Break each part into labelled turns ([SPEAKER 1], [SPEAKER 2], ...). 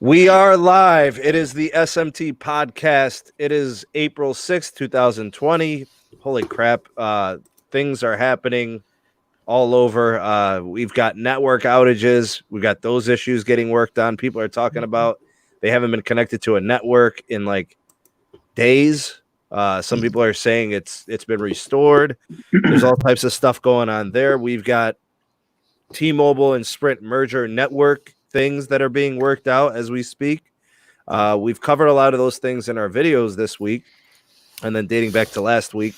[SPEAKER 1] We are live. It is the SMT Podcast. It is April 6th, 2020. Holy crap. Things are happening all over. We've got network outages. We've got those issues getting worked on. People are talking about they haven't been connected to a network in like days. Some people are saying it's been restored. There's all types of stuff going on there. We've got T-Mobile and Sprint merger network things that are being worked out as we speak. We've covered a lot of those things in our videos this week and then dating back to last week.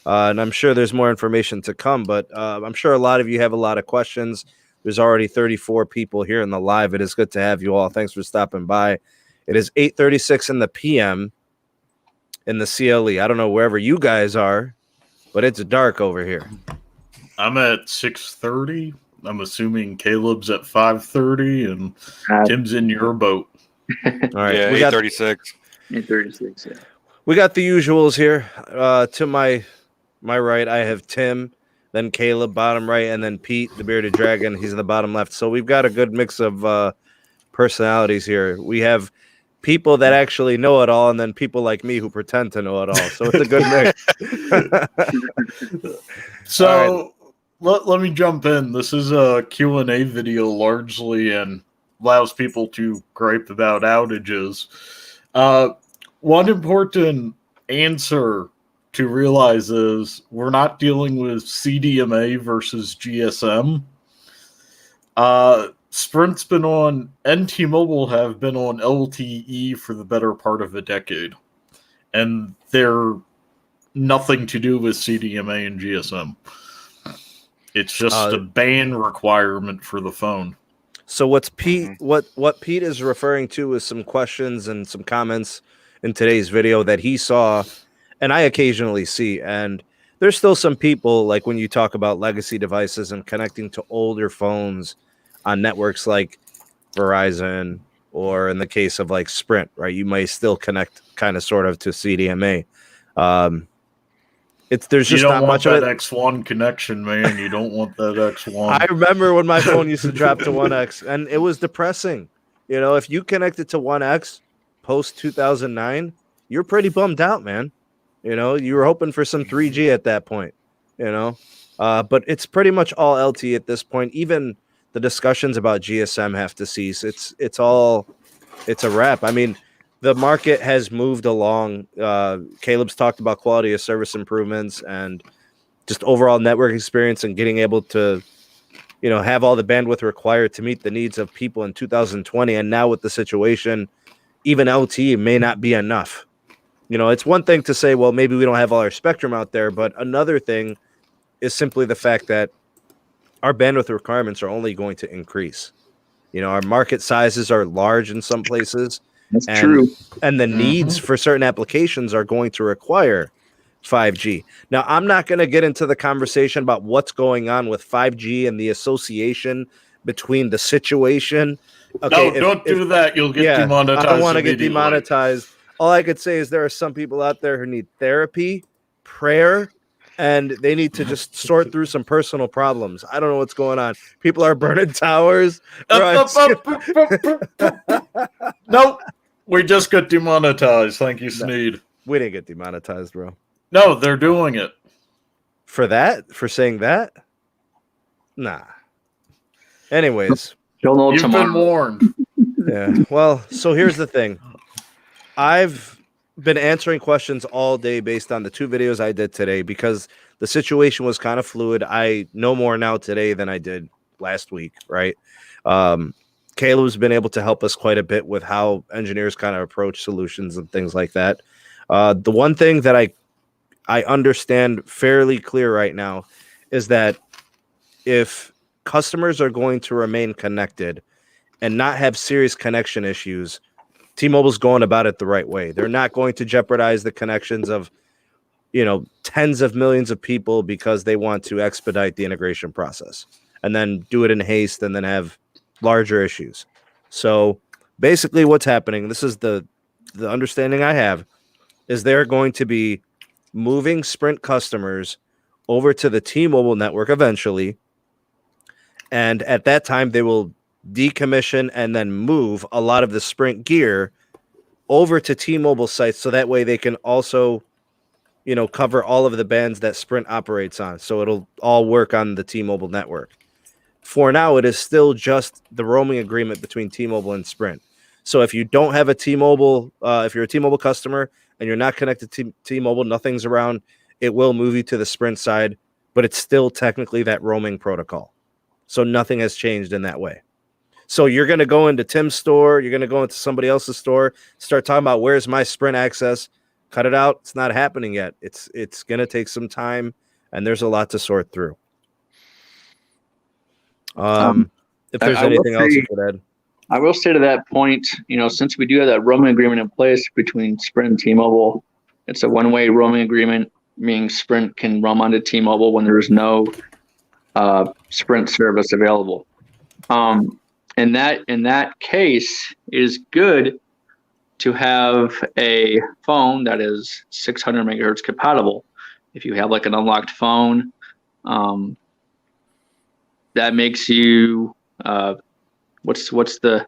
[SPEAKER 1] And I'm sure there's more information to come, but I'm sure a lot of you have a lot of questions. There's already 34 people here in the live. It is good to have you all. Thanks for stopping by. It is 8:36 in the PM in the CLE. I don't know wherever you guys are, but it's dark over here.
[SPEAKER 2] I'm at 6:30. I'm assuming Caleb's at 5:30 and Tim's in your boat.
[SPEAKER 1] All right.
[SPEAKER 3] Yeah, 8:36.
[SPEAKER 4] 8:36, yeah.
[SPEAKER 1] We got the usuals here. To my right, I have Tim, then Caleb, bottom right, and then Pete, the bearded dragon. He's in the bottom left. So we've got a good mix of personalities here. We have people that actually know it all, and then people like me who pretend to know it all. So it's a good mix.
[SPEAKER 2] So let me jump in. This is a Q&A video largely and allows people to gripe about outages. One important answer to realize is we're not dealing with CDMA versus GSM. Sprint's been on, and T-Mobile have been on LTE for the better part of a decade. And they're nothing to do with CDMA and GSM. It's just a band requirement for the phone.
[SPEAKER 1] So what's Pete? What Pete is referring to is some questions and some comments in today's video that he saw, and I occasionally see. And there's still some people, like when you talk about legacy devices and connecting to older phones on networks like Verizon, or in the case of like Sprint, right? You may still connect kind of sort of to CDMA. There's just not much of it.
[SPEAKER 2] You don't want that X1 connection, man. You don't want that X1.
[SPEAKER 1] I remember when my phone used to drop to 1X, and it was depressing. You know, if you connected to 1X post 2009, you're pretty bummed out, man. You know, you were hoping for some 3G at that point. You know, but it's pretty much all LTE at this point. Even the discussions about GSM have to cease. It's a wrap. I mean, the market has moved along. Caleb's talked about quality of service improvements and just overall network experience and getting able to, have all the bandwidth required to meet the needs of people in 2020. And now with the situation, even LTE may not be enough. It's one thing to say, well, maybe we don't have all our spectrum out there, but another thing is simply the fact that our bandwidth requirements are only going to increase. Our market sizes are large in some places.
[SPEAKER 4] That's true.
[SPEAKER 1] And the needs for certain applications are going to require 5G. Now, I'm not going to get into the conversation about what's going on with 5G and the association between the situation. Okay,
[SPEAKER 2] don't do that. You'll get demonetized.
[SPEAKER 1] I don't want to get demonetized. All I could say is there are some people out there who need therapy, prayer, and they need to just sort through some personal problems. I don't know what's going on. People are burning towers.
[SPEAKER 2] Nope. We just got demonetized. Thank you, Sneed.
[SPEAKER 1] We didn't get demonetized, bro.
[SPEAKER 2] No, they're doing it.
[SPEAKER 1] For that? For saying that? Nah. Anyways.
[SPEAKER 2] You've been warned.
[SPEAKER 1] Yeah. Well, so here's the thing. I've been answering questions all day based on the two videos I did today because the situation was kind of fluid. I know more now today than I did last week, right? Caleb's been able to help us quite a bit with how engineers kind of approach solutions and things like that. The one thing that I understand fairly clear right now is that if customers are going to remain connected and not have serious connection issues, T-Mobile's going about it the right way. They're not going to jeopardize the connections of, tens of millions of people because they want to expedite the integration process and then do it in haste and then have larger issues. So basically what's happening, this is the understanding I have, is they're going to be moving Sprint customers over to the T-Mobile network eventually. And at that time, they will decommission and then move a lot of the Sprint gear over to T-Mobile sites so that way they can also, cover all of the bands that Sprint operates on. So it'll all work on the T-Mobile network. For now, it is still just the roaming agreement between T-Mobile and Sprint. So if you don't have a T-Mobile, if you're a T-Mobile customer and you're not connected to T-Mobile, nothing's around, it will move you to the Sprint side, but it's still technically that roaming protocol. So nothing has changed in that way. So you're going to go into Tim's store, you're going to go into somebody else's store, start talking about where's my Sprint access, cut it out. It's not happening yet. It's going to take some time, and there's a lot to sort through. If there's anything else you could add.
[SPEAKER 4] I will say to that point, since we do have that roaming agreement in place between Sprint and T-Mobile, it's a one-way roaming agreement, meaning Sprint can roam onto T-Mobile when there's no Sprint service available. In that case, it is good to have a phone that is 600 megahertz compatible. If you have like an unlocked phone, that makes you what's the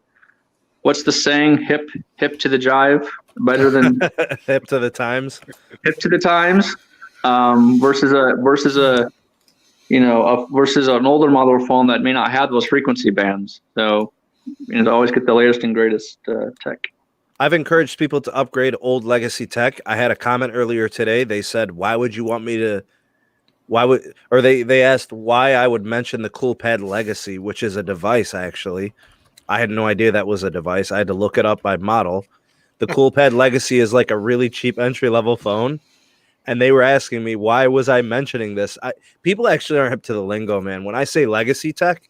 [SPEAKER 4] saying? Hip to the jive, better than
[SPEAKER 1] hip to the times.
[SPEAKER 4] Hip to the times, versus an older model phone that may not have those frequency bands. So, to always get the latest and greatest tech.
[SPEAKER 1] I've encouraged people to upgrade old legacy tech. I had a comment earlier today. They said, "Why would you want me to?" They asked why I would mention the CoolPad Legacy, which is a device. Actually, I had no idea that was a device. I had to look it up by model. The CoolPad Legacy is like a really cheap entry level phone. And they were asking me, why was I mentioning this? People actually aren't hip to the lingo, man. When I say legacy tech,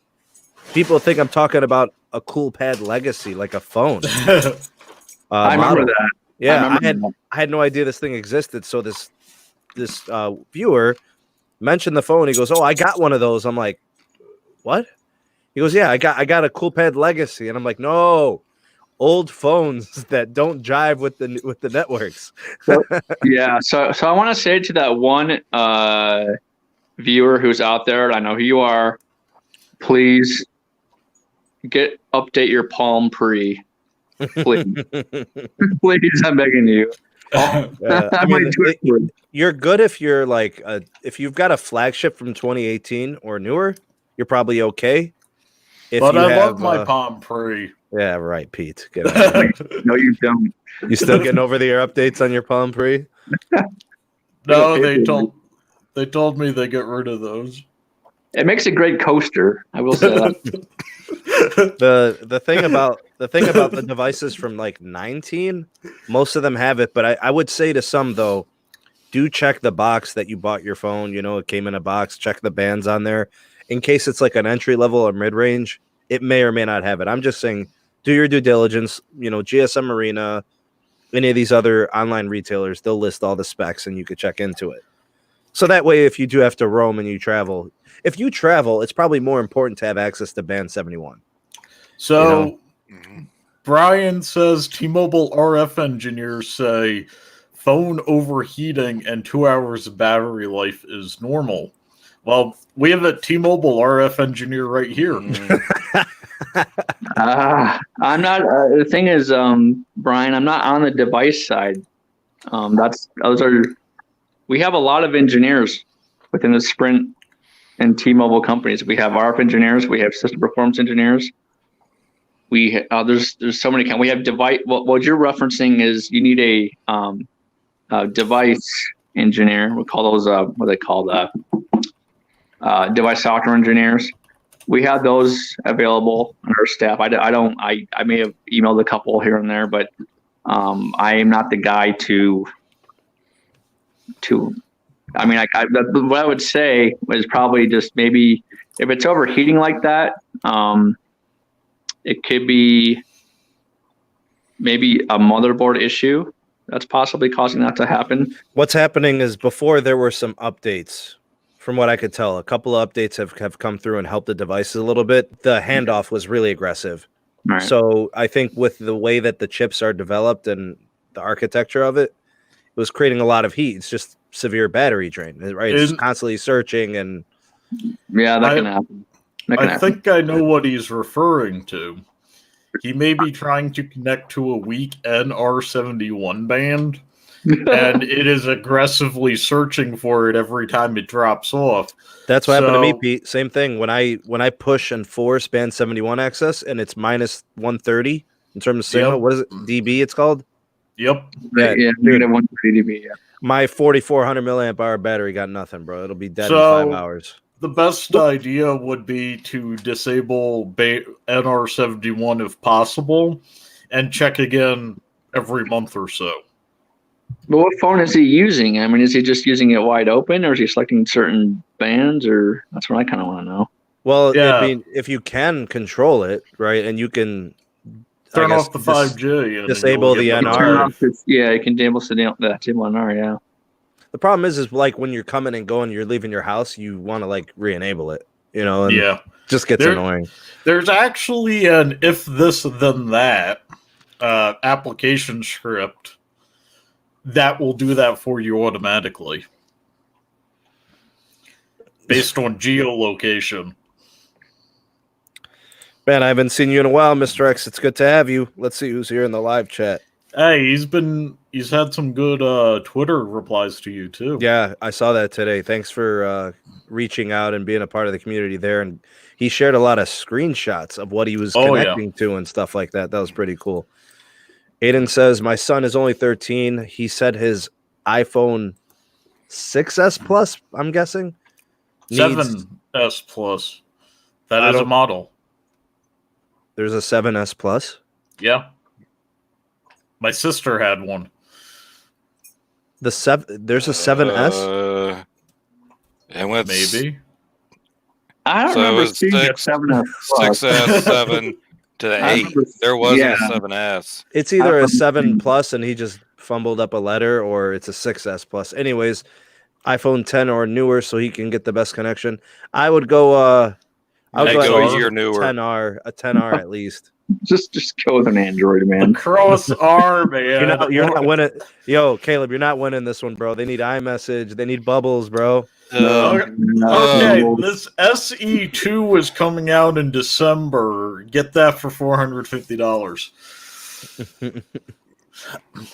[SPEAKER 1] people think I'm talking about a CoolPad Legacy, like a phone.
[SPEAKER 4] I remember that.
[SPEAKER 1] Yeah, I had no idea this thing existed. So this viewer mentioned the phone. He goes, "Oh, I got one of those." I'm like, "What?" He goes, "Yeah, I got a CoolPad Legacy," and I'm like, "No." Old phones that don't jive with the networks.
[SPEAKER 4] Yeah, so I want to say to that one viewer who's out there, I know who you are, please update your Palm Pre. Please. Please, I'm begging you.
[SPEAKER 1] You're good if you're like if you've got a flagship from 2018 or newer, you're probably okay.
[SPEAKER 2] But I love my Palm Pre.
[SPEAKER 1] Yeah, right, Pete.
[SPEAKER 4] No, you don't.
[SPEAKER 1] You still getting over the air updates on your Palm Pre?
[SPEAKER 2] No, they told me they get rid of those.
[SPEAKER 4] It makes a great coaster. I will say that.
[SPEAKER 1] the thing about the devices from like 19, most of them have it, but I would say to some though, do check the box that you bought your phone. It came in a box. Check the bands on there in case it's like an entry level or mid range. It may or may not have it. I'm just saying, do your due diligence. GSM Arena, any of these other online retailers, they'll list all the specs and you could check into it. So that way, if you do have to roam and you travel, it's probably more important to have access to band 71.
[SPEAKER 2] So Brian says T-Mobile RF engineers say phone overheating and 2 hours of battery life is normal. Well, we have a T-Mobile RF engineer right here.
[SPEAKER 4] I'm not. The thing is, Brian, I'm not on the device side. We have a lot of engineers within the Sprint and T-Mobile companies. We have RF engineers. We have system performance engineers. There's so many. We have device. What you're referencing is you need a device engineer. We call those what are they called? Device software engineers. We have those available on our staff. I may have emailed a couple here and there, but I am not the guy to. What I would say is probably just maybe if it's overheating like that, it could be maybe a motherboard issue that's possibly causing that to happen.
[SPEAKER 1] What's happening is before there were some updates. From what I could tell, a couple of updates have come through and helped the devices a little bit. The handoff was really aggressive.
[SPEAKER 4] Right.
[SPEAKER 1] So I think with the way that the chips are developed and the architecture of it, it was creating a lot of heat. It's just severe battery drain, right? It's constantly searching and
[SPEAKER 4] yeah, that can happen.
[SPEAKER 2] I think I know what he's referring to. He may be trying to connect to a weak NR71 band, and it is aggressively searching for it every time it drops off.
[SPEAKER 1] That's what happened to me, Pete. Same thing. When I push and force band 71 access and it's minus 130 in terms of signal. What is it? DB it's called?
[SPEAKER 2] Yep.
[SPEAKER 4] Yeah, negative 130 dB. Yeah.
[SPEAKER 1] My 4,400 milliamp hour battery got nothing, bro. It'll be dead in 5 hours.
[SPEAKER 2] The best idea would be to disable NR71 if possible and check again every month or so.
[SPEAKER 4] But what phone is he using? I mean, is he just using it wide open, or is he selecting certain bands? Or that's what I kind of want to know.
[SPEAKER 1] Well, yeah. If you can control it, right, and you can
[SPEAKER 2] turn off the 5G and
[SPEAKER 1] disable the NR.
[SPEAKER 4] Yeah, you can disable the NR. Yeah. The
[SPEAKER 1] problem is like when you're coming and going, you're leaving your house, you want to like re-enable it, you know? And just gets annoying.
[SPEAKER 2] There's actually an if this then that application script that will do that for you automatically based on geolocation.
[SPEAKER 1] Man, I haven't seen you in a while, Mr. X. It's good to have you. Let's see who's here in the live chat.
[SPEAKER 2] Hey, he's had some good Twitter replies to you too.
[SPEAKER 1] Yeah, I saw that today. Thanks for reaching out and being a part of the community there. And he shared a lot of screenshots of what he was connecting to and stuff like that. That was pretty cool. Aiden says, my son is only 13. He said his iPhone 6S Plus, I'm guessing.
[SPEAKER 2] 7S Plus. That is a model.
[SPEAKER 1] There's a 7S Plus?
[SPEAKER 2] Yeah. My sister had one.
[SPEAKER 1] There's a 7S?
[SPEAKER 2] Maybe.
[SPEAKER 4] I don't remember seeing a 7S Plus.
[SPEAKER 3] 6S, 7 to the 8. There wasn't a 7S.
[SPEAKER 1] It's either a 7 Plus and he just fumbled up a letter, or it's a 6S Plus. Anyways, iPhone 10 or newer so he can get the best connection. I would go
[SPEAKER 3] newer.
[SPEAKER 1] 10R, a 10R at least.
[SPEAKER 4] Just go with an Android, man.
[SPEAKER 2] Cross R, man.
[SPEAKER 1] You're not winning. Yo, Caleb, you're not winning this one, bro. They need iMessage. They need Bubbles, bro.
[SPEAKER 2] Okay, this SE2 is coming out in December. Get that for $450.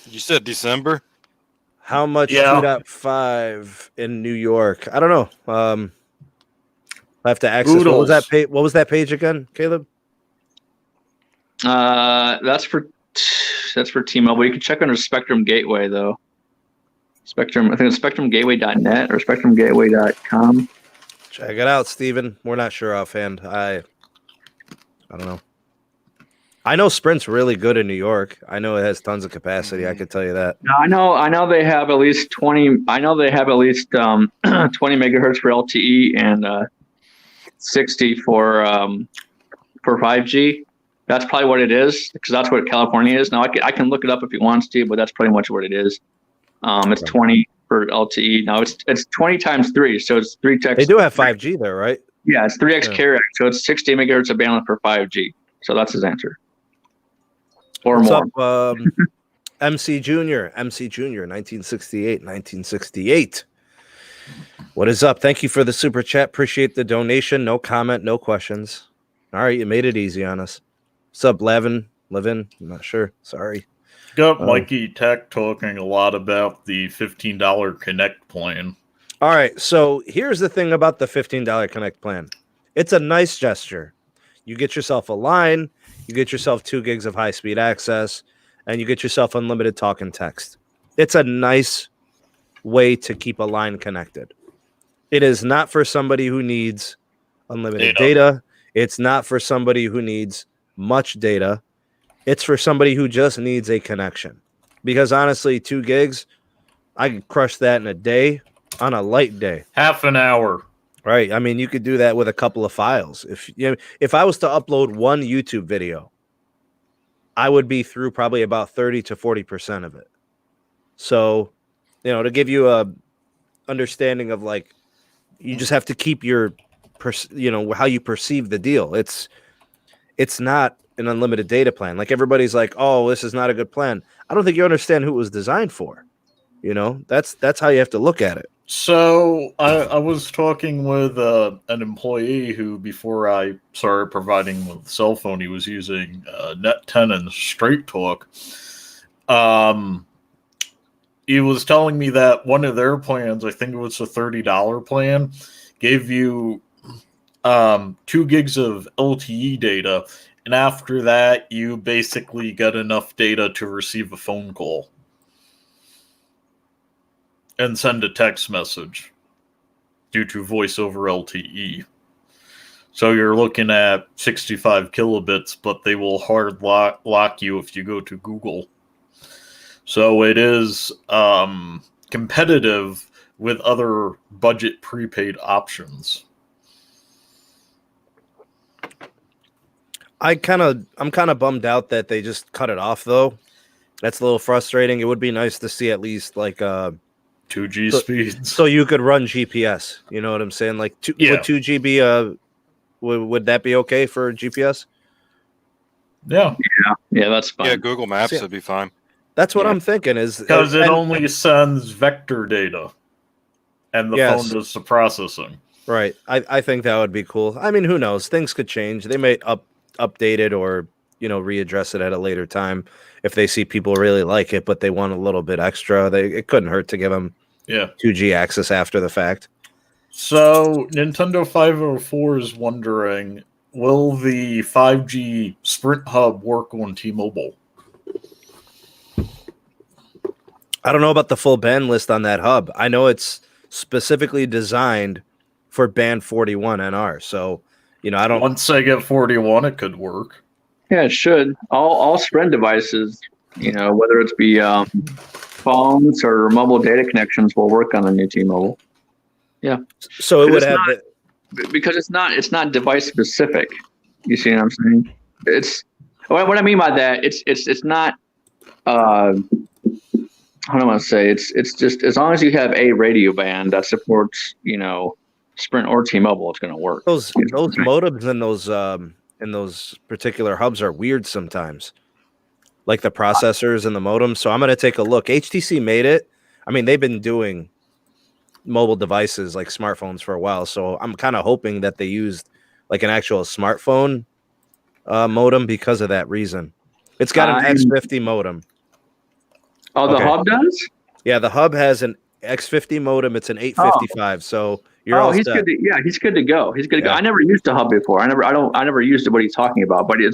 [SPEAKER 3] You said December?
[SPEAKER 1] How much 2.5 in New York? I don't know. I have to access. What was that page again, Caleb?
[SPEAKER 4] That's for T-Mobile. You can check under Spectrum Gateway though. Spectrum, I think it's spectrumgateway.net or spectrumgateway.com.
[SPEAKER 1] Check it out, Steven. We're not sure offhand. I don't know. I know Sprint's really good in New York. I know it has tons of capacity. I could tell you that.
[SPEAKER 4] I know they have at least 20. I know they have at least 20 megahertz for LTE and 60 for 5G. That's probably what it is, because that's what California is. Now, I can look it up if he wants to, but that's pretty much what it is. It's 20 for LTE. Now, it's 20 times 3, so it's 3x.
[SPEAKER 1] They do have 5G there, right?
[SPEAKER 4] Yeah, it's 3x carrier, so it's 60 megahertz of bandwidth for 5G. So that's his answer. Or
[SPEAKER 1] What's
[SPEAKER 4] more.
[SPEAKER 1] Up, MC Junior, 1968. What is up? Thank you for the super chat. Appreciate the donation. No comment, no questions. All right, you made it easy on us. What's up, Levin? I'm not sure. Sorry.
[SPEAKER 2] Got Mikey Tech talking a lot about the $15 Connect plan.
[SPEAKER 1] All right, so here's the thing about the $15 Connect plan. It's a nice gesture. You get yourself a line, you get yourself 2 gigs of high-speed access, and you get yourself unlimited talk and text. It's a nice way to keep a line connected. It is not for somebody who needs unlimited data. It's not for somebody who needs much data. It's for somebody who just needs a connection. Because honestly, 2 gigs, I could crush that in a day on a light day.
[SPEAKER 2] Half an hour.
[SPEAKER 1] Right. I mean, you could do that with a couple of files. If I was to upload one YouTube video, I would be through probably about 30 to 40% of it. So, to give you a understanding of like, you just have to keep your, how you perceive the deal. It's not an unlimited data plan. Like everybody's like, oh, this is not a good plan. I don't think you understand who it was designed for. That's how you have to look at it.
[SPEAKER 2] So I was talking with an employee who, before I started providing him with a cell phone, he was using Net 10 and Straight Talk. He was telling me that one of their plans, I think it was a $30 plan, gave you 2 gigs of LTE data, and after that, you basically get enough data to receive a phone call and send a text message due to voice over LTE. So you're looking at 65 kilobits, but they will hard lock you if you go to Google. So it is competitive with other budget prepaid options.
[SPEAKER 1] I'm kind of bummed out that they just cut it off, though. That's a little frustrating. It would be nice to see at least like
[SPEAKER 2] 2G speeds,
[SPEAKER 1] so you could run GPS. You know what I'm saying? Like would 2G be would that be okay for GPS?
[SPEAKER 2] Yeah,
[SPEAKER 4] that's fine.
[SPEAKER 3] Yeah, Google Maps would be fine.
[SPEAKER 1] That's what I'm thinking is
[SPEAKER 2] because it only sends vector data, and the phone does the processing.
[SPEAKER 1] Right. I think that would be cool. I mean, who knows? Things could change. They may update it or readdress it at a later time if they see people really like it, but they want a little bit extra. It couldn't hurt to give them 2G access after the fact.
[SPEAKER 2] So Nintendo 504 is wondering, will the 5G Sprint Hub work on T-Mobile?
[SPEAKER 1] I don't know about the full band list on that hub. I know it's specifically designed for band 41 NR. So, I don't.
[SPEAKER 2] Once they get 41, it could work.
[SPEAKER 4] Yeah, it should. All Sprint devices, whether it's be phones or mobile data connections, will work on the new T-Mobile. Yeah.
[SPEAKER 1] So it would have
[SPEAKER 4] because it's not device specific. You see what I'm saying? It's what I mean by that. It's not. How do I want to say? It's just as long as you have a radio band that supports Sprint or T-Mobile, it's going to work.
[SPEAKER 1] Those modems in those particular hubs are weird sometimes, like the processors and the modems. So I'm going to take a look. HTC made it. I mean, they've been doing mobile devices like smartphones for a while. So I'm kind of hoping that they used like an actual smartphone modem because of that reason. It's got an X50 modem.
[SPEAKER 4] Oh, the hub does?
[SPEAKER 1] Yeah, the hub has an X50 modem. It's an 855. So you're all
[SPEAKER 4] he's
[SPEAKER 1] set.
[SPEAKER 4] good. He's good to go. He's good to go. I never used a hub before. I never used what he's talking about. But if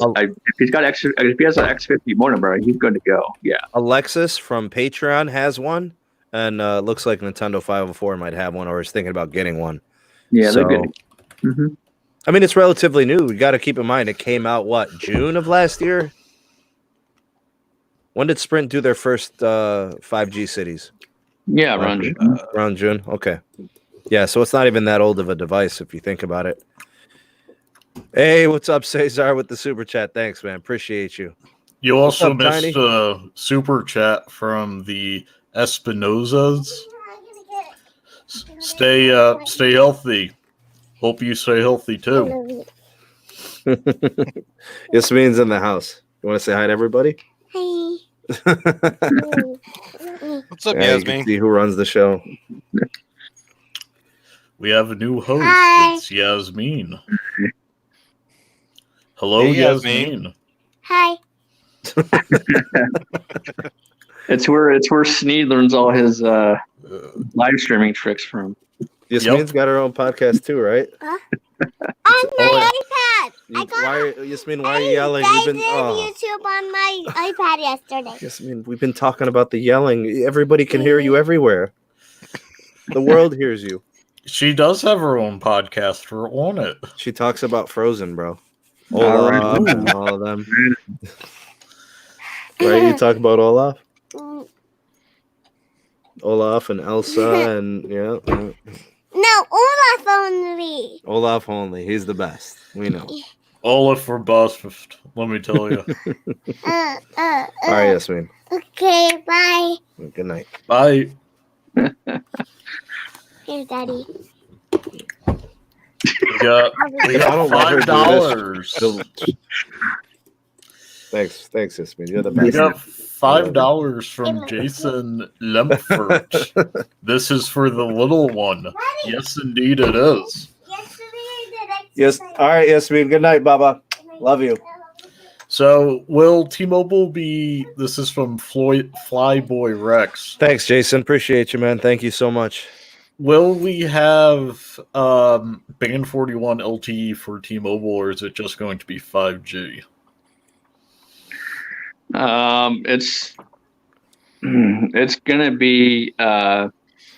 [SPEAKER 4] he has an X50 modem, bro, he's good to go. Yeah.
[SPEAKER 1] Alexis from Patreon has one, and looks like Nintendo 504 might have one, or is thinking about getting one.
[SPEAKER 4] Yeah, they're good. Mm-hmm.
[SPEAKER 1] I mean, it's relatively new. We got to keep in mind it came out June of last year. When did Sprint do their first 5G cities?
[SPEAKER 4] Yeah, around June.
[SPEAKER 1] Around June. Okay. Yeah, so it's not even that old of a device if you think about it. Hey, what's up, Cesar, with the super chat? Thanks, man. Appreciate you.
[SPEAKER 2] You also missed a super chat from the Espinosas. Stay healthy. Hope you stay healthy too.
[SPEAKER 1] Yasmin's in the house. You want to say hi to everybody?
[SPEAKER 5] Hi.
[SPEAKER 3] What's up, Yasmin?
[SPEAKER 1] You can see who runs the show.
[SPEAKER 2] We have a new host.
[SPEAKER 5] Hi.
[SPEAKER 2] It's Yasmin. Hello,
[SPEAKER 3] Hey,
[SPEAKER 2] Yasmin.
[SPEAKER 5] Hi.
[SPEAKER 4] It's where Sneed learns all his live streaming tricks from.
[SPEAKER 1] Yasmin's got her own podcast too, right?
[SPEAKER 5] On my iPad.
[SPEAKER 1] Yasmin, why are you yelling?
[SPEAKER 5] I did YouTube on my iPad yesterday.
[SPEAKER 1] Yasmin, we've been talking about the yelling. Everybody can hear you everywhere. The world hears you.
[SPEAKER 2] She does have her own podcast. We're on it.
[SPEAKER 1] She talks about Frozen, bro.
[SPEAKER 4] Olaf
[SPEAKER 1] and all of them. Right? You talk about Olaf? Olaf and Elsa and
[SPEAKER 5] No, Olaf only.
[SPEAKER 1] Olaf only. He's the best. We know.
[SPEAKER 2] Olaf for boss, let me tell you.
[SPEAKER 1] All right, Yasmin.
[SPEAKER 5] Okay, bye.
[SPEAKER 1] Good night.
[SPEAKER 2] Bye.
[SPEAKER 5] Here's Daddy.
[SPEAKER 2] We got
[SPEAKER 1] I don't let her do
[SPEAKER 2] $5.
[SPEAKER 1] this. Thanks, Ismin. You're the
[SPEAKER 2] We
[SPEAKER 1] best.
[SPEAKER 2] got $5 from Jason Lemford. This is for the little one. Yes, indeed, it is.
[SPEAKER 1] Yes. All right, Ismin. Good night, Baba. Love you.
[SPEAKER 2] So, will T-Mobile be? This is from Flyboy Rex.
[SPEAKER 1] Thanks, Jason. Appreciate you, man. Thank you so much.
[SPEAKER 2] Will we have Band 41 LTE for T-Mobile, or is it just going to be 5G?
[SPEAKER 4] It's gonna be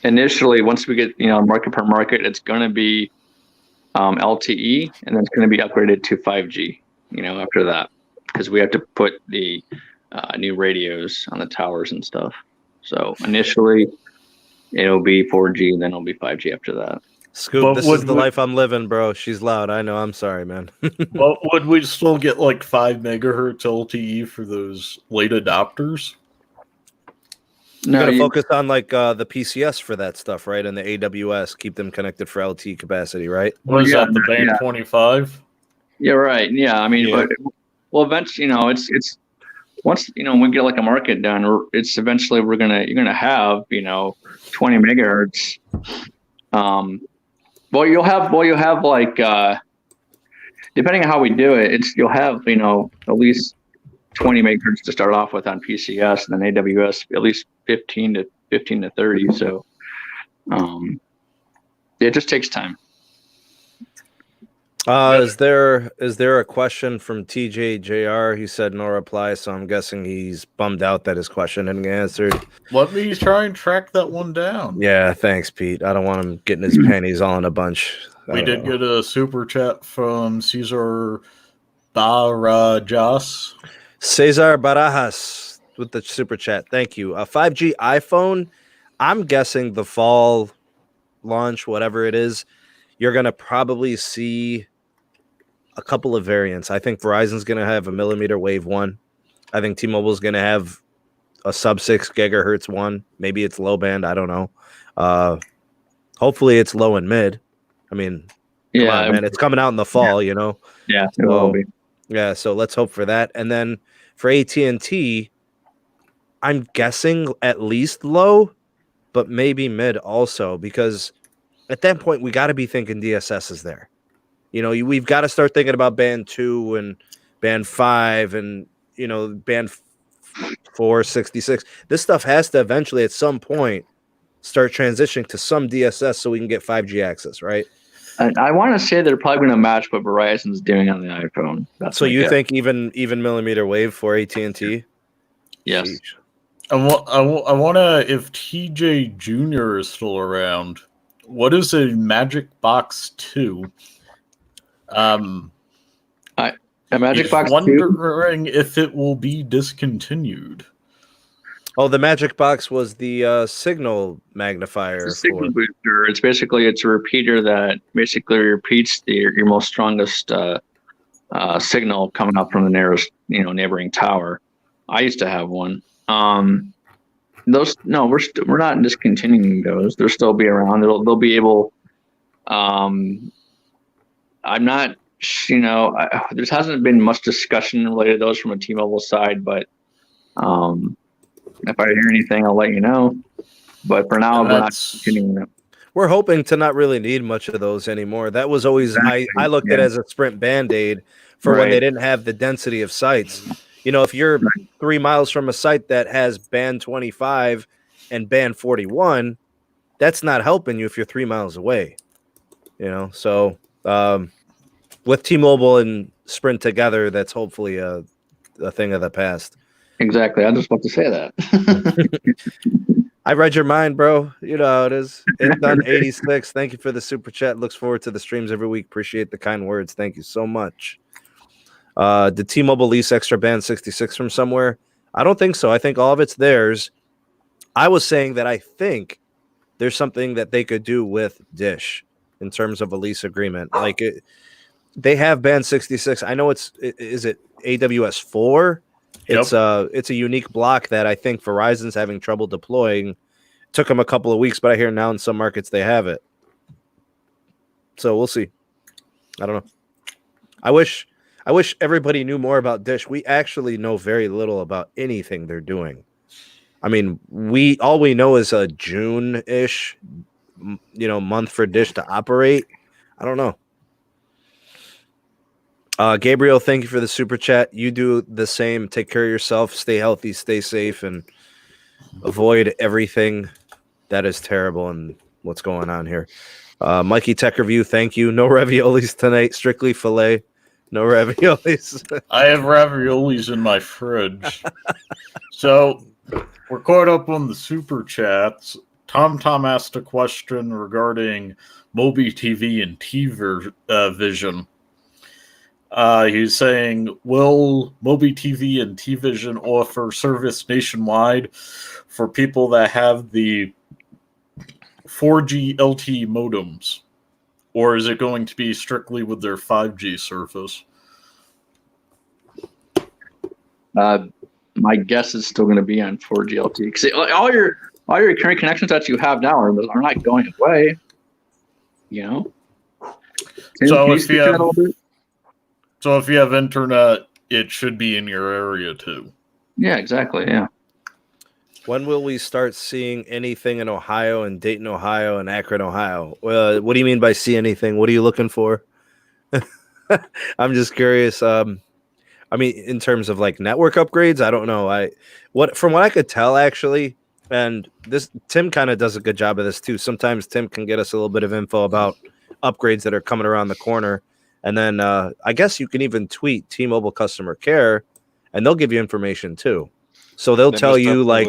[SPEAKER 4] initially, once we get market per market, it's gonna be LTE, and then it's gonna be upgraded to 5G. After that, because we have to put the new radios on the towers and stuff. So initially, it'll be 4G, and then it'll be 5G after that.
[SPEAKER 1] Scoop,
[SPEAKER 2] But
[SPEAKER 1] this is the life I'm living, bro. She's loud. I know. I'm sorry, man.
[SPEAKER 2] But would we still get like 5 megahertz LTE for those late adopters?
[SPEAKER 1] You gotta focus on like the PCS for that stuff, right? And the AWS, keep them connected for LTE capacity, right?
[SPEAKER 2] What is that, the Band 25?
[SPEAKER 4] Yeah, right. Yeah, I mean, but eventually, it's once we get like a market done, it's eventually you're gonna have 20 megahertz. You'll have like depending on how we do it, you'll have at least 20 megahertz to start off with on PCS, and then AWS at least 15 to 30. So it just takes time.
[SPEAKER 1] Is there a question from TJJR? He said no reply, so I'm guessing he's bummed out that his question didn't get answered.
[SPEAKER 2] Let me try and track that one down.
[SPEAKER 1] Yeah, thanks, Pete. I don't want him getting his panties all in a bunch.
[SPEAKER 2] We did get a super chat from Cesar Barajas.
[SPEAKER 1] Cesar Barajas with the super chat. Thank you. A 5G iPhone, I'm guessing the fall launch, whatever it is, you're going to probably see a couple of variants. I think Verizon's going to have a millimeter wave one. I think T-Mobile's going to have a sub 6 gigahertz one. Maybe it's low band. I don't know. Hopefully it's low and mid. I mean, come on, man. It's coming out in the fall,
[SPEAKER 4] Yeah, it
[SPEAKER 1] So,
[SPEAKER 4] will be.
[SPEAKER 1] Yeah, so let's hope for that. And then for AT&T, I'm guessing at least low, but maybe mid also, because at that point we got to be thinking DSS is there. We've got to start thinking about band 2 and band 5 and band 466. This stuff has to eventually at some point start transitioning to some DSS so we can get 5G access, right?
[SPEAKER 4] And I want to say they're probably going to match what Verizon's doing on the iPhone.
[SPEAKER 1] So you think even millimeter wave for AT&T?
[SPEAKER 4] Yes.
[SPEAKER 1] Sheesh.
[SPEAKER 2] I want to, if TJ Jr. is still around, what is a Magic Box 2?
[SPEAKER 4] A Magic Box 2?
[SPEAKER 2] Wondering if it will be discontinued.
[SPEAKER 1] Oh, the Magic Box was the signal magnifier.
[SPEAKER 4] It's a signal booster. It's a repeater that basically repeats your most strongest signal coming up from the nearest neighboring tower. I used to have one. We're not discontinuing those. They'll still be around. They'll be able. I'm not. There hasn't been much discussion related to those from a T-Mobile side, but if I hear anything, I'll let you know. But for now, we're not continuing them.
[SPEAKER 1] We're hoping to not really need much of those anymore. That was always I looked at it as a Sprint Band-Aid for when they didn't have the density of sites. If you're 3 miles from a site that has band 25 and band 41, that's not helping you if you're 3 miles away. So with T-Mobile and Sprint together, that's hopefully a thing of the past.
[SPEAKER 4] Exactly. I was just about to say that.
[SPEAKER 1] I read your mind, bro. You know how it is. It's done 86. Thank you for the super chat. Looks forward to the streams every week. Appreciate the kind words. Thank you so much. Did T-Mobile lease extra band 66 from somewhere? I don't think so. I think all of it's theirs. I was saying that I think there's something that they could do with Dish in terms of a lease agreement. Like they have band 66. I know is it AWS 4? Yep. It's a unique block that I think Verizon's having trouble deploying. Took them a couple of weeks, but I hear now in some markets they have it. So we'll see. I don't know. I wish I wish everybody knew more about Dish. We actually know very little about anything they're doing. I mean, all we know is a June-ish, month for Dish to operate. I don't know. Gabriel, thank you for the super chat. You do the same. Take care of yourself. Stay healthy. Stay safe, and avoid everything that is terrible and what's going on here. Mikey Tech Review, thank you. No raviolis tonight. Strictly filet. No raviolis.
[SPEAKER 2] I have raviolis in my fridge. So we're caught up on the super chats. Tom asked a question regarding Mobi TV and T-Vision. He's saying, will Mobi TV and T-Vision offer service nationwide for people that have the 4G LTE modems? Or is it going to be strictly with their 5G service?
[SPEAKER 4] My guess is still going to be on 4G LTE. Because all your current connections that you have now are not going away.
[SPEAKER 2] So if you have internet, it should be in your area too.
[SPEAKER 4] Yeah, exactly. Yeah.
[SPEAKER 1] When will we start seeing anything in Ohio and Dayton, Ohio, and Akron, Ohio? What do you mean by see anything? What are you looking for? I'm just curious. I mean, in terms of like network upgrades, I don't know. From what I could tell, actually, and Tim kind of does a good job of this too. Sometimes Tim can get us a little bit of info about upgrades that are coming around the corner. And then I guess you can even tweet T-Mobile customer care, and they'll give you information too. So they'll tell you like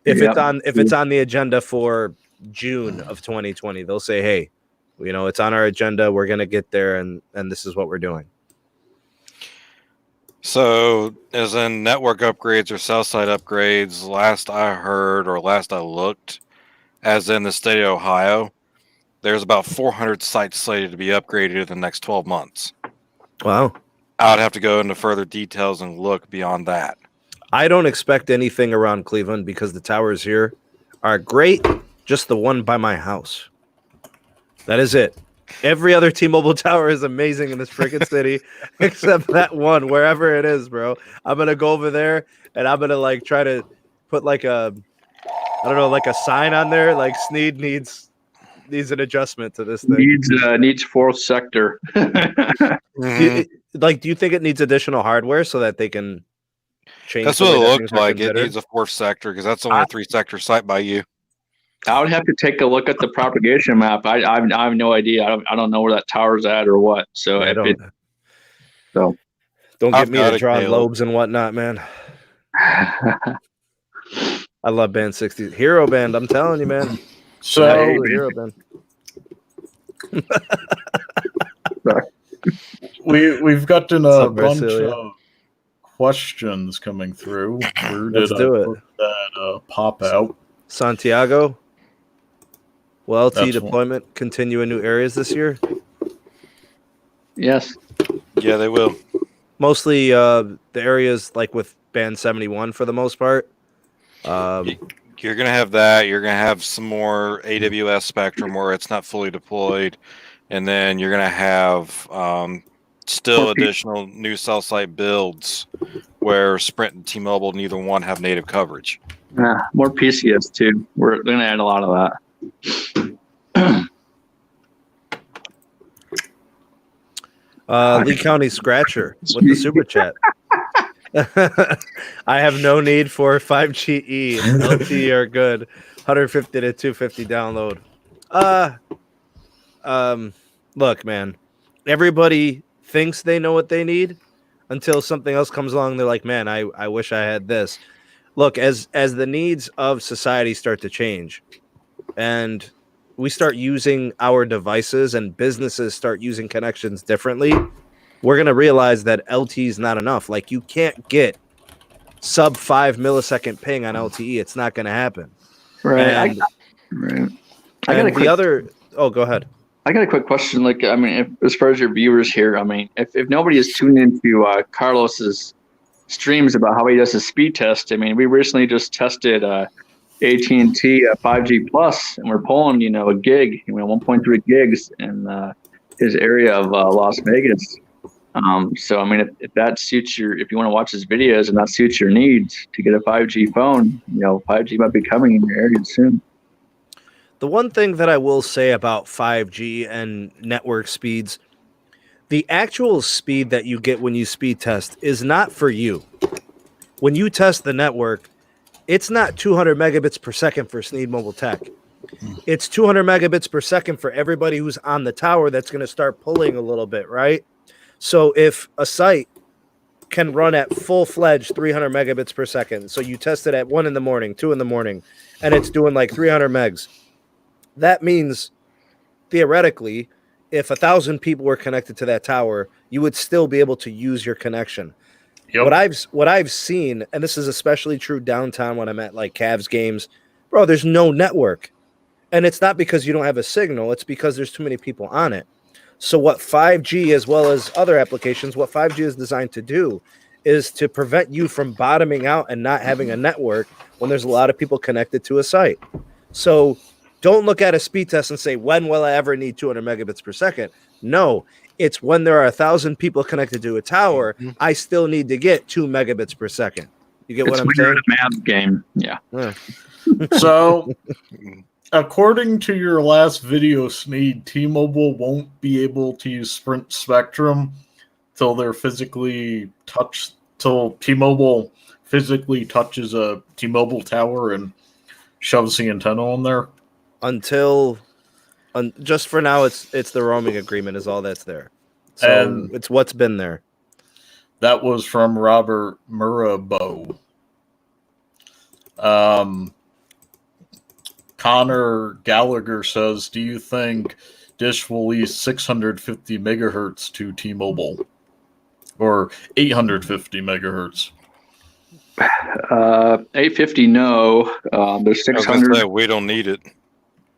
[SPEAKER 1] if it's on the agenda for June of 2020, they'll say, hey, it's on our agenda. We're gonna get there, and this is what we're doing.
[SPEAKER 3] So, as in network upgrades or cell site upgrades, last I heard or last I looked, as in the state of Ohio, there's about 400 sites slated to be upgraded in the next 12 months.
[SPEAKER 1] Wow.
[SPEAKER 3] I would have to go into further details and look beyond that.
[SPEAKER 1] I don't expect anything around Cleveland because the towers here are great. Just the one by my house. That is it. Every other T-Mobile tower is amazing in this freaking city, except that one, wherever it is, bro. I'm going to go over there, and I'm going to try to put like a sign on there, like Sneed needs an adjustment to this thing.
[SPEAKER 4] Needs fourth sector.
[SPEAKER 1] Do you think it needs additional hardware so that they can change?
[SPEAKER 3] That's what it looks like. It needs a fourth sector because that's only a 3-sector site by you.
[SPEAKER 4] I would have to take a look at the propagation map. I have no idea. I don't know where that tower's at or what. So don't
[SPEAKER 1] get me to draw lobes and whatnot, man. I love Band 60. Hero Band, I'm telling you, man.
[SPEAKER 2] So
[SPEAKER 1] Hero Band.
[SPEAKER 2] We've gotten a bunch of questions coming through. Where did that pop out?
[SPEAKER 1] Santiago. Will LTE deployment continue in new areas this year?
[SPEAKER 4] Yes.
[SPEAKER 3] Yeah, they will.
[SPEAKER 1] Mostly the areas like with Band 71 for the most part.
[SPEAKER 3] You're going to have that. You're going to have some more AWS spectrum where it's not fully deployed. And then you're going to have still additional new cell site builds where Sprint and T-Mobile, neither one have native coverage.
[SPEAKER 4] More PCS too. We're going to add a lot of that.
[SPEAKER 1] Lee County Scratcher with the super chat. I have no need for 5GE. LTE are good. 150 to 250 download. Look, man. Everybody thinks they know what they need until something else comes along. They're like, man, I wish I had this. Look, as the needs of society start to change and we start using our devices and businesses start using connections differently, we're going to realize that LTE is not enough. Like, you can't get sub 5 millisecond ping on LTE. It's not going to happen.
[SPEAKER 4] Right.
[SPEAKER 1] Go ahead.
[SPEAKER 4] I got a quick question. As far as your viewers here, if nobody is tuned into Carlos's streams about how he does his speed test, we recently just tested AT&T 5G Plus, and we're pulling, a gig, 1.3 gigs in his area of Las Vegas. So I mean, if that suits if you want to watch his videos and that suits your needs to get a 5G phone, 5G might be coming in your area soon.
[SPEAKER 1] The one thing that I will say about 5G and network speeds, the actual speed that you get when you speed test is not for you. When you test the network, it's not 200 megabits per second for Sneed Mobile Tech. It's 200 megabits per second for everybody who's on the tower that's going to start pulling a little bit, right? So if a site can run at full-fledged 300 megabits per second, so you test it at 1 in the morning, 2 in the morning, and it's doing like 300 megs, that means theoretically, if 1,000 people were connected to that tower, you would still be able to use your connection.
[SPEAKER 2] Yep.
[SPEAKER 1] What I've seen, and this is especially true downtown when I'm at like Cavs games, bro, there's no network. And it's not because you don't have a signal, it's because there's too many people on it. So what 5G, as well as other applications, what 5G is designed to do is to prevent you from bottoming out and not having a network when there's a lot of people connected to a site. So don't look at a speed test and say, when will I ever need 200 megabits per second? No, it's when there are 1,000 people connected to a tower, I still need to get 2 megabits per second. You get what I'm saying?
[SPEAKER 4] It's a math game. Yeah.
[SPEAKER 2] So, according to your last video, Sneed, T-Mobile won't be able to use Sprint Spectrum till T-Mobile physically touches a T-Mobile tower and shoves the antenna on there.
[SPEAKER 1] Just for now, it's the roaming agreement is all that's there. So
[SPEAKER 2] And
[SPEAKER 1] it's what's been there.
[SPEAKER 2] that was from Robert Murabo. Connor Gallagher says, do you think Dish will lease 650 megahertz to T-Mobile? Or 850 megahertz?
[SPEAKER 4] 850, no. There's
[SPEAKER 3] I was gonna
[SPEAKER 4] 600.
[SPEAKER 3] say, we don't need it.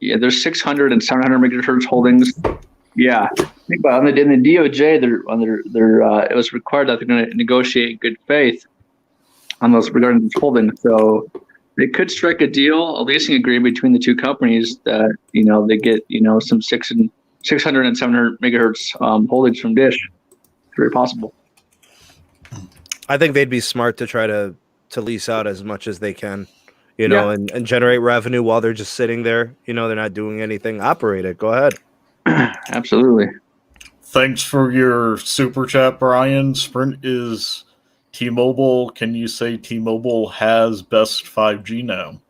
[SPEAKER 4] Yeah, there's 600 and 700 megahertz holdings. Yeah, think about it. In the DOJ, it was required that they're going to negotiate good faith on those regarding these holdings. So they could strike a deal, a leasing agreement between the two companies that they get some 600 and 700 megahertz holdings from Dish. It's very possible.
[SPEAKER 1] I think they'd be smart to try to lease out as much as they can, and generate revenue while they're just sitting there. They're not doing anything. Operate it. Go ahead.
[SPEAKER 4] Absolutely.
[SPEAKER 2] Thanks for your super chat, Brian. Sprint is T-Mobile. Can you say T-Mobile has best 5G now?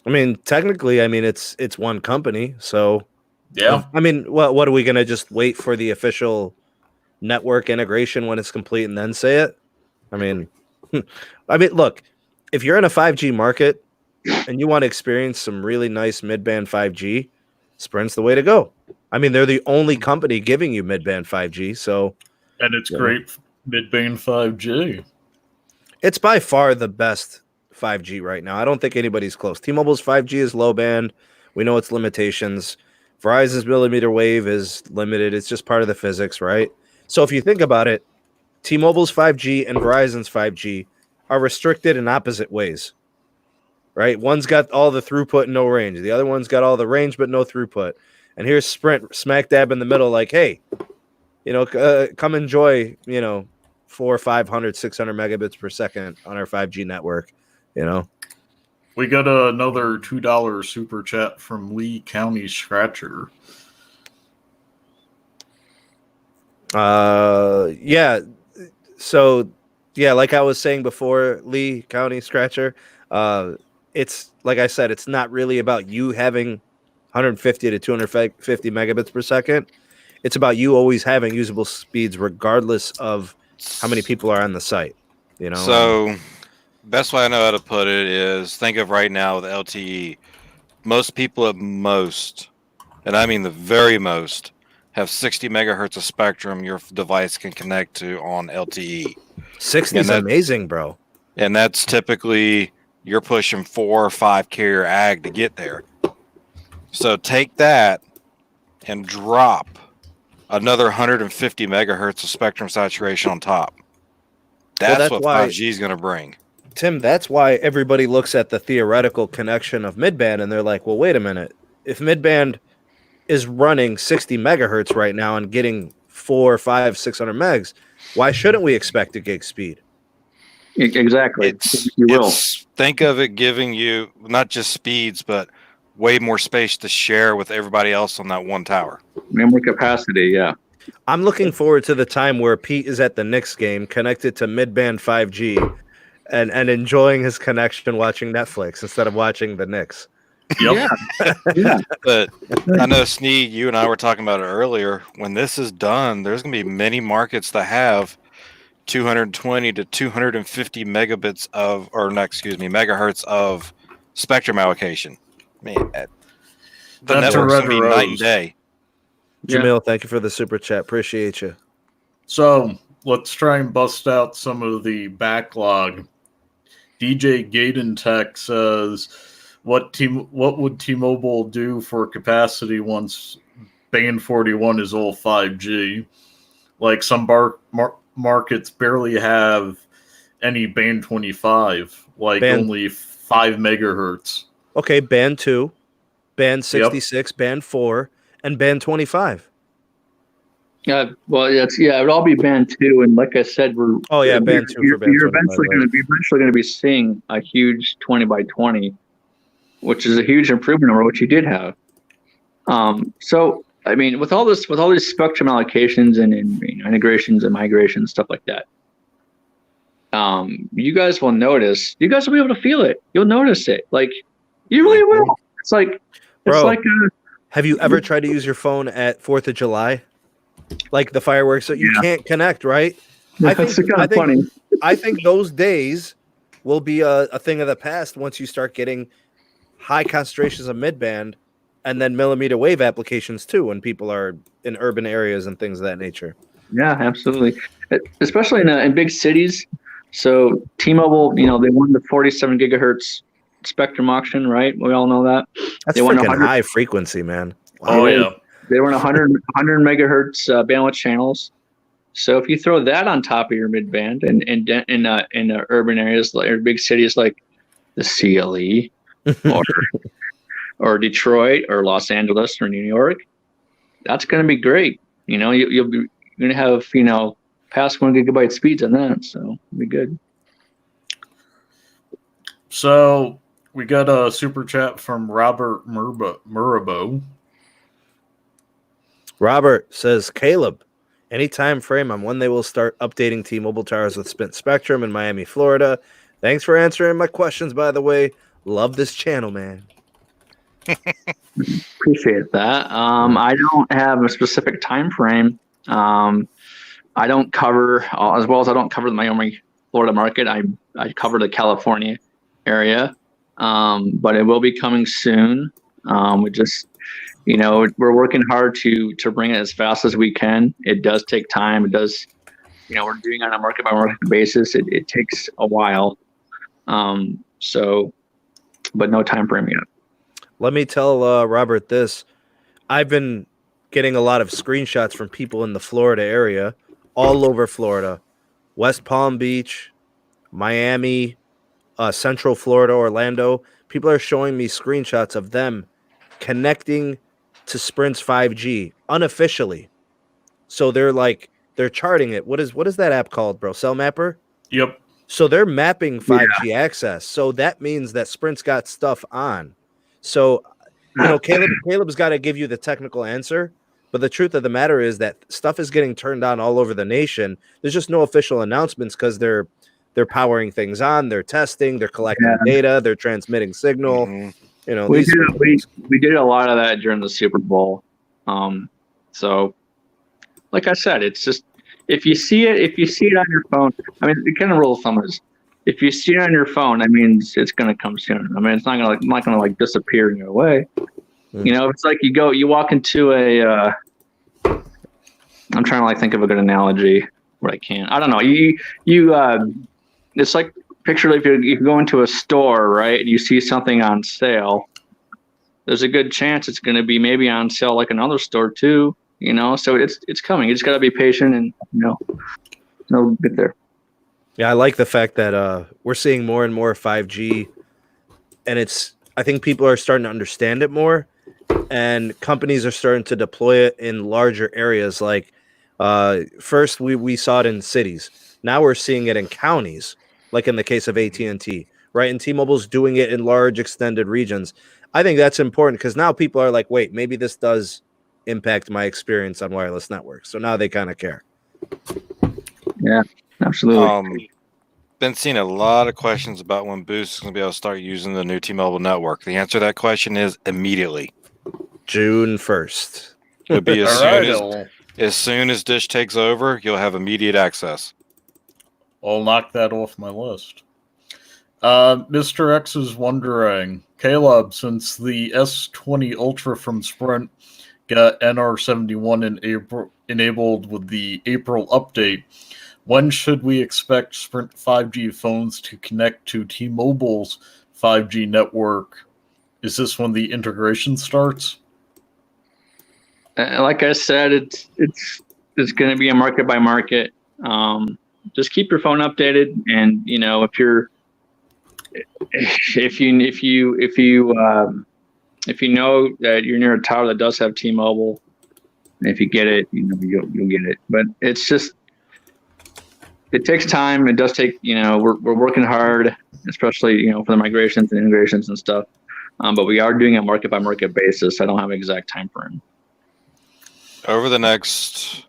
[SPEAKER 1] I mean, technically, it's one company. So,
[SPEAKER 2] Yeah.
[SPEAKER 1] What are we going to just wait for the official network integration when it's complete and then say it? Look, if you're in a 5G market and you want to experience some really nice mid-band 5G, Sprint's the way to go. They're the only company giving you mid-band 5G, so
[SPEAKER 2] And it's great mid-band 5G.
[SPEAKER 1] it's by far the best 5G right now. I don't think anybody's close. T-Mobile's 5G is low band. We know its limitations. Verizon's millimeter wave is limited. It's just part of the physics, right? So if you think about it, T-Mobile's 5G and Verizon's 5G are restricted in opposite ways, right? One's got all the throughput and no range. The other one's got all the range but no throughput. And here's Sprint smack dab in the middle like, hey, come enjoy, 400, 500, 600 megabits per second on our 5G network,
[SPEAKER 2] We got another $2 super chat from Lee County Scratcher.
[SPEAKER 1] So, like I was saying before, Lee County Scratcher, it's like I said, it's not really about you having 150 to 250 megabits per second. It's about you always having usable speeds regardless of how many people are on the site.
[SPEAKER 3] So, best way I know how to put it is think of right now with LTE. Most people at most, and I mean the very most, have 60 megahertz of spectrum your device can connect to on LTE.
[SPEAKER 1] 60 is amazing, bro.
[SPEAKER 3] And that's typically you're pushing 4 or 5 carrier ag to get there. So take that and drop another 150 megahertz of spectrum saturation on top. That's what 5G is going to bring.
[SPEAKER 1] Tim, that's why everybody looks at the theoretical connection of midband and they're like, well, wait a minute. If midband is running 60 megahertz right now and getting 4, 5, 600 megs. Why shouldn't we expect a gig speed?
[SPEAKER 4] Exactly.
[SPEAKER 3] Think of it giving you not just speeds, but way more space to share with everybody else on that one tower.
[SPEAKER 4] More capacity, yeah.
[SPEAKER 1] I'm looking forward to the time where Pete is at the Knicks game connected to mid-band 5G and enjoying his connection watching Netflix instead of watching the Knicks.
[SPEAKER 2] Yep.
[SPEAKER 4] Yeah.
[SPEAKER 3] But I know, Sneed, you and I were talking about it earlier. When this is done, there's going to be many markets that have 220 to 250 megabits of, megahertz of spectrum allocation. Man, the
[SPEAKER 2] That's
[SPEAKER 3] network's
[SPEAKER 2] a
[SPEAKER 3] going to be
[SPEAKER 2] red
[SPEAKER 3] night and
[SPEAKER 2] rose.
[SPEAKER 3] day.
[SPEAKER 1] Jamil, thank you for the super chat. Appreciate you.
[SPEAKER 2] So let's try and bust out some of the backlog. DJ Gaiden Tech says, what would T-Mobile do for capacity once Band 41 is all 5G? Like some markets barely have any Band 25, like only 5 megahertz.
[SPEAKER 1] Okay, Band 2, Band 66, Band 4, and Band 25.
[SPEAKER 4] Well, it would all be band 2, and like I said,
[SPEAKER 1] band 2 for band 25.
[SPEAKER 4] You're eventually going to be seeing a huge 20 by 20, which is a huge improvement over what you did have. So I mean, with all these spectrum allocations and integrations and migrations, stuff like that, you guys will notice. You guys will be able to feel it. You'll notice it. Like you really will. It's like
[SPEAKER 1] have you ever tried to use your phone at 4th of July? Like the fireworks, so you can't connect, right?
[SPEAKER 4] That's kind of funny.
[SPEAKER 1] I think those days will be a thing of the past once you start getting high concentrations of mid-band and then millimeter wave applications too, when people are in urban areas and things of that nature.
[SPEAKER 4] Yeah, absolutely. Especially in big cities. So T-Mobile, they won the 47 gigahertz spectrum auction, right? We all know that.
[SPEAKER 1] That's
[SPEAKER 4] they won
[SPEAKER 1] freaking high frequency, man.
[SPEAKER 2] Wow. Oh yeah.
[SPEAKER 4] They were 100 megahertz bandwidth channels. So if you throw that on top of your mid-band in urban areas or big cities like the CLE or Detroit or Los Angeles or New York, that's going to be great. You'll be going to have past 1 gigabyte speeds on that, so it'll be good.
[SPEAKER 2] So we got a super chat from Robert Murabo.
[SPEAKER 1] Robert says, Caleb, any time frame on when they will start updating T-Mobile towers with Sprint Spectrum in Miami, Florida? Thanks for answering my questions, by the way. Love this channel, man.
[SPEAKER 4] Appreciate that. I don't have a specific time frame. I don't cover, as well as I don't cover the Miami, Florida market. I cover the California area, but it will be coming soon. We just, we're working hard to bring it as fast as we can. It does take time. It does, we're doing it on a market by market basis. It takes a while. But no time frame yet.
[SPEAKER 1] Let me tell Robert this. I've been getting a lot of screenshots from people in the Florida area, all over Florida, West Palm Beach, Miami, Central Florida, Orlando. People are showing me screenshots of them connecting to Sprint's 5G unofficially. So they're charting it. What is that app called, bro? Cell Mapper?
[SPEAKER 2] Yep.
[SPEAKER 1] So they're mapping 5G access. So that means that Sprint's got stuff on. So, Caleb's got to give you the technical answer, but the truth of the matter is that stuff is getting turned on all over the nation. There's just no official announcements because they're powering things on, they're testing, they're collecting data, they're transmitting signal.
[SPEAKER 4] Mm-hmm. We did a lot of that during the Super Bowl. So, like I said, it's just if you see it on your phone. I mean, the kind of rule of thumb is, if you see it on your phone, that means it's going to come soon. I mean, it's not going to disappear in your way. It's like you walk into a. I'm trying to think of a good analogy, but I can't. I don't know. It's like picture if you go into a store, right, and you see something on sale. There's a good chance it's going to be maybe on sale like another store too. So it's coming. You just got to be patient and it'll get there.
[SPEAKER 1] Yeah, I like the fact that we're seeing more and more 5G, and I think people are starting to understand it more, and companies are starting to deploy it in larger areas. Like First, we saw it in cities. Now we're seeing it in counties, like in the case of AT&T, right? And T-Mobile's doing it in large extended regions. I think that's important because now people are like, wait, maybe this does impact my experience on wireless networks. So now they kind of care.
[SPEAKER 4] Yeah, absolutely.
[SPEAKER 3] Been seeing a lot of questions about when Boost is going to be able to start using the new T-Mobile network. The answer to that question is immediately.
[SPEAKER 1] June 1st.
[SPEAKER 3] It'll be
[SPEAKER 2] All
[SPEAKER 3] as soon as Dish takes over, you'll have immediate access.
[SPEAKER 2] I'll knock that off my list. Mr. X is wondering, Caleb, since the S20 Ultra from Sprint got NR71 enabled with the April update, when should we expect Sprint 5G phones to connect to T-Mobile's 5G network? Is this when the integration starts?
[SPEAKER 4] Like I said, it's going to be a market by market. Just keep your phone updated, and if you know that you're near a tower that does have T-Mobile, and if you get it, you'll get it. But it's just, it takes time. It does take, we're working hard, especially for the migrations and integrations and stuff. But we are doing it market by market basis. I don't have an exact time frame.
[SPEAKER 3] Over the next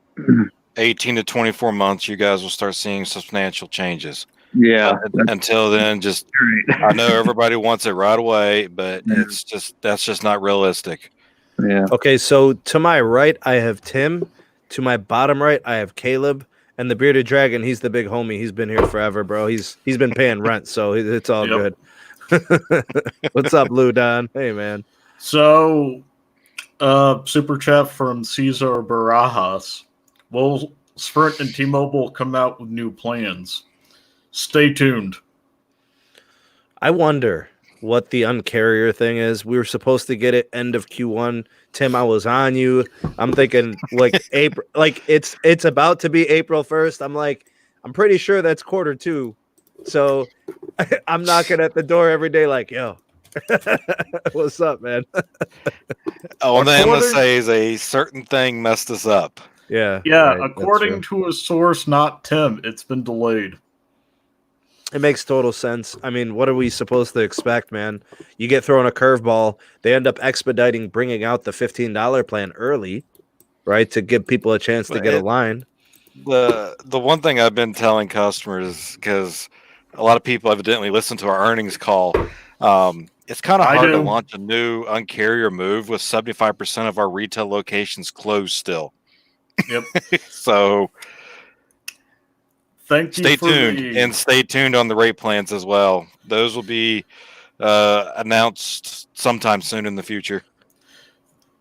[SPEAKER 3] 18 to 24 months, you guys will start seeing substantial changes.
[SPEAKER 4] Yeah.
[SPEAKER 3] Until then, just I know everybody wants it right away, but that's just not realistic.
[SPEAKER 4] Yeah.
[SPEAKER 1] Okay, so to my right, I have Tim. To my bottom right, I have Caleb. And the bearded dragon, he's the big homie. He's been here forever, bro. He's been paying rent, so it's all good. What's up, Lou Don? Hey, man.
[SPEAKER 2] So, super chat from Cesar Barajas. Will Sprint and T-Mobile come out with new plans? Stay tuned.
[SPEAKER 1] I wonder what the uncarrier thing is. We were supposed to get it end of Q1. Tim, I was on you. I'm thinking like April, like it's about to be April 1st. I'm like, I'm pretty sure that's Q2. So I'm knocking at the door every day like, yo, what's up, man?
[SPEAKER 3] All I'm going to say is a certain thing messed us up.
[SPEAKER 1] Yeah.
[SPEAKER 2] Yeah, right, according to a source, not Tim, it's been delayed.
[SPEAKER 1] It makes total sense. I mean, what are we supposed to expect, man? You get thrown a curveball. They end up expediting bringing out the $15 plan early, right, to give people a chance to get a line.
[SPEAKER 3] The one thing I've been telling customers, because a lot of people evidently listen to our earnings call, it's kind of hard to launch a new uncarrier move with 75% of our retail locations closed still.
[SPEAKER 2] Yep.
[SPEAKER 3] So
[SPEAKER 2] stay tuned
[SPEAKER 3] and stay tuned on the rate plans as well. Those will be announced sometime soon in the future.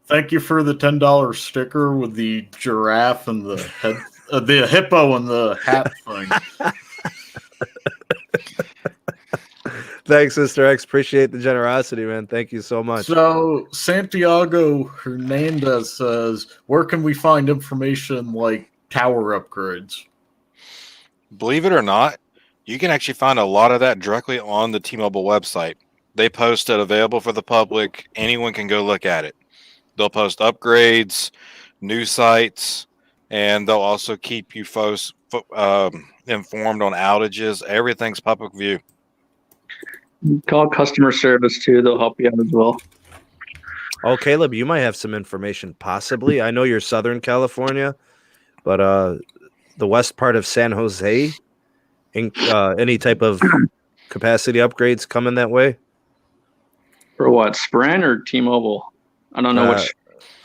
[SPEAKER 2] Thank you for the $10 sticker with the giraffe and the head, the hippo and the hat thing.
[SPEAKER 1] Thanks, Mr. X. Appreciate the generosity, man. Thank you so much.
[SPEAKER 2] So Santiago Hernandez says, where can we find information like tower upgrades?
[SPEAKER 3] Believe it or not, you can actually find a lot of that directly on the T-Mobile website. They post it available for the public. Anyone can go look at it. They'll post upgrades, new sites, and they'll also keep you folks informed on outages. Everything's public view.
[SPEAKER 4] Call customer service too. They'll help you out as well.
[SPEAKER 1] Oh, Caleb, you might have some information, possibly. I know you're Southern California, but the west part of San Jose, any type of capacity upgrades coming that way?
[SPEAKER 4] For what, Sprint or T-Mobile? I don't know which.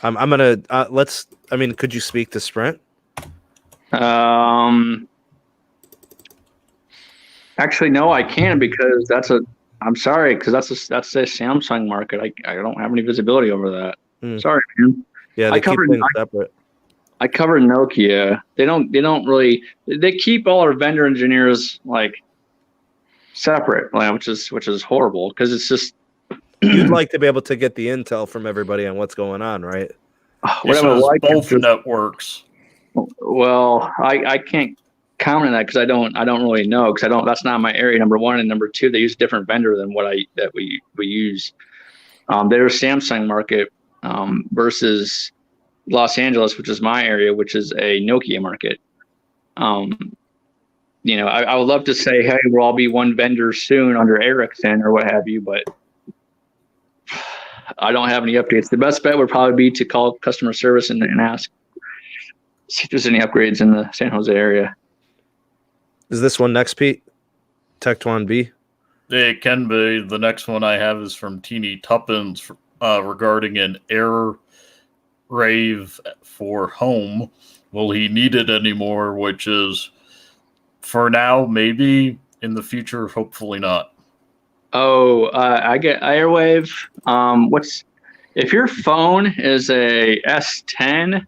[SPEAKER 1] I'm gonna let's. I mean, could you speak to Sprint?
[SPEAKER 4] Actually, no, I can't because that's a. I'm sorry, because that's a Samsung market. I don't have any visibility over that. Sorry, man.
[SPEAKER 1] Yeah, they keep things separate.
[SPEAKER 4] I cover Nokia. They don't really. They keep all our vendor engineers like separate, which is horrible because it's just.
[SPEAKER 1] You'd like to be able to get the intel from everybody on what's going on, right?
[SPEAKER 2] Both networks.
[SPEAKER 4] Well, I can't comment on that because I don't really know because that's not my area. Number one, and number two, they use a different vendor than that we use. They're Samsung market versus Los Angeles, which is my area, which is a Nokia market. I would love to say, hey, we'll all be one vendor soon under Ericsson or what have you, but I don't have any updates. The best bet would probably be to call customer service and ask, see if there's any upgrades in the San Jose area.
[SPEAKER 1] Is this one next, Pete? Tectwan B?
[SPEAKER 2] It can be. The next one I have is from Teeny Tuppence regarding an air rave for home. Will he need it anymore? Which is, for now, maybe. In the future, hopefully not.
[SPEAKER 4] Oh, I get Airwave. If your phone is a S10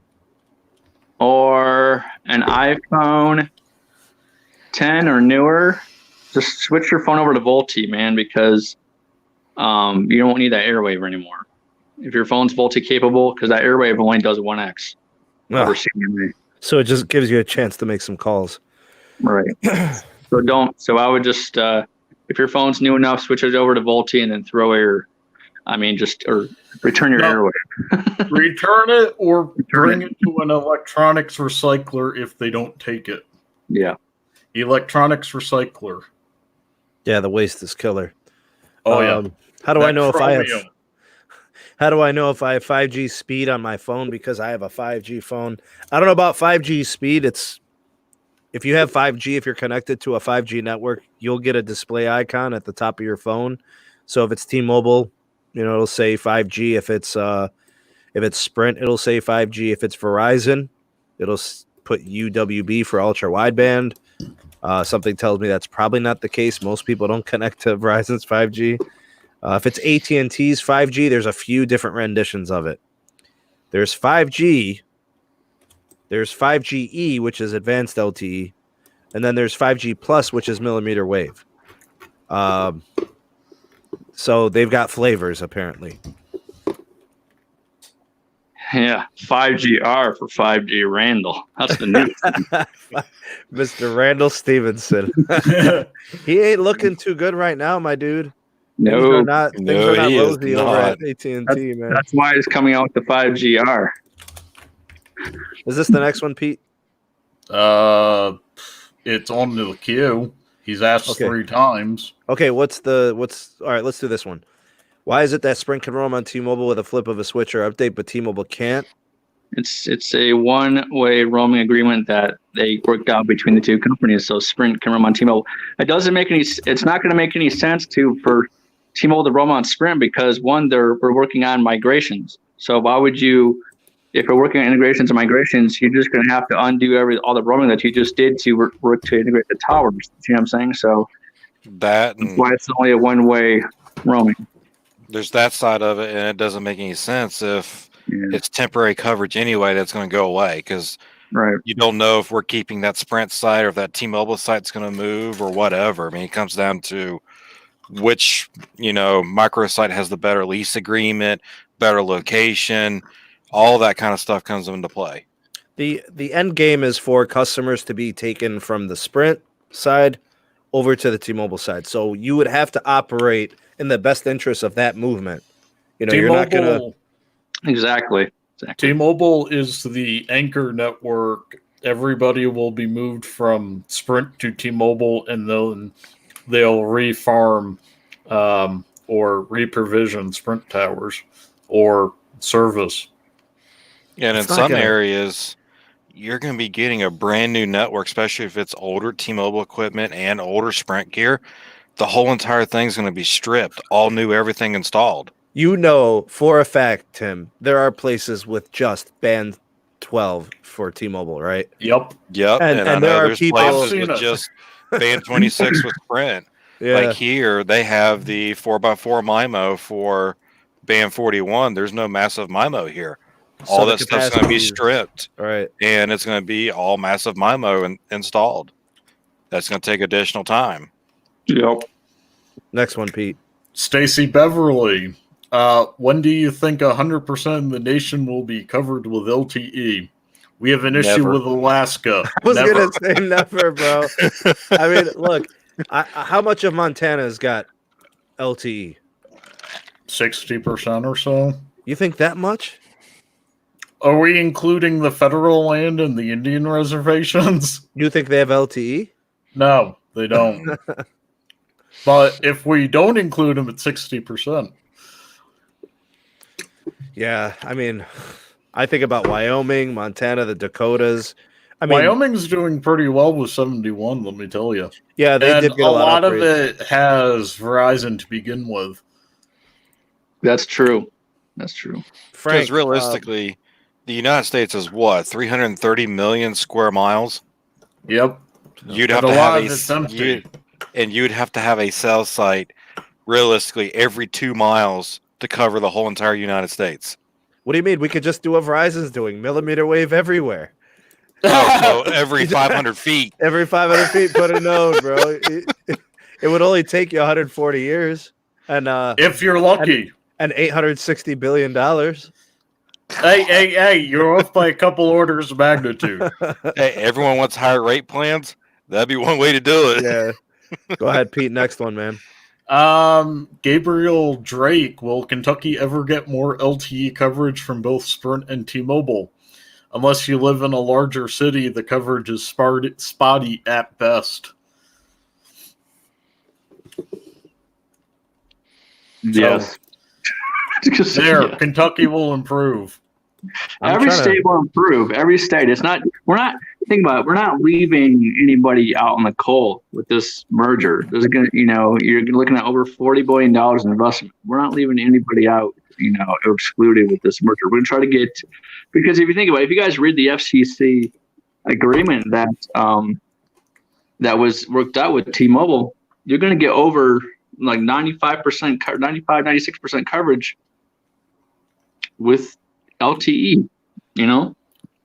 [SPEAKER 4] or an iPhone 10 or newer, just switch your phone over to VoLTE, man, because you don't need that Airwave anymore. If your phone's VoLTE capable, because that Airwave only does 1x over CMA.
[SPEAKER 1] So it just gives you a chance to make some calls.
[SPEAKER 4] Right. So I would just, if your phone's new enough, switch it over to VoLTE and then return your Airwave.
[SPEAKER 2] Return it or bring it to an electronics recycler if they don't take it.
[SPEAKER 4] Yeah.
[SPEAKER 2] Electronics recycler.
[SPEAKER 1] Yeah, the waste is killer.
[SPEAKER 2] Oh yeah.
[SPEAKER 1] How do I know
[SPEAKER 2] Chromium.
[SPEAKER 1] if I have 5G speed on my phone because I have a 5G phone? I don't know about 5G speed. If you have 5G, if you're connected to a 5G network, you'll get a display icon at the top of your phone. So if it's T-Mobile, it'll say 5G. If it's Sprint, it'll say 5G. If it's Verizon, it'll put UWB for ultra wideband. Something tells me that's probably not the case. Most people don't connect to Verizon's 5G. If it's AT&T's 5G, there's a few different renditions of it. There's 5G. There's 5GE, which is advanced LTE. And then there's 5G Plus, which is millimeter wave. So they've got flavors, apparently.
[SPEAKER 4] Yeah, 5GR for 5G Randall. That's the new
[SPEAKER 1] Mr. Randall Stevenson. He ain't looking too good right now, my dude.
[SPEAKER 4] No,
[SPEAKER 1] things are not rosy over
[SPEAKER 3] not.
[SPEAKER 1] at AT&T, man.
[SPEAKER 4] That's why it's coming out with the 5GR.
[SPEAKER 1] Is this the next one, Pete?
[SPEAKER 2] It's on the queue. He's asked 3 times.
[SPEAKER 1] Okay, all right, let's do this one. Why is it that Sprint can roam on T-Mobile with a flip of a switch or update, but T-Mobile can't?
[SPEAKER 4] It's a one-way roaming agreement that they worked out between the two companies, so Sprint can roam on T-Mobile. It's not going to make any sense for T-Mobile to roam on Sprint because we're working on migrations. So why would you, if you're working on integrations and migrations, you're just going to have to undo all the roaming that you just did to work to integrate the towers. You know what I'm saying? So that's why it's only a one-way roaming.
[SPEAKER 3] There's that side of it, and it doesn't make any sense if it's temporary coverage anyway that's going to go away because you don't know if we're keeping that Sprint site or if that T-Mobile site's going to move or whatever. I mean, it comes down to which, microsite has the better lease agreement, better location, all that kind of stuff comes into play.
[SPEAKER 1] The end game is for customers to be taken from the Sprint side over to the T-Mobile side. So you would have to operate in the best interest of that movement. You're not going to...
[SPEAKER 4] Exactly.
[SPEAKER 2] T-Mobile is the anchor network. Everybody will be moved from Sprint to T-Mobile, and then they'll refarm or reprovision Sprint towers or service.
[SPEAKER 3] And in some areas, you're going to be getting a brand new network, especially if it's older T-Mobile equipment and older Sprint gear. The whole entire thing's going to be stripped, all new, everything installed.
[SPEAKER 1] For a fact, Tim, there are places with just band 12 for T-Mobile, right?
[SPEAKER 2] Yep.
[SPEAKER 3] And there are people places with just band 26 with Sprint.
[SPEAKER 1] Yeah.
[SPEAKER 3] Like here, they have the 4x4 MIMO for band 41. There's no massive MIMO here. All that stuff's going to be stripped.
[SPEAKER 1] Right.
[SPEAKER 3] And it's going to be all massive MIMO installed. That's going to take additional time.
[SPEAKER 4] Yep.
[SPEAKER 1] Next one, Pete.
[SPEAKER 2] Stacey Beverly. When do you think 100% of the nation will be covered with LTE? We have an issue with Alaska.
[SPEAKER 1] I was going to say never, bro. I mean, look, how much of Montana's got LTE?
[SPEAKER 2] 60% or so.
[SPEAKER 1] You think that much?
[SPEAKER 2] Are we including the federal land and the Indian reservations?
[SPEAKER 1] You think they have LTE?
[SPEAKER 2] No, they don't. But if we don't include them at 60%.
[SPEAKER 1] Yeah, I mean, I think about Wyoming, Montana, the Dakotas. I mean,
[SPEAKER 2] Wyoming's doing pretty well with 71, let me tell you.
[SPEAKER 1] yeah, they did get
[SPEAKER 2] a lot
[SPEAKER 1] of
[SPEAKER 2] of it has Verizon to begin with.
[SPEAKER 4] That's true. That's true.
[SPEAKER 1] Frank,
[SPEAKER 3] Because realistically, the United States is what, 330 million square miles?
[SPEAKER 2] Yep.
[SPEAKER 3] You'd
[SPEAKER 2] But
[SPEAKER 3] have
[SPEAKER 2] a
[SPEAKER 3] to
[SPEAKER 2] lot
[SPEAKER 3] have
[SPEAKER 2] of it's empty.
[SPEAKER 3] you'd have to have a cell site realistically every 2 miles to cover the whole entire United States.
[SPEAKER 1] what do you mean? We could just do what Verizon's doing, millimeter wave everywhere.
[SPEAKER 3] Oh, so every 500 feet.
[SPEAKER 1] Every 500 feet, put a node, bro. It would only take you 140 years and
[SPEAKER 2] If you're lucky.
[SPEAKER 1] and $860 billion.
[SPEAKER 2] Hey, you're off by a couple orders of magnitude.
[SPEAKER 3] Hey, everyone wants higher rate plans. That'd be one way to do it.
[SPEAKER 1] Yeah. Go ahead, Pete. Next one, man.
[SPEAKER 2] Gabriel Drake, will Kentucky ever get more LTE coverage from both Sprint and T-Mobile? Unless you live in a larger city, the coverage is spotty at best.
[SPEAKER 4] Yes.
[SPEAKER 2] There, Kentucky will improve.
[SPEAKER 4] Every state will improve. Every state. We're not think about it, we're not leaving anybody out in the cold with this merger. There's you're looking at over $40 billion in investment. We're not leaving anybody out, excluded with this merger. We're gonna try to get, because if you think about it, if you guys read the FCC agreement that was worked out with T-Mobile, you're gonna get over like 96% coverage with LTE,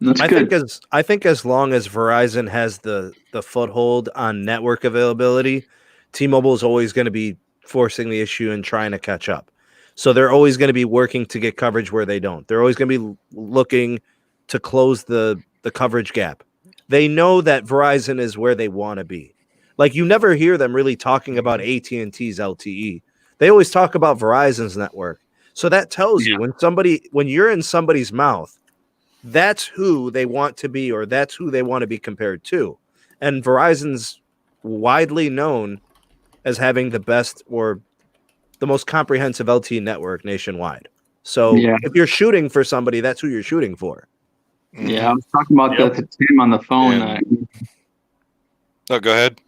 [SPEAKER 4] That's good.
[SPEAKER 1] I think as long as Verizon has the foothold on network availability, T-Mobile is always going to be forcing the issue and trying to catch up. So they're always going to be working to get coverage where they don't. They're always going to be looking to close the coverage gap. They know that Verizon is where they want to be. Like, you never hear them really talking about AT&T's LTE. They always talk about Verizon's network. So that tells you when you're in somebody's mouth, that's who they want to be, or that's who they want to be compared to. And Verizon's widely known as having the best or the most comprehensive LTE network nationwide. So if you're shooting for somebody, that's who you're shooting for.
[SPEAKER 4] Yeah, I was talking about that to Tim on the phone.
[SPEAKER 3] Oh, go ahead.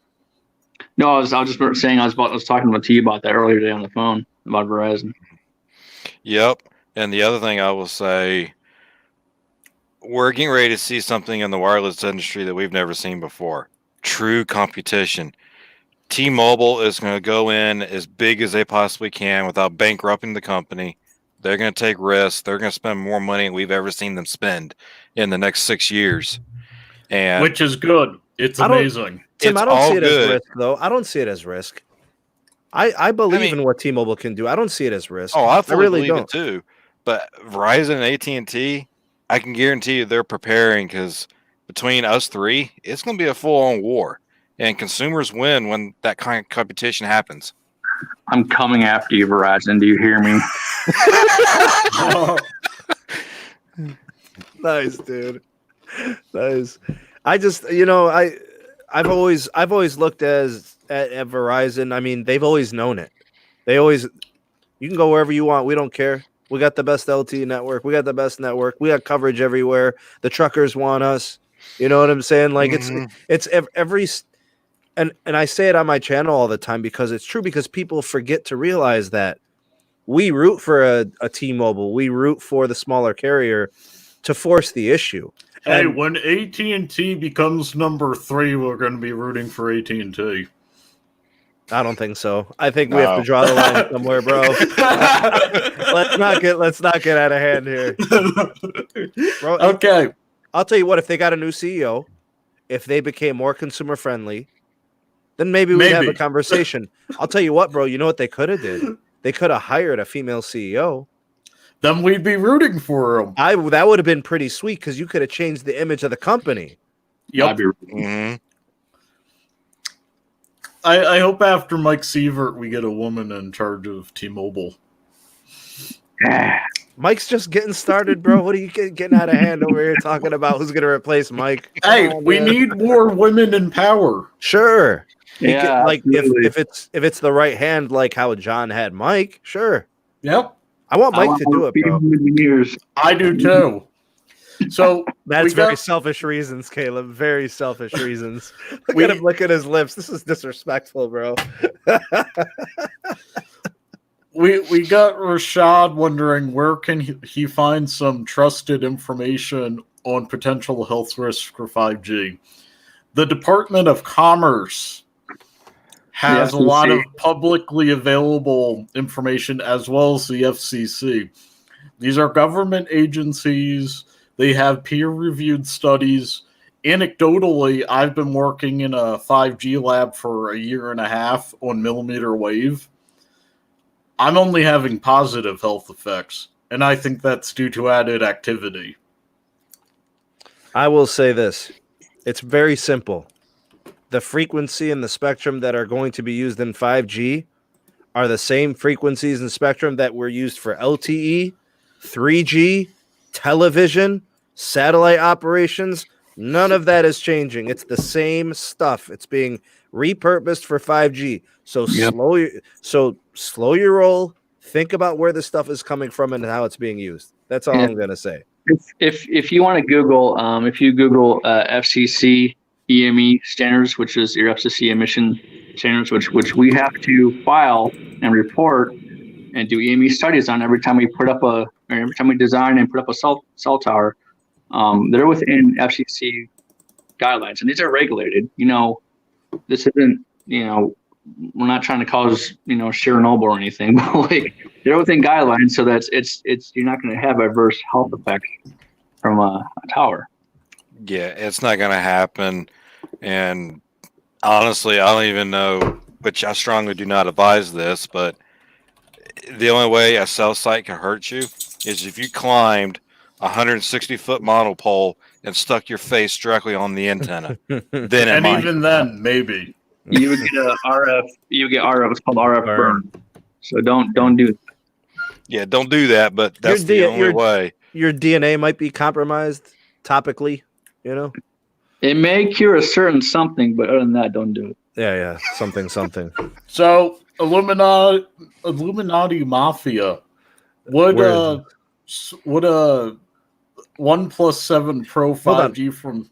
[SPEAKER 4] No, I was just saying I was talking to you about that earlier today on the phone about Verizon.
[SPEAKER 3] Yep. And the other thing I will say, we're getting ready to see something in the wireless industry that we've never seen before. True competition. T-Mobile is going to go in as big as they possibly can without bankrupting the company. They're going to take risks. They're going to spend more money than we've ever seen them spend in the next 6 years. And
[SPEAKER 2] which is good. It's amazing.
[SPEAKER 1] Tim, I don't see it as risk, though. I don't see it as risk. I believe in what T-Mobile can do. I don't see it as risk.
[SPEAKER 3] Oh, I really
[SPEAKER 1] believe
[SPEAKER 3] it too. But Verizon and AT&T, I can guarantee you they're preparing, because between us three, it's going to be a full-on war. And consumers win when that kind of competition happens.
[SPEAKER 4] I'm coming after you, Verizon. Do you hear me?
[SPEAKER 1] Nice, dude. Nice. I just, I've always looked at Verizon. I mean, they've always known it. You can go wherever you want. We don't care. We got the best LTE network. We got the best network. We got coverage everywhere. The truckers want us. You know what I'm saying? Like, it's every, and I say it on my channel all the time because it's true, because people forget to realize that we root for a T-Mobile. We root for the smaller carrier to force the issue.
[SPEAKER 2] Hey, when AT&T becomes number 3, we're going to be rooting for AT&T.
[SPEAKER 1] I don't think so. I think we have to draw the line somewhere, bro. let's not get out of hand here, bro.
[SPEAKER 2] Okay,
[SPEAKER 1] I'll tell you what. If they got a new CEO, if they became more consumer friendly, then maybe we'd have a conversation. I'll tell you what, bro. You know what they could have did? They could have hired a female CEO.
[SPEAKER 2] Then we'd be rooting for them.
[SPEAKER 1] That would have been pretty sweet, because you could have changed the image of the company.
[SPEAKER 2] Yep. I hope after Mike Sievert we get a woman in charge of T-Mobile.
[SPEAKER 1] Mike's just getting started, bro. What are you getting out of hand over here talking about who's going to replace Mike?
[SPEAKER 2] Hey,
[SPEAKER 1] Come on,
[SPEAKER 2] we
[SPEAKER 1] man.
[SPEAKER 2] need more women in power.
[SPEAKER 1] Sure. He
[SPEAKER 4] Yeah,
[SPEAKER 1] like
[SPEAKER 4] absolutely.
[SPEAKER 1] if it's the right hand, like how John had Mike, sure.
[SPEAKER 2] Yep,
[SPEAKER 1] I want Mike
[SPEAKER 4] want
[SPEAKER 1] to do it, bro.
[SPEAKER 4] female engineers.
[SPEAKER 2] I do too. So
[SPEAKER 1] That's
[SPEAKER 2] we
[SPEAKER 1] very
[SPEAKER 2] got-
[SPEAKER 1] selfish reasons, Caleb. Very selfish reasons. Look
[SPEAKER 2] We-
[SPEAKER 1] at him licking his lips. This is disrespectful, bro.
[SPEAKER 2] We got Rashad wondering where can he find some trusted information on potential health risks for 5G. The Department of Commerce has a lot of publicly available information, as well as the FCC. These are government agencies. They have peer-reviewed studies. Anecdotally, I've been working in a 5G lab for a year and a half on millimeter wave. I'm only having positive health effects, and I think that's due to added activity.
[SPEAKER 1] I will say this. It's very simple. The frequency and the spectrum that are going to be used in 5G are the same frequencies and spectrum that were used for LTE, 3G, television, satellite operations. None of that is changing. It's the same stuff. It's being repurposed for 5G. So slow your roll. Think about where the stuff is coming from and how it's being used. That's all I'm going to say.
[SPEAKER 4] If you want to Google, if you Google FCC EME standards, which is your FCC emission standards, which we have to file and report and do EME studies on every time we design and put up a cell tower. They're within FCC guidelines, and these are regulated. This isn't, we're not trying to cause, Chernobyl or anything, but like they're within guidelines, so that's it's you're not going to have adverse health effects from a tower.
[SPEAKER 3] Yeah, it's not going to happen. And honestly, I don't even know, which I strongly do not advise this, but the only way a cell site can hurt you is if you climbed a 160-foot monopole and stuck your face directly on the antenna. Then it
[SPEAKER 2] And
[SPEAKER 3] might.
[SPEAKER 2] even then, maybe.
[SPEAKER 4] You would get a RF. You get RF. It's called RF burn. So don't do that.
[SPEAKER 3] Yeah, don't do that, but that's the only way.
[SPEAKER 1] Your DNA might be compromised topically,
[SPEAKER 4] It may cure a certain something, but other than that, don't do it.
[SPEAKER 1] Yeah, something.
[SPEAKER 2] So Illuminati Mafia. Would a 1+7 Pro 5G from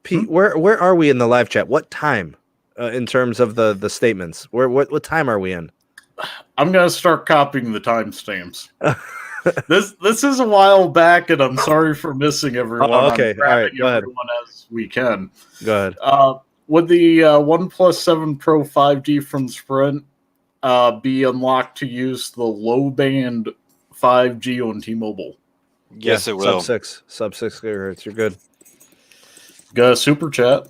[SPEAKER 1] Pete, where are we in the live chat? What time in terms of the statements? What time are we in?
[SPEAKER 2] I'm gonna start copying the timestamps. This is a while back, and I'm sorry for missing everyone.
[SPEAKER 1] Oh, okay.
[SPEAKER 2] I'm grabbing
[SPEAKER 1] All right, go ahead.
[SPEAKER 2] everyone as we can.
[SPEAKER 1] Go ahead.
[SPEAKER 2] Would the 1+7 Pro 5G from Sprint be unlocked to use the low band 5G on T-Mobile?
[SPEAKER 3] Yes, it will.
[SPEAKER 1] Sub 6 gigahertz. You're good.
[SPEAKER 2] Got a super chat.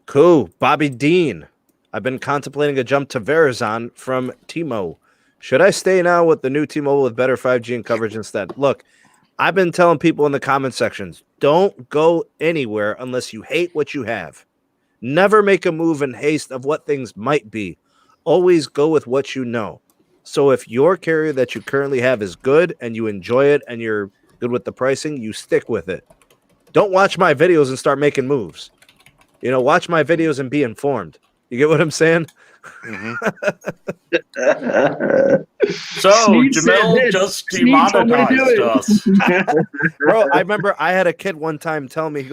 [SPEAKER 1] Cool. Bobby Dean. I've been contemplating a jump to Verizon from T-Mo. Should I stay now with the new T-Mobile with better 5G and coverage instead? Look, I've been telling people in the comment sections, don't go anywhere unless you hate what you have. Never make a move in haste of what things might be. Always go with what you know. So if your carrier that you currently have is good and you enjoy it and you're good with the pricing, you stick with it. Don't watch my videos and start making moves. Watch my videos and be informed. You get what I'm saying?
[SPEAKER 3] Mm-hmm.
[SPEAKER 2] So
[SPEAKER 4] Sneed said
[SPEAKER 2] Jamaal
[SPEAKER 4] this.
[SPEAKER 2] just
[SPEAKER 4] Sneed told me to do
[SPEAKER 2] demonetized
[SPEAKER 4] it.
[SPEAKER 2] us.
[SPEAKER 1] Bro, I remember I had a kid one time tell me, he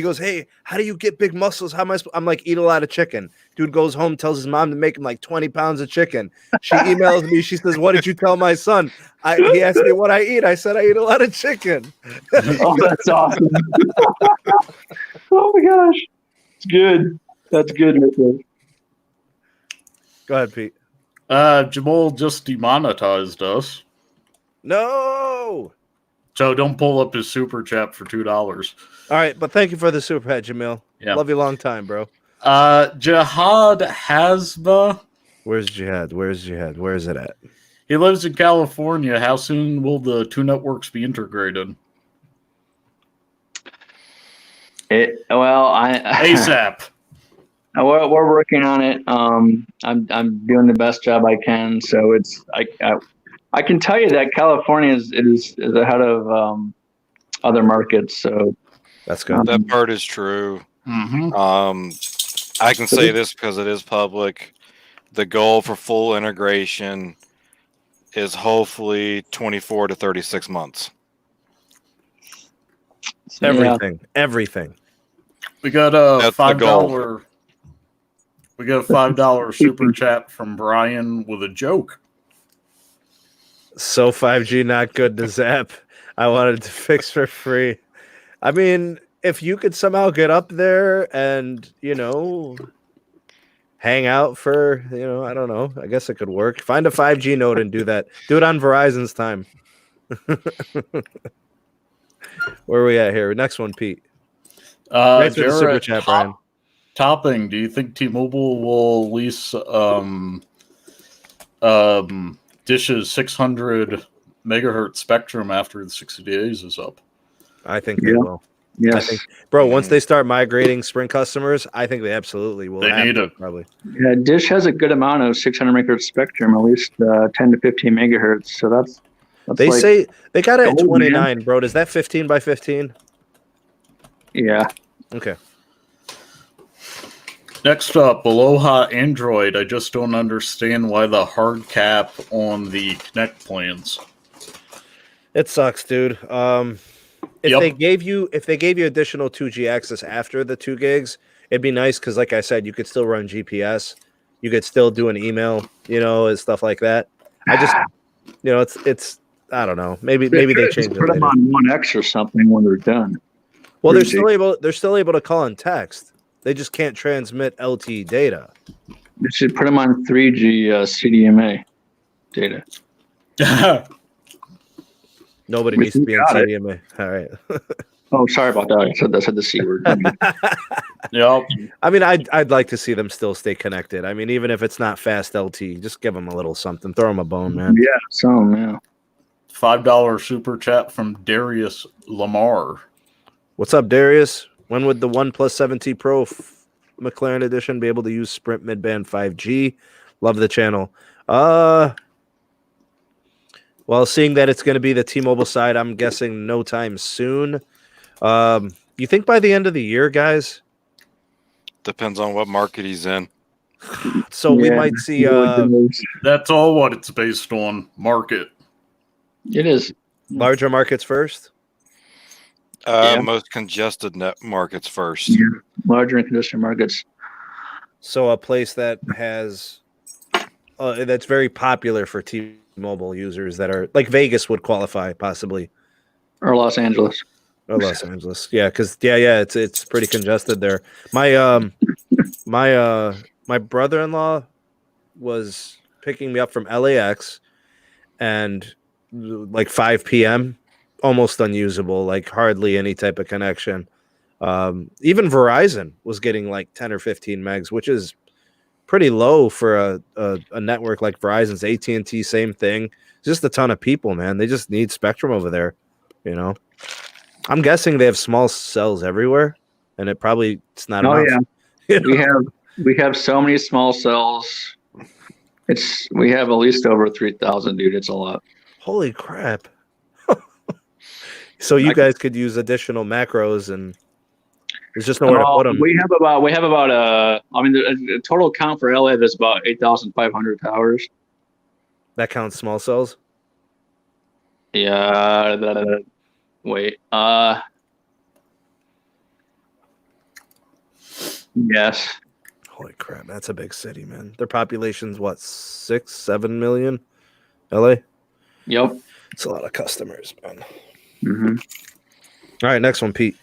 [SPEAKER 1] goes, hey, how do you get big muscles? How am I I'm like, eat a lot of chicken. Dude goes home, tells his mom to make him like 20 pounds of chicken. She emails me. She says, what did you tell my son? He asked me what I eat. I said, I eat a lot of chicken.
[SPEAKER 4] Oh, that's awesome. Oh my gosh. It's good. That's good. Right there.
[SPEAKER 1] Go ahead, Pete.
[SPEAKER 2] Jamaal just demonetized us.
[SPEAKER 1] No.
[SPEAKER 2] So don't pull up his super chat for $2.
[SPEAKER 1] All right, but thank you for the super chat, Jamil.
[SPEAKER 2] Yeah.
[SPEAKER 1] Love you long time, bro.
[SPEAKER 2] Jihad Hasba.
[SPEAKER 1] Where's Jihad? Where is it at?
[SPEAKER 2] He lives in California. How soon will the two networks be integrated? ASAP.
[SPEAKER 4] We're working on it. I'm doing the best job I can. So it's I can tell you that California is ahead of other markets. So
[SPEAKER 1] That's good.
[SPEAKER 3] That part is true.
[SPEAKER 2] Mm-hmm.
[SPEAKER 3] I can say this because it is public. The goal for full integration is hopefully 24 to 36 months.
[SPEAKER 1] Everything.
[SPEAKER 2] We got a
[SPEAKER 3] That's the goal.
[SPEAKER 2] $5. We got a $5 super chat from Brian with a joke.
[SPEAKER 1] So 5G not good to zap. I wanted to fix for free. I mean, if you could somehow get up there and, hang out for, I don't know. I guess it could work. Find a 5G node and do that. Do it on Verizon's time. Where are we at here? Next one, Pete. Thanks for the super
[SPEAKER 2] Jared,
[SPEAKER 1] chat, Brian.
[SPEAKER 2] Topping, do you think T-Mobile will lease Dish's 600 megahertz spectrum after the 60 days is up?
[SPEAKER 1] I think they will.
[SPEAKER 4] yes,
[SPEAKER 1] Once they start migrating Sprint customers, I think they absolutely will.
[SPEAKER 2] They need it.
[SPEAKER 1] Probably.
[SPEAKER 4] yeah. Dish has a good amount of 600 megahertz spectrum, at least 10 to 15 megahertz. So that's
[SPEAKER 1] They say they got it at
[SPEAKER 4] gold,
[SPEAKER 1] 29,
[SPEAKER 4] man.
[SPEAKER 1] bro. Is that 15 by 15?
[SPEAKER 4] yeah.
[SPEAKER 1] Okay.
[SPEAKER 2] Next up, Aloha Android. I just don't understand why the hard cap on the Connect plans.
[SPEAKER 1] It sucks, dude. If
[SPEAKER 2] Yep.
[SPEAKER 1] they gave you additional 2G access after the 2 gigs, it'd be nice because, like I said, you could still run GPS. You could still do an email, and stuff like that. I just, it's I don't know. Maybe they change it
[SPEAKER 4] Put them
[SPEAKER 1] later.
[SPEAKER 4] on 1X or something when they're done.
[SPEAKER 1] Well, they're
[SPEAKER 4] 3G.
[SPEAKER 1] still able to call and text. They just can't transmit LTE data.
[SPEAKER 4] They should put them on 3G CDMA data.
[SPEAKER 1] Nobody
[SPEAKER 4] We
[SPEAKER 1] needs to be in
[SPEAKER 4] got it.
[SPEAKER 1] CDMA. All right.
[SPEAKER 4] Oh, sorry about that. I said the C word.
[SPEAKER 2] Yep.
[SPEAKER 1] I mean, I'd like to see them still stay connected. I mean, even if it's not fast LTE, just give them a little something. Throw them a bone, man.
[SPEAKER 4] Yeah, some, yeah.
[SPEAKER 2] $5 super chat from Darius Lamar.
[SPEAKER 1] What's up, Darius? When would the OnePlus 7T Pro McLaren Edition be able to use Sprint midband 5G? Love the channel. Well, seeing that it's going to be the T-Mobile side, I'm guessing no time soon. You think by the end of the year, guys?
[SPEAKER 3] Depends on what market he's in.
[SPEAKER 1] So we
[SPEAKER 4] Yeah.
[SPEAKER 1] might see.
[SPEAKER 2] That's all what it's based on. Market.
[SPEAKER 4] It is.
[SPEAKER 1] Larger markets first.
[SPEAKER 4] Yeah.
[SPEAKER 3] Most congested net markets first.
[SPEAKER 4] Yeah. Larger and congested markets.
[SPEAKER 1] So a place that has that's very popular for T-Mobile users that are like Vegas would qualify possibly,
[SPEAKER 4] Or Los Angeles.
[SPEAKER 1] or Los Angeles. Yeah, because it's pretty congested there. My my brother-in-law was picking me up from LAX, and like 5 p.m. almost unusable, like hardly any type of connection. Even Verizon was getting like 10 or 15 megs, which is pretty low for a network like Verizon's. AT&T, same thing. Just a ton of people, man. They just need spectrum over there, I'm guessing they have small cells everywhere, and it's not
[SPEAKER 4] Oh
[SPEAKER 1] enough.
[SPEAKER 4] yeah. We have so many small cells. We have at least over 3,000, dude. It's a lot.
[SPEAKER 1] Holy crap. So you guys could use additional macros, and there's just nowhere to put them.
[SPEAKER 4] We have about the total count for LA is about 8,500 towers.
[SPEAKER 1] That counts small cells.
[SPEAKER 4] Yeah. Wait. Yes.
[SPEAKER 1] Holy crap, that's a big city, man. Their population's what, 6-7 million? LA?
[SPEAKER 4] Yep.
[SPEAKER 1] It's a lot of customers, man.
[SPEAKER 4] Mm-hmm.
[SPEAKER 1] All right, next one, Pete.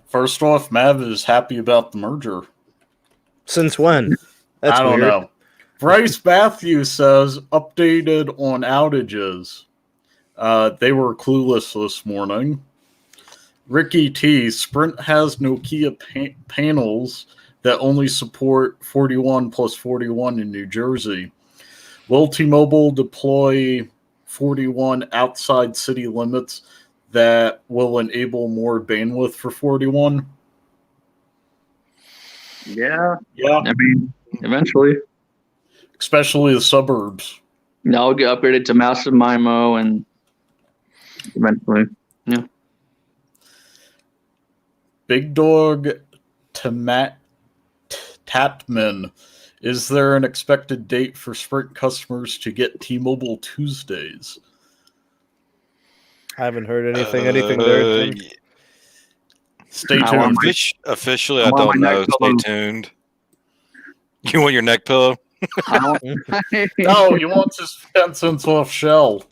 [SPEAKER 2] First off, Mav is happy about the merger.
[SPEAKER 1] Since when? That's
[SPEAKER 2] I don't
[SPEAKER 1] weird.
[SPEAKER 2] know. Bryce Matthews says updated on outages. They were clueless this morning. Ricky T, Sprint has Nokia panels that only support 41 plus 41 in New Jersey. Will T-Mobile deploy 41 outside city limits that will enable more bandwidth for 41?
[SPEAKER 4] Yeah.
[SPEAKER 2] Yeah.
[SPEAKER 4] I mean, eventually.
[SPEAKER 2] Especially the suburbs.
[SPEAKER 4] Now I'll get upgraded to Massive MIMO and eventually. Yeah.
[SPEAKER 2] Big Dog Tatman. Is there an expected date for Sprint customers to get T-Mobile Tuesdays?
[SPEAKER 1] I haven't heard anything there. Tim?
[SPEAKER 2] Stay
[SPEAKER 4] I
[SPEAKER 2] tuned.
[SPEAKER 4] want
[SPEAKER 3] Officially,
[SPEAKER 4] I
[SPEAKER 3] I
[SPEAKER 4] want
[SPEAKER 3] don't
[SPEAKER 4] my
[SPEAKER 3] know.
[SPEAKER 4] neck
[SPEAKER 3] Stay
[SPEAKER 4] pillow.
[SPEAKER 3] tuned. You want your neck pillow?
[SPEAKER 2] No, you want suspense off shell.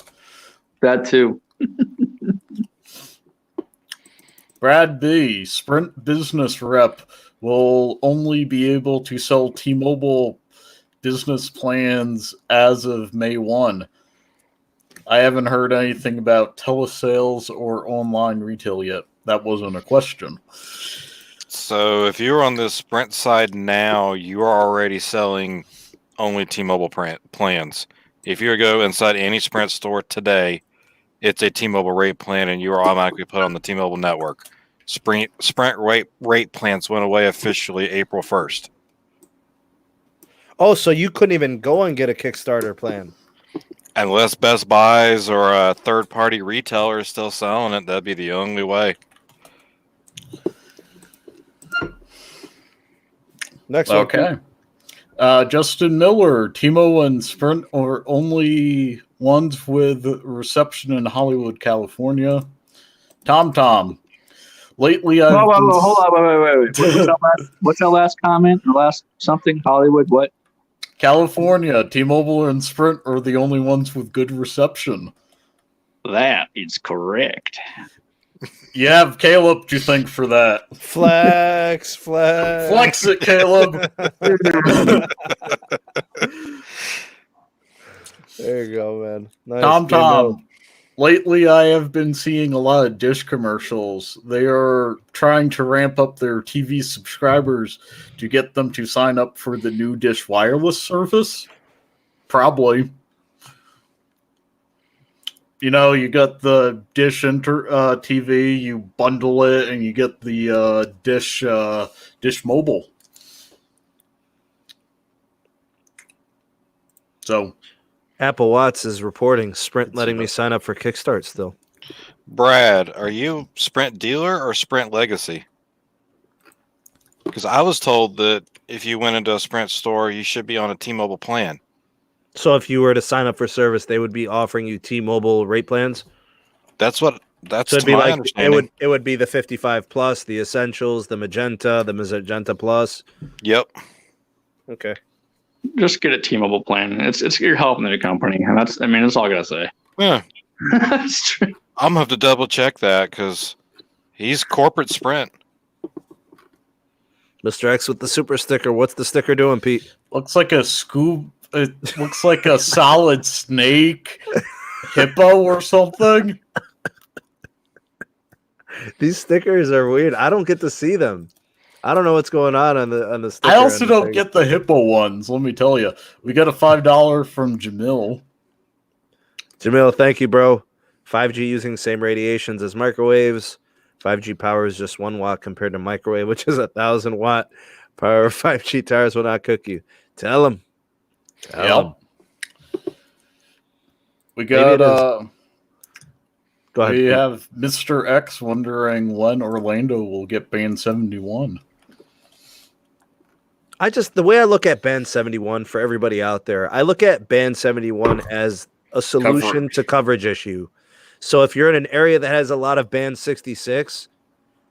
[SPEAKER 4] That too.
[SPEAKER 2] Brad B, Sprint business rep, will only be able to sell T-Mobile business plans as of May 1. I haven't heard anything about telesales or online retail yet. That wasn't a question.
[SPEAKER 3] So if you're on the Sprint side now, you are already selling only T-Mobile plans. If you go inside any Sprint store today, it's a T-Mobile rate plan, and you are automatically put on the T-Mobile network. Sprint rate plans went away officially April 1st.
[SPEAKER 1] Oh, so you couldn't even go and get a Kickstarter plan?
[SPEAKER 3] Unless Best Buys or a third-party retailer is still selling it, that'd be the only way.
[SPEAKER 1] Next one.
[SPEAKER 2] Okay. Justin Miller, T-Mo and Sprint are only ones with reception in Hollywood, California. Tom. Lately, I've
[SPEAKER 4] Whoa,
[SPEAKER 2] been...
[SPEAKER 4] hold on, wait. What's that last comment? The last something? Hollywood, what?
[SPEAKER 2] California, T-Mobile and Sprint are the only ones with good reception.
[SPEAKER 4] That is correct.
[SPEAKER 2] You have Caleb, do you think, for that?
[SPEAKER 1] Flex.
[SPEAKER 2] Flex it, Caleb.
[SPEAKER 1] There you go, man. Nice.
[SPEAKER 2] Tom. Lately, I have been seeing a lot of Dish commercials. They are trying to ramp up their TV subscribers to get them to sign up for the new Dish wireless service. Probably. You know, you got the Dish TV, you bundle it, and you get the Dish mobile. So,
[SPEAKER 1] Apple Watts is reporting Sprint letting me sign up for Kickstart still.
[SPEAKER 3] Brad, are you Sprint dealer or Sprint legacy? Because I was told that if you went into a Sprint store, you should be on a T-Mobile plan.
[SPEAKER 1] So if you were to sign up for service, they would be offering you T-Mobile rate plans?
[SPEAKER 3] That's
[SPEAKER 1] So it'd
[SPEAKER 3] to
[SPEAKER 1] be
[SPEAKER 3] my
[SPEAKER 1] like
[SPEAKER 3] understanding.
[SPEAKER 1] it would be the 55 plus, the Essentials, the Magenta Plus.
[SPEAKER 3] Yep.
[SPEAKER 1] Okay.
[SPEAKER 4] Just get a T-Mobile plan. It's you're helping the company, and that's all I gotta say.
[SPEAKER 3] Yeah.
[SPEAKER 4] That's true.
[SPEAKER 3] I'm gonna have to double check that because he's corporate Sprint.
[SPEAKER 1] Mr. X with the super sticker. What's the sticker doing, Pete?
[SPEAKER 2] looks like a scoop. It looks like a solid snake, hippo or something.
[SPEAKER 1] These stickers are weird. I don't get to see them. I don't know what's going on the sticker.
[SPEAKER 2] I also
[SPEAKER 1] and the
[SPEAKER 2] don't
[SPEAKER 1] thing.
[SPEAKER 2] get the hippo ones. Let me tell you, we got a $5 from Jamil.
[SPEAKER 1] Jamaal, thank you, bro. 5G using same radiations as microwaves. 5G power is just 1 watt compared to microwave, which is 1,000 watt power. 5G towers will not cook you. Tell them.
[SPEAKER 2] We got
[SPEAKER 1] Go ahead.
[SPEAKER 2] we
[SPEAKER 1] Pete.
[SPEAKER 2] have Mr. X wondering when Orlando will get Band 71.
[SPEAKER 1] The way I look at Band 71 for everybody out there, I look at Band 71 as a solution to coverage issue. So if you're in an area that has a lot of Band 66,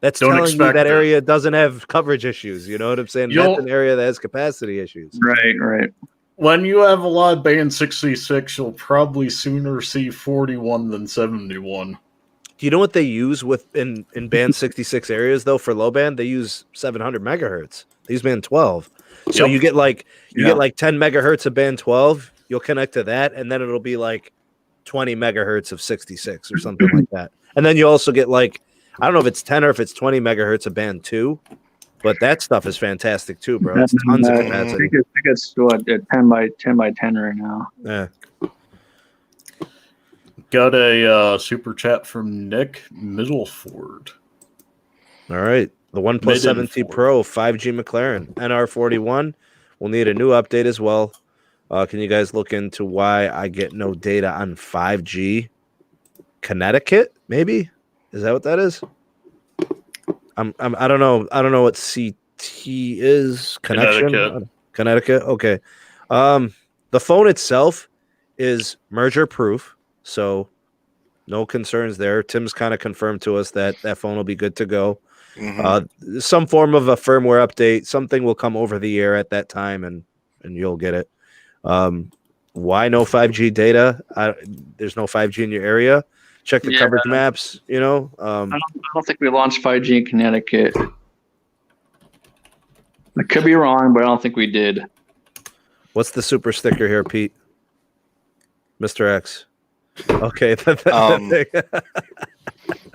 [SPEAKER 1] that's
[SPEAKER 2] Don't
[SPEAKER 1] telling you
[SPEAKER 2] expect
[SPEAKER 1] that
[SPEAKER 2] it.
[SPEAKER 1] area doesn't have coverage issues. You know what I'm saying? That's an area that has capacity issues.
[SPEAKER 4] Right.
[SPEAKER 2] When you have a lot of Band 66, you'll probably sooner see 41 than 71.
[SPEAKER 1] Do you know what they use in Band 66 areas though for low band? They use 700 megahertz. They use Band 12. So
[SPEAKER 2] Yep.
[SPEAKER 1] you get like 10 megahertz of Band 12. You'll connect to that, and then it'll be like 20 megahertz of 66 or something like that. And then you also get like, I don't know if it's 10 or if it's 20 megahertz of Band 2, but that stuff is fantastic too, bro. It's tons of
[SPEAKER 4] I
[SPEAKER 1] capacity.
[SPEAKER 4] think it's what, 10 by 10 right now.
[SPEAKER 1] Yeah.
[SPEAKER 2] Got a super chat from Nick Middleford.
[SPEAKER 1] All right. The OnePlus
[SPEAKER 2] Mid and
[SPEAKER 1] 7T
[SPEAKER 2] forward.
[SPEAKER 1] Pro 5G McLaren NR41 will need a new update as well. Can you guys look into why I get no data on 5G Connecticut? Maybe is that what that is? I don't know. I don't know what CT is. Connection. Connecticut. Okay. The phone itself is merger proof, so no concerns there. Tim's kind of confirmed to us that that phone will be good to go. Some form of a firmware update, something will come over the air at that time, and you'll get it. Why no 5G data? There's no 5G in your area. Check the coverage maps. You know,
[SPEAKER 4] I don't think we launched 5G in Connecticut. I could be wrong, but I don't think we did.
[SPEAKER 1] What's the super sticker here, Pete? Mr. X. Okay.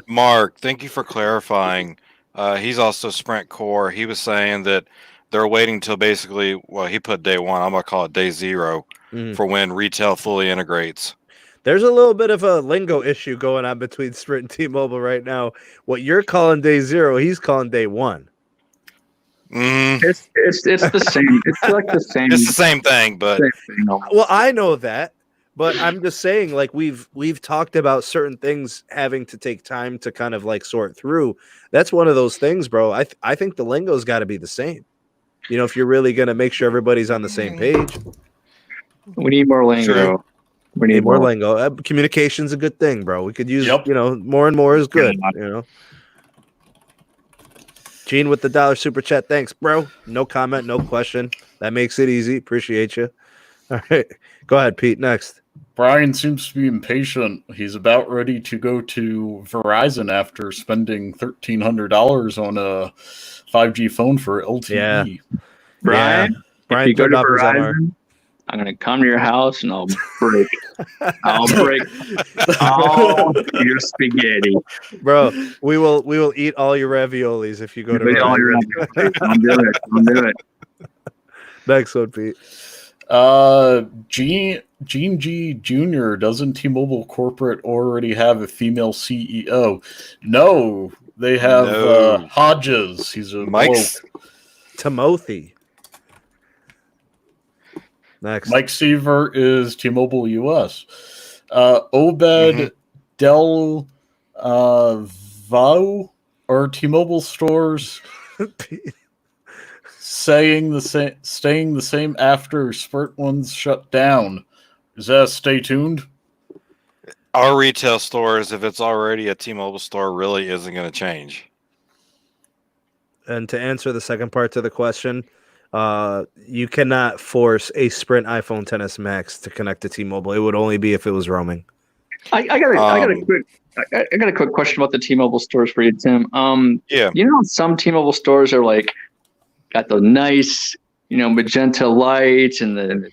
[SPEAKER 3] Mark, thank you for clarifying. He's also Sprint Core. He was saying that they're waiting till basically, well, he put day one. I'm going to call it day zero for when retail fully integrates.
[SPEAKER 1] There's a little bit of a lingo issue going on between Sprint and T-Mobile right now. What you're calling day zero, he's calling day one.
[SPEAKER 4] It's the same. It's like the same.
[SPEAKER 3] It's the same thing, but
[SPEAKER 1] well, I know that, but I'm just saying, like we've talked about certain things having to take time to kind of like sort through. That's one of those things, bro. I think the lingo's got to be the same. You know, if you're really gonna make sure everybody's on the same page,
[SPEAKER 4] we need more lingo.
[SPEAKER 1] Sure. We need more lingo. Communication's a good thing, bro. We could use, you know, more and more is good. You know. Gene with the $1 super chat. Thanks, bro. No comment, no question. That makes it easy. Appreciate you. All right. Go ahead, Pete. Next.
[SPEAKER 2] Brian seems to be impatient. He's about ready to go to Verizon after spending $1,300 on a 5G phone for LTE.
[SPEAKER 1] Yeah.
[SPEAKER 4] Brian, if you go to Verizon, I'm going to come to your house and I'll break all your spaghetti.
[SPEAKER 1] Bro, we will eat all your raviolis if you go to
[SPEAKER 4] all your raviolis. I'll do it.
[SPEAKER 1] Next one, Pete.
[SPEAKER 2] Gene G Jr. Doesn't T-Mobile corporate already have a female CEO? No, they have Hodges. He's a
[SPEAKER 1] Timothy. Next.
[SPEAKER 2] Mike Seaver is T-Mobile US. Obed Del Vau are T-Mobile stores staying the same after Sprint ones shut down. Is that stay tuned?
[SPEAKER 3] Our retail stores, if it's already a T-Mobile store, really isn't going to change.
[SPEAKER 1] And to answer the second part to the question, you cannot force a Sprint iPhone XS Max to connect to T-Mobile. It would only be if it was roaming.
[SPEAKER 4] I got a quick question about the T-Mobile stores for you, Tim.
[SPEAKER 3] Yeah.
[SPEAKER 4] You know, some T-Mobile stores are like got the nice, you know, magenta lights and the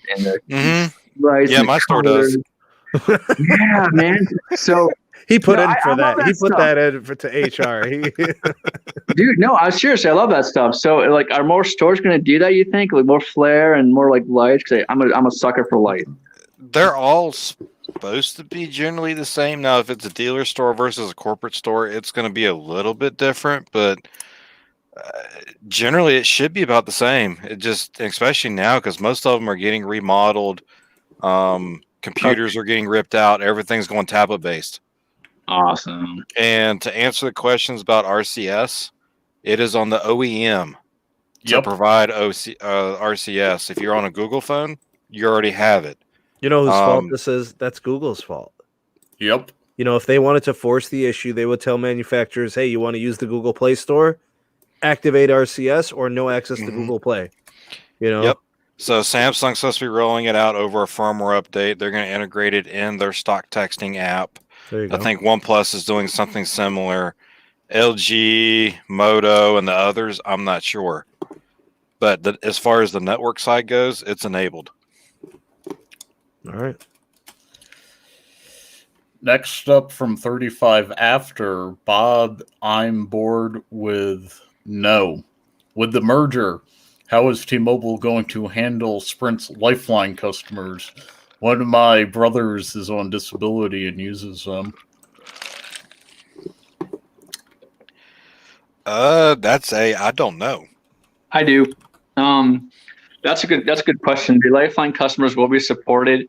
[SPEAKER 4] lights.
[SPEAKER 3] Yeah, my store does.
[SPEAKER 4] Yeah, man. So
[SPEAKER 1] he put in for that. He put that in to HR.
[SPEAKER 4] Dude, no, I was serious. I love that stuff. So, like, are more stores going to do that? You think, like, more flare and more like lights? Because I'm a sucker for light.
[SPEAKER 3] They're all supposed to be generally the same. Now, if it's a dealer store versus a corporate store, it's going to be a little bit different, but generally it should be about the same. It just, especially now, because most of them are getting remodeled. Computers are getting ripped out. Everything's going tablet based.
[SPEAKER 4] Awesome.
[SPEAKER 3] And to answer the questions about RCS, it is on the OEM to provide RCS. If you're on a Google phone, you already have it.
[SPEAKER 1] You know whose fault this is? That's Google's fault.
[SPEAKER 2] Yep.
[SPEAKER 1] You know, if they wanted to force the issue, they would tell manufacturers, hey, you want to use the Google Play Store? Activate RCS or no access to Google Play. You know?
[SPEAKER 3] Yep. So Samsung's supposed to be rolling it out over a firmware update. They're going to integrate it in their stock texting app.
[SPEAKER 1] There you go.
[SPEAKER 3] I think OnePlus is doing something similar. LG, Moto, and the others, I'm not sure. But as far as the network side goes, it's enabled.
[SPEAKER 1] All right.
[SPEAKER 2] Next up from 35 After, Bob, I'm bored with no. With the merger, how is T-Mobile going to handle Sprint's Lifeline customers? One of my brothers is on disability and uses them.
[SPEAKER 3] I don't know.
[SPEAKER 4] I do. That's a good question. The Lifeline customers will be supported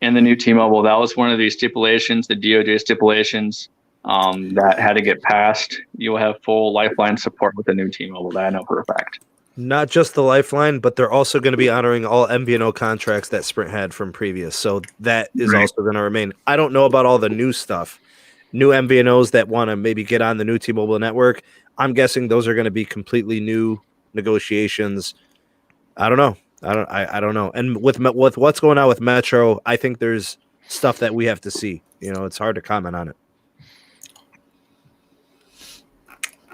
[SPEAKER 4] in the new T-Mobile. That was one of the stipulations, the DOJ stipulations that had to get passed. You'll have full Lifeline support with the new T-Mobile. That I know for a fact.
[SPEAKER 1] Not just the Lifeline, but they're also going to be honoring all MVNO contracts that Sprint had from previous. So that is also going to remain. I don't know about all the new stuff, new MVNOs that want to maybe get on the new T-Mobile network. I'm guessing those are going to be completely new negotiations. I don't know. I don't know. And with what's going on with Metro, I think there's stuff that we have to see. It's hard to comment on it.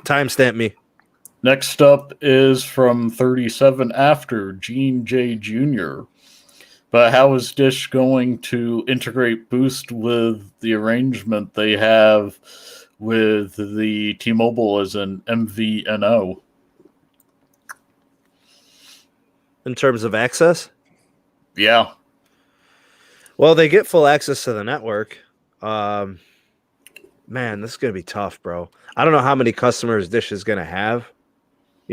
[SPEAKER 1] Timestamp me.
[SPEAKER 2] Next up is from 37 After, Gene J. Jr. But how is Dish going to integrate Boost with the arrangement they have with the T-Mobile as an MVNO?
[SPEAKER 1] In terms of access?
[SPEAKER 2] Yeah.
[SPEAKER 1] Well, they get full access to the network. Man, this is going to be tough, bro. I don't know how many customers Dish is going to have.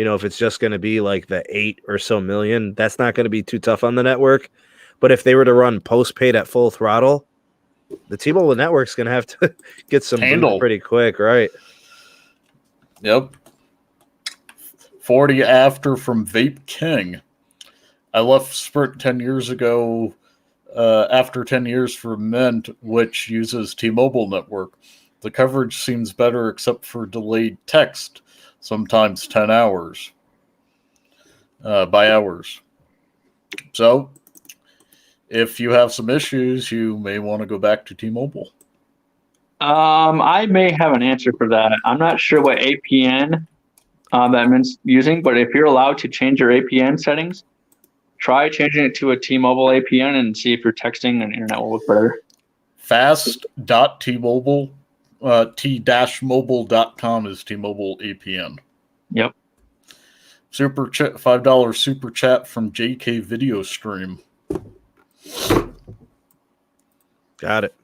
[SPEAKER 1] If it's just going to be like the 8 or so million, that's not going to be too tough on the network. But if they were to run postpaid at full throttle, the T-Mobile network's going to have to get some boost pretty quick, right?
[SPEAKER 2] Yep. 40 After from Vape King. I left Sprint 10 years ago after 10 years for Mint, which uses T-Mobile network. The coverage seems better except for delayed text, sometimes 10 hours by hours. So if you have some issues, you may want to go back to T-Mobile.
[SPEAKER 4] I may have an answer for that. I'm not sure what APN that Mint's using, but if you're allowed to change your APN settings, try changing it to a T-Mobile APN and see if your texting and internet will look better.
[SPEAKER 2] Fast.T-Mobile, t-mobile.com is T-Mobile APN.
[SPEAKER 4] Yep.
[SPEAKER 2] Super chat, $5 super chat from JK Video Stream.
[SPEAKER 1] Got it.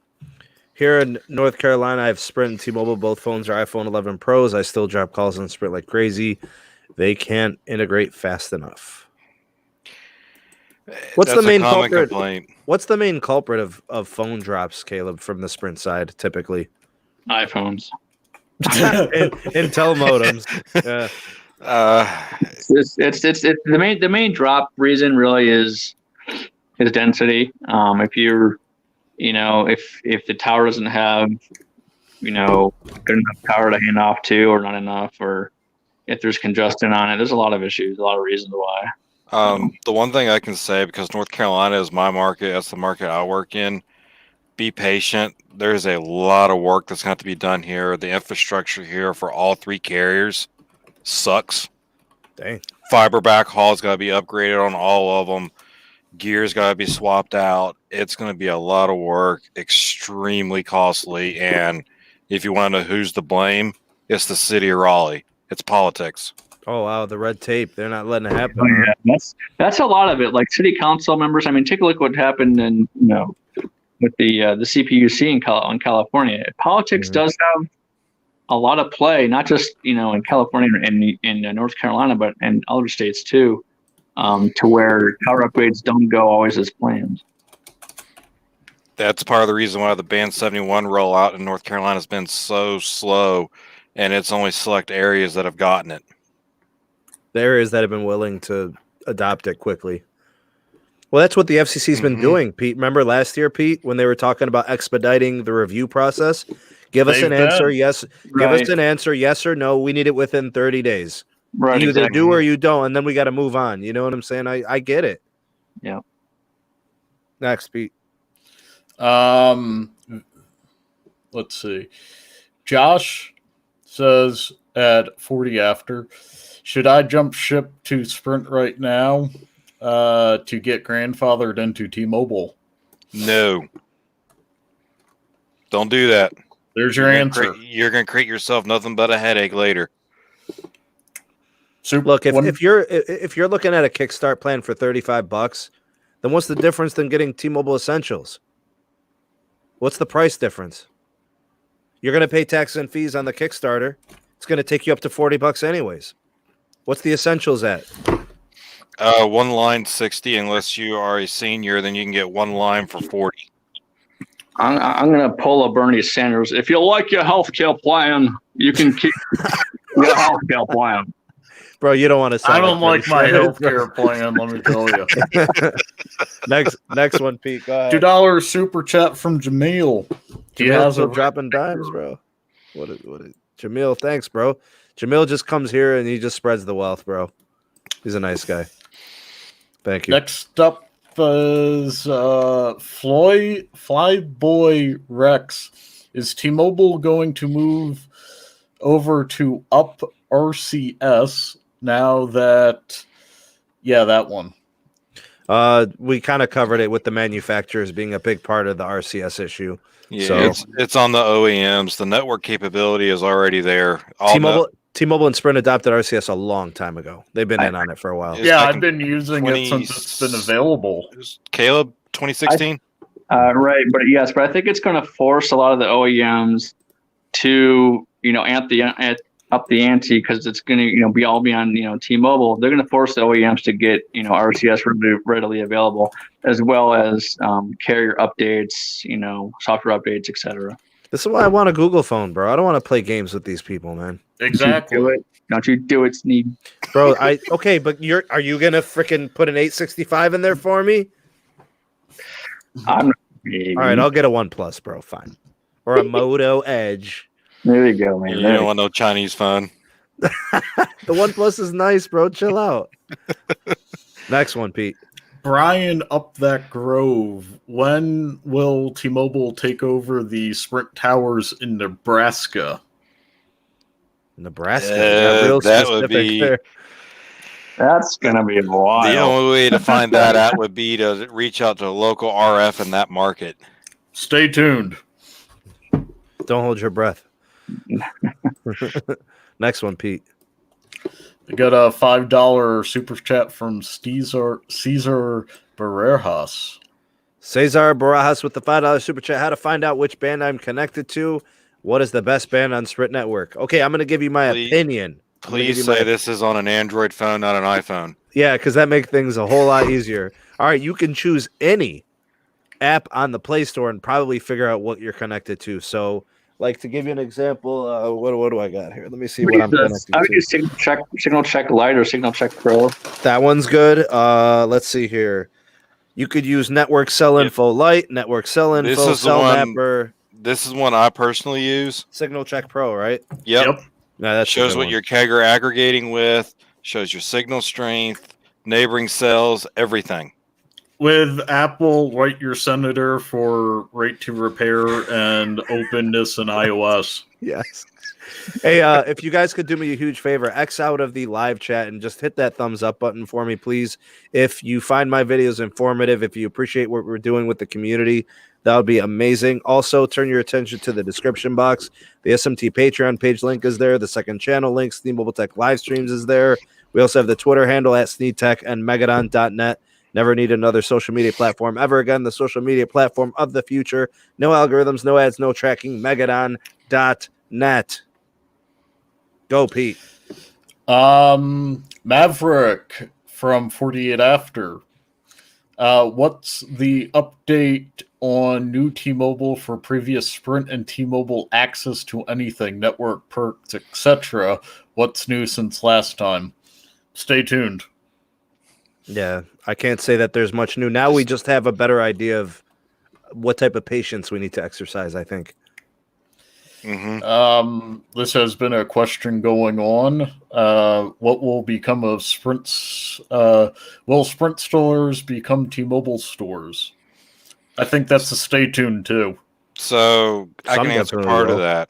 [SPEAKER 1] Here in North Carolina, I have Sprint and T-Mobile. Both phones are iPhone 11 Pros. I still drop calls on Sprint like crazy. They can't integrate fast enough. What's the main culprit? What's the main culprit of phone drops, Caleb, from the Sprint side? Typically,
[SPEAKER 4] iPhones,
[SPEAKER 1] Intel modems. Yeah.
[SPEAKER 4] It's the main drop reason really is density. If you're, if the tower doesn't have, good enough power to hand off to, or not enough, or if there's congestion on it, there's a lot of issues, a lot of reasons why.
[SPEAKER 3] The one thing I can say, because North Carolina is my market, that's the market I work in, be patient. There's a lot of work that's going to have to be done here. The infrastructure here for all three carriers sucks.
[SPEAKER 1] Dang.
[SPEAKER 3] Fiber backhaul is going to be upgraded on all of them. Gear's got to be swapped out. It's going to be a lot of work, extremely costly. And if you want to know who's to blame, it's the city of Raleigh. It's politics.
[SPEAKER 1] Oh, wow, the red tape. They're not letting it happen.
[SPEAKER 4] Oh, yeah. That's a lot of it. Like city council members, I mean, take a look what happened in, with the CPUC in California. Politics does have a lot of play, not just, in California and in North Carolina, but in other states too, to where tower upgrades don't go always as planned.
[SPEAKER 3] That's part of the reason why the Band 71 rollout in North Carolina has been so slow, and it's only select areas that have gotten it. The
[SPEAKER 1] areas that have been willing to adopt it quickly. Well, that's what the FCC's been doing, Pete. Remember last year, Pete, when they were talking about expediting the review process? Give us an answer, yes. Give us an answer, yes or no. We need it within 30 days.
[SPEAKER 4] Right.
[SPEAKER 1] You either do or you don't, and then we got to move on. You know what I'm saying? I get it.
[SPEAKER 4] Yeah.
[SPEAKER 1] Next, Pete.
[SPEAKER 2] Let's see. Josh says at 40 After, should I jump ship to Sprint right now to get grandfathered into T-Mobile?
[SPEAKER 3] No. Don't do that.
[SPEAKER 2] There's your answer.
[SPEAKER 3] You're going to create yourself nothing but a headache later.
[SPEAKER 1] Look, if you're looking at a Kickstart plan for $35, then what's the difference than getting T-Mobile Essentials? What's the price difference? You're going to pay taxes and fees on the Kickstarter. It's going to take you up to $40 anyways. What's the Essentials at?
[SPEAKER 3] One line 60, unless you are a senior, then you can get one line for 40.
[SPEAKER 4] I'm going to pull a Bernie Sanders. If you like your healthcare plan, you can keep your healthcare plan.
[SPEAKER 1] Bro, you don't want to.
[SPEAKER 2] I don't like my healthcare plan. Let me tell you.
[SPEAKER 1] next one, Pete. Go ahead.
[SPEAKER 2] $2 super chat from Jamaal. He
[SPEAKER 1] Jamaal
[SPEAKER 2] has
[SPEAKER 1] still
[SPEAKER 2] a
[SPEAKER 1] dropping dimes, bro. What is Jamaal? Thanks, bro. Jamaal just comes here and he just spreads the wealth, bro. He's a nice guy. Thank you.
[SPEAKER 2] Next up is Flyboy Rex. Is T-Mobile going to move over to Up RCS now that? Yeah, that one.
[SPEAKER 1] We kind of covered it with the manufacturers being a big part of the RCS issue.
[SPEAKER 3] Yeah,
[SPEAKER 1] So
[SPEAKER 3] it's on the OEMs. The network capability is already there.
[SPEAKER 1] T-Mobile and Sprint adopted RCS a long time ago. They've been in on it for a while.
[SPEAKER 2] Yeah, I've been using it since it's been available.
[SPEAKER 3] Caleb, 2016?
[SPEAKER 4] Right, but yes, but I think it's going to force a lot of the OEMs to, up the ante, because it's going to, be all be on, T-Mobile. They're going to force the OEMs to get, RCS readily available, as well as carrier updates, software updates, etc.
[SPEAKER 1] This is why I want a Google phone, bro. I don't want to play games with these people, man.
[SPEAKER 2] Exactly.
[SPEAKER 4] Don't you do it, Sneed.
[SPEAKER 1] Bro, okay, but are you gonna freaking put an 865 in there for me?
[SPEAKER 4] All
[SPEAKER 1] right, I'll get a OnePlus, bro. Fine, or a Moto Edge.
[SPEAKER 4] There you go, man.
[SPEAKER 3] You don't want no Chinese phone.
[SPEAKER 1] The OnePlus is nice, bro. Chill out. Next one, Pete.
[SPEAKER 2] Brian Up That Grove. When will T-Mobile take over the Sprint towers in Nebraska?
[SPEAKER 1] Nebraska.
[SPEAKER 3] That would be.
[SPEAKER 1] There.
[SPEAKER 4] That's gonna be a while.
[SPEAKER 3] The only way to find that out would be to reach out to a local RF in that market.
[SPEAKER 2] Stay tuned.
[SPEAKER 1] Don't hold your breath. Next one, Pete.
[SPEAKER 2] We got a $5 super chat from Cesar Barajas.
[SPEAKER 1] Cesar Barajas with the $5 super chat. How to find out which band I'm connected to. What is the best band on Sprint Network? Okay, I'm going to give you my opinion.
[SPEAKER 3] Please say this is on an Android phone, not an iPhone.
[SPEAKER 1] Yeah, because that makes things a whole lot easier. All right, you can choose any app on the Play Store and probably figure out what you're connected to. So, like, to give you an example, what do I got here? Let me see what I'm connected to.
[SPEAKER 4] I would use Signal Check Lite or Signal Check Pro.
[SPEAKER 1] That one's good. Let's see here. You could use Network Cell Info Lite, Network Cell Info, Cell Mapper.
[SPEAKER 3] This is one I personally use.
[SPEAKER 1] Signal Check Pro, right?
[SPEAKER 3] Yep.
[SPEAKER 1] No, that
[SPEAKER 3] shows what your CAGR aggregating with, shows your signal strength, neighboring cells, everything.
[SPEAKER 2] With Apple, write your senator for rate to repair and openness in iOS.
[SPEAKER 1] Yes. Hey, if you guys could do me a huge favor, X out of the live chat and just hit that thumbs up button for me, please. If you find my videos informative, if you appreciate what we're doing with the community, that would be amazing. Also, turn your attention to the description box. The SMT Patreon page link is there. The second channel link, Sneed Mobile Tech live streams, is there. We also have the Twitter handle at SneedTech and Megadon.net. Never need another social media platform ever again. The social media platform of the future. No algorithms, no ads, no tracking. Megadon.net. Go, Pete.
[SPEAKER 2] Maverick from 48 After. What's the update on new T-Mobile for previous Sprint and T-Mobile access to anything, network perks, etc.? What's new since last time? Stay tuned.
[SPEAKER 1] Yeah, I can't say that there's much new. Now we just have a better idea of what type of patience we need to exercise, I think.
[SPEAKER 3] Mm-hmm.
[SPEAKER 2] This has been a question going on. What will become of Sprint's? Will Sprint stores become T-Mobile stores? I think that's a stay tuned too.
[SPEAKER 3] So I can answer
[SPEAKER 1] definitely
[SPEAKER 3] part
[SPEAKER 1] will.
[SPEAKER 3] of that.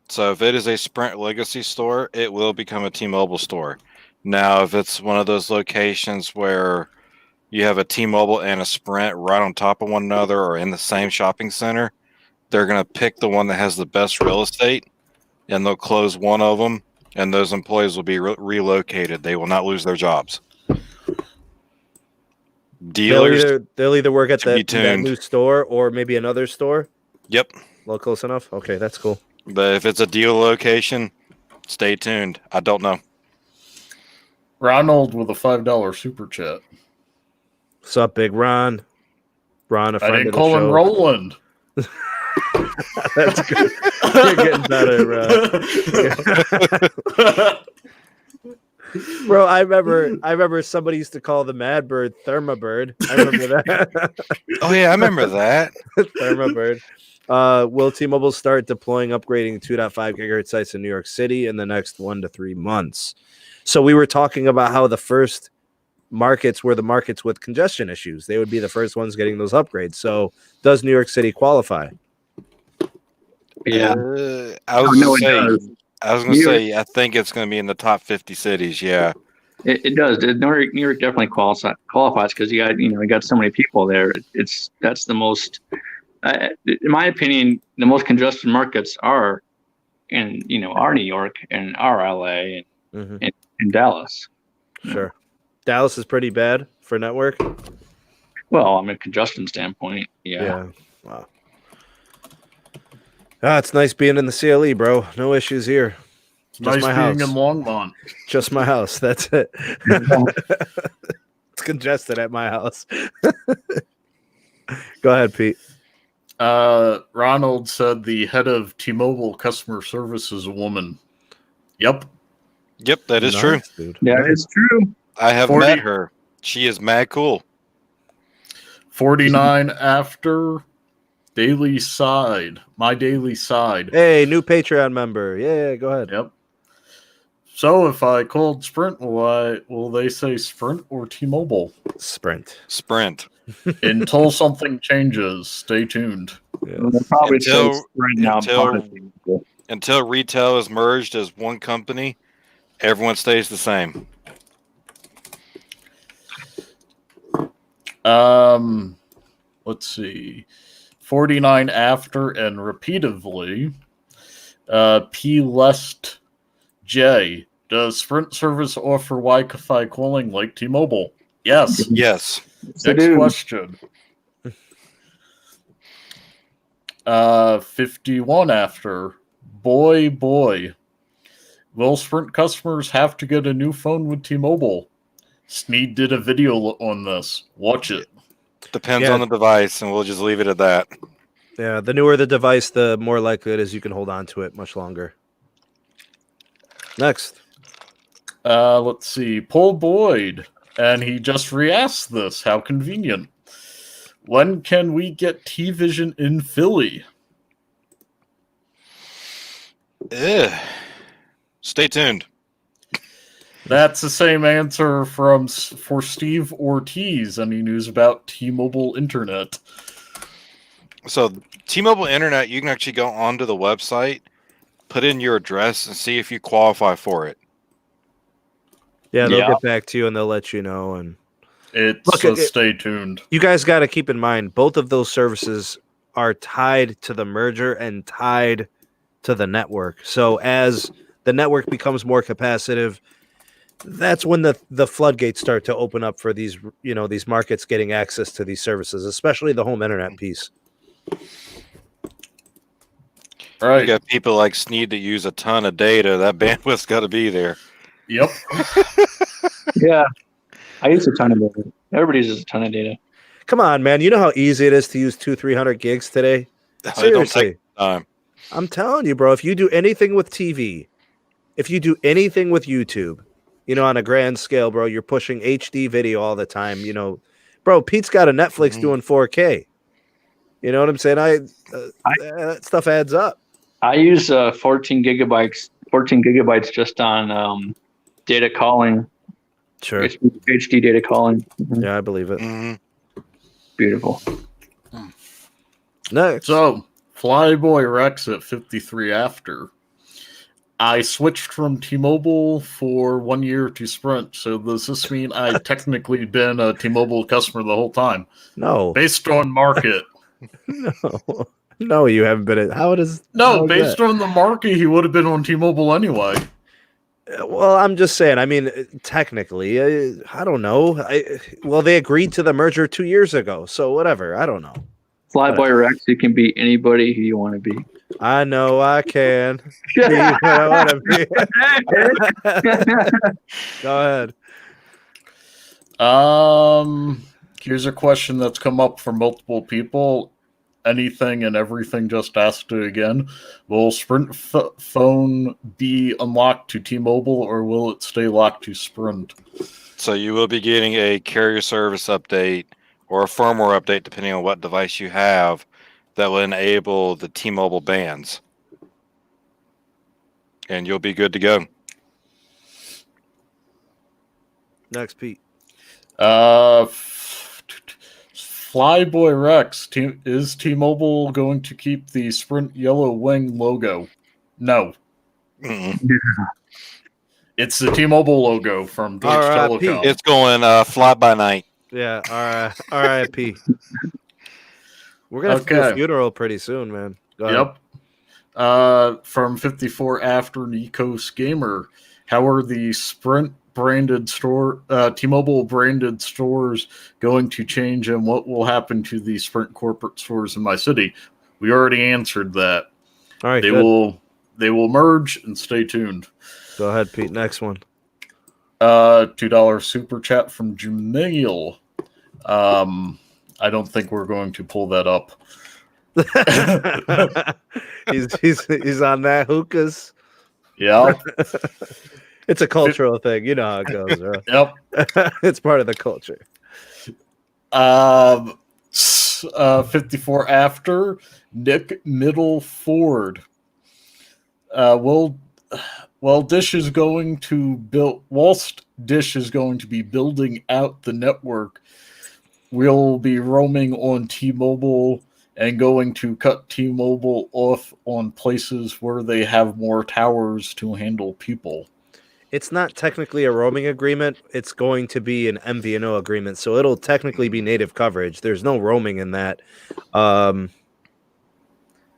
[SPEAKER 3] So if it is a Sprint legacy store, it will become a T-Mobile store. Now, if it's one of those locations where you have a T-Mobile and a Sprint right on top of one another or in the same shopping center, they're going to pick the one that has the best real estate, and they'll close one of them, and those employees will be relocated. They will not lose their jobs. Dealers,
[SPEAKER 1] They'll either work at that
[SPEAKER 3] tuned.
[SPEAKER 1] new store or maybe another store.
[SPEAKER 3] Yep.
[SPEAKER 1] Well, close enough. Okay, that's cool.
[SPEAKER 3] But if it's a deal location, stay tuned. I don't know.
[SPEAKER 2] Ronald with a $5 super chat.
[SPEAKER 1] What's up, Big Ron? Ron, a
[SPEAKER 2] I
[SPEAKER 1] friend
[SPEAKER 2] didn't
[SPEAKER 1] of the
[SPEAKER 2] call him
[SPEAKER 1] show.
[SPEAKER 2] Roland.
[SPEAKER 1] That's good. You're getting better, bro. I remember somebody used to call the Madbird Thermabird. I remember that.
[SPEAKER 3] Oh yeah, I remember that.
[SPEAKER 1] Thermabird. Will T-Mobile start deploying upgrading 2.5 gigahertz sites in New York City in the next 1 to 3 months? So we were talking about how the first markets were the markets with congestion issues. They would be the first ones getting those upgrades. So does New York City qualify?
[SPEAKER 4] Yeah.
[SPEAKER 3] I was going to
[SPEAKER 4] New
[SPEAKER 3] say, I think it's going to be in the top 50 cities. Yeah.
[SPEAKER 4] It does. New York definitely qualifies because you got so many people there. That's the most, in my opinion, the most congested markets are in our New York and our LA and Dallas.
[SPEAKER 1] Sure. Dallas is pretty bad for network.
[SPEAKER 4] Well, I mean, congestion standpoint, yeah.
[SPEAKER 1] Wow. It's nice being in the CLE, bro. No issues here.
[SPEAKER 2] It's nice
[SPEAKER 1] my
[SPEAKER 2] being
[SPEAKER 1] house.
[SPEAKER 2] in Longmont.
[SPEAKER 1] Just my house. That's it. It's congested at my house. Go ahead, Pete.
[SPEAKER 2] Ronald said the head of T-Mobile customer service is a woman. Yep.
[SPEAKER 3] Yep, that is true.
[SPEAKER 1] Dude.
[SPEAKER 4] Yeah, it's true.
[SPEAKER 3] I have
[SPEAKER 2] 40
[SPEAKER 3] met her. She is mad cool.
[SPEAKER 2] 49 after Daily Side. My Daily Side.
[SPEAKER 1] Hey, new Patreon member. Yeah, go ahead.
[SPEAKER 2] Yep. So if I called Sprint, will they say Sprint or T-Mobile?
[SPEAKER 1] Sprint.
[SPEAKER 2] Until something changes, stay tuned.
[SPEAKER 1] Yeah.
[SPEAKER 4] They'll probably
[SPEAKER 3] Until-
[SPEAKER 4] say right now.
[SPEAKER 3] Until retail is merged as one company, everyone stays the same.
[SPEAKER 2] Let's see. 49 after and repeatedly. P. Lest J. Does Sprint service offer Wi-Fi calling like T-Mobile? Yes.
[SPEAKER 3] Yes.
[SPEAKER 2] Next question. 51 after. Boy. Will Sprint customers have to get a new phone with T-Mobile? Sneed did a video on this. Watch it.
[SPEAKER 3] Depends
[SPEAKER 1] Yeah.
[SPEAKER 3] on the device, and we'll just leave it at that.
[SPEAKER 1] Yeah, the newer the device, the more likely it is you can hold on to it much longer. Next.
[SPEAKER 2] Let's see. Paul Boyd. And he just re-asked this. How convenient. When can we get T-Vision in Philly?
[SPEAKER 3] Stay tuned.
[SPEAKER 2] That's the same answer for Steve Ortiz. Any news about T-Mobile Internet?
[SPEAKER 3] So T-Mobile Internet, you can actually go onto the website, put in your address, and see if you qualify for it.
[SPEAKER 1] Yeah, they'll
[SPEAKER 4] Yeah.
[SPEAKER 1] get back to you and they'll let you know. And
[SPEAKER 2] Stay tuned.
[SPEAKER 1] you guys got to keep in mind, both of those services are tied to the merger and tied to the network. So as the network becomes more capacitive, that's when the floodgates start to open up for these markets getting access to these services, especially the home internet piece.
[SPEAKER 2] All right.
[SPEAKER 3] You got people like Sneed that use a ton of data. That bandwidth's got to be there.
[SPEAKER 2] Yep.
[SPEAKER 4] Yeah. I use a ton of data. Everybody uses a ton of data.
[SPEAKER 1] Come on, man. You know how easy it is to use 200-300 gigs today?
[SPEAKER 3] It don't
[SPEAKER 1] Seriously.
[SPEAKER 3] take time.
[SPEAKER 1] I'm telling you, bro, if you do anything with TV, if you do anything with YouTube, on a grand scale, bro, you're pushing HD video all the time. Bro, Pete's got a Netflix doing 4K. You know what I'm saying? That stuff adds up.
[SPEAKER 4] I use 14 gigabytes just on data calling.
[SPEAKER 1] Sure.
[SPEAKER 4] HD data calling. Mhm.
[SPEAKER 1] Yeah, I believe it.
[SPEAKER 4] Beautiful.
[SPEAKER 1] Next.
[SPEAKER 2] So, Flyboy Rex at 53 after. I switched from T-Mobile for 1 year to Sprint, so does this mean I've technically been a T-Mobile customer the whole time?
[SPEAKER 1] No.
[SPEAKER 2] Based on market.
[SPEAKER 1] No, you haven't been. How is
[SPEAKER 2] Based on the market, he would have been on T-Mobile anyway.
[SPEAKER 1] Well, I'm just saying. I mean, technically, I don't know. They agreed to the merger 2 years ago, so whatever. I don't know.
[SPEAKER 4] Flyboy Rex, you can be anybody who you want to be.
[SPEAKER 1] I know I can. Be what I want to be. Go ahead.
[SPEAKER 2] Here's a question that's come up from multiple people. Anything and everything, just asked it again. Will Sprint phone be unlocked to T-Mobile, or will it stay locked to Sprint?
[SPEAKER 3] So you will be getting a carrier service update or a firmware update, depending on what device you have, that will enable the T-Mobile bands. And you'll be good to go.
[SPEAKER 1] Next, Pete.
[SPEAKER 2] Flyboy Rex, is T-Mobile going to keep the Sprint yellow wing logo? No.
[SPEAKER 3] Mm-mm.
[SPEAKER 2] It's the T-Mobile logo from Deutsche Telekom.
[SPEAKER 3] It's going fly by night.
[SPEAKER 1] Yeah, R.I.P. We're going to have to do a funeral pretty soon, man.
[SPEAKER 2] Yep. From 54 After Nikos Gamer, how are the Sprint branded T-Mobile branded stores going to change, and what will happen to the Sprint corporate stores in my city? We already answered that.
[SPEAKER 1] All right,
[SPEAKER 2] they will merge, and stay tuned.
[SPEAKER 1] Go ahead, Pete. Next one.
[SPEAKER 2] $2 super chat from Jamaal. I don't think we're going to pull that up.
[SPEAKER 1] he's on that hookahs.
[SPEAKER 2] Yeah.
[SPEAKER 1] It's a cultural thing. You know how it goes, bro.
[SPEAKER 2] Yep.
[SPEAKER 1] It's part of the culture.
[SPEAKER 2] 54 After Nick Middleford. Dish is going to build. Whilst Dish is going to be building out the network, we'll be roaming on T-Mobile and going to cut T-Mobile off on places where they have more towers to handle people.
[SPEAKER 1] It's not technically a roaming agreement. It's going to be an MVNO agreement, so it'll technically be native coverage. There's no roaming in that. I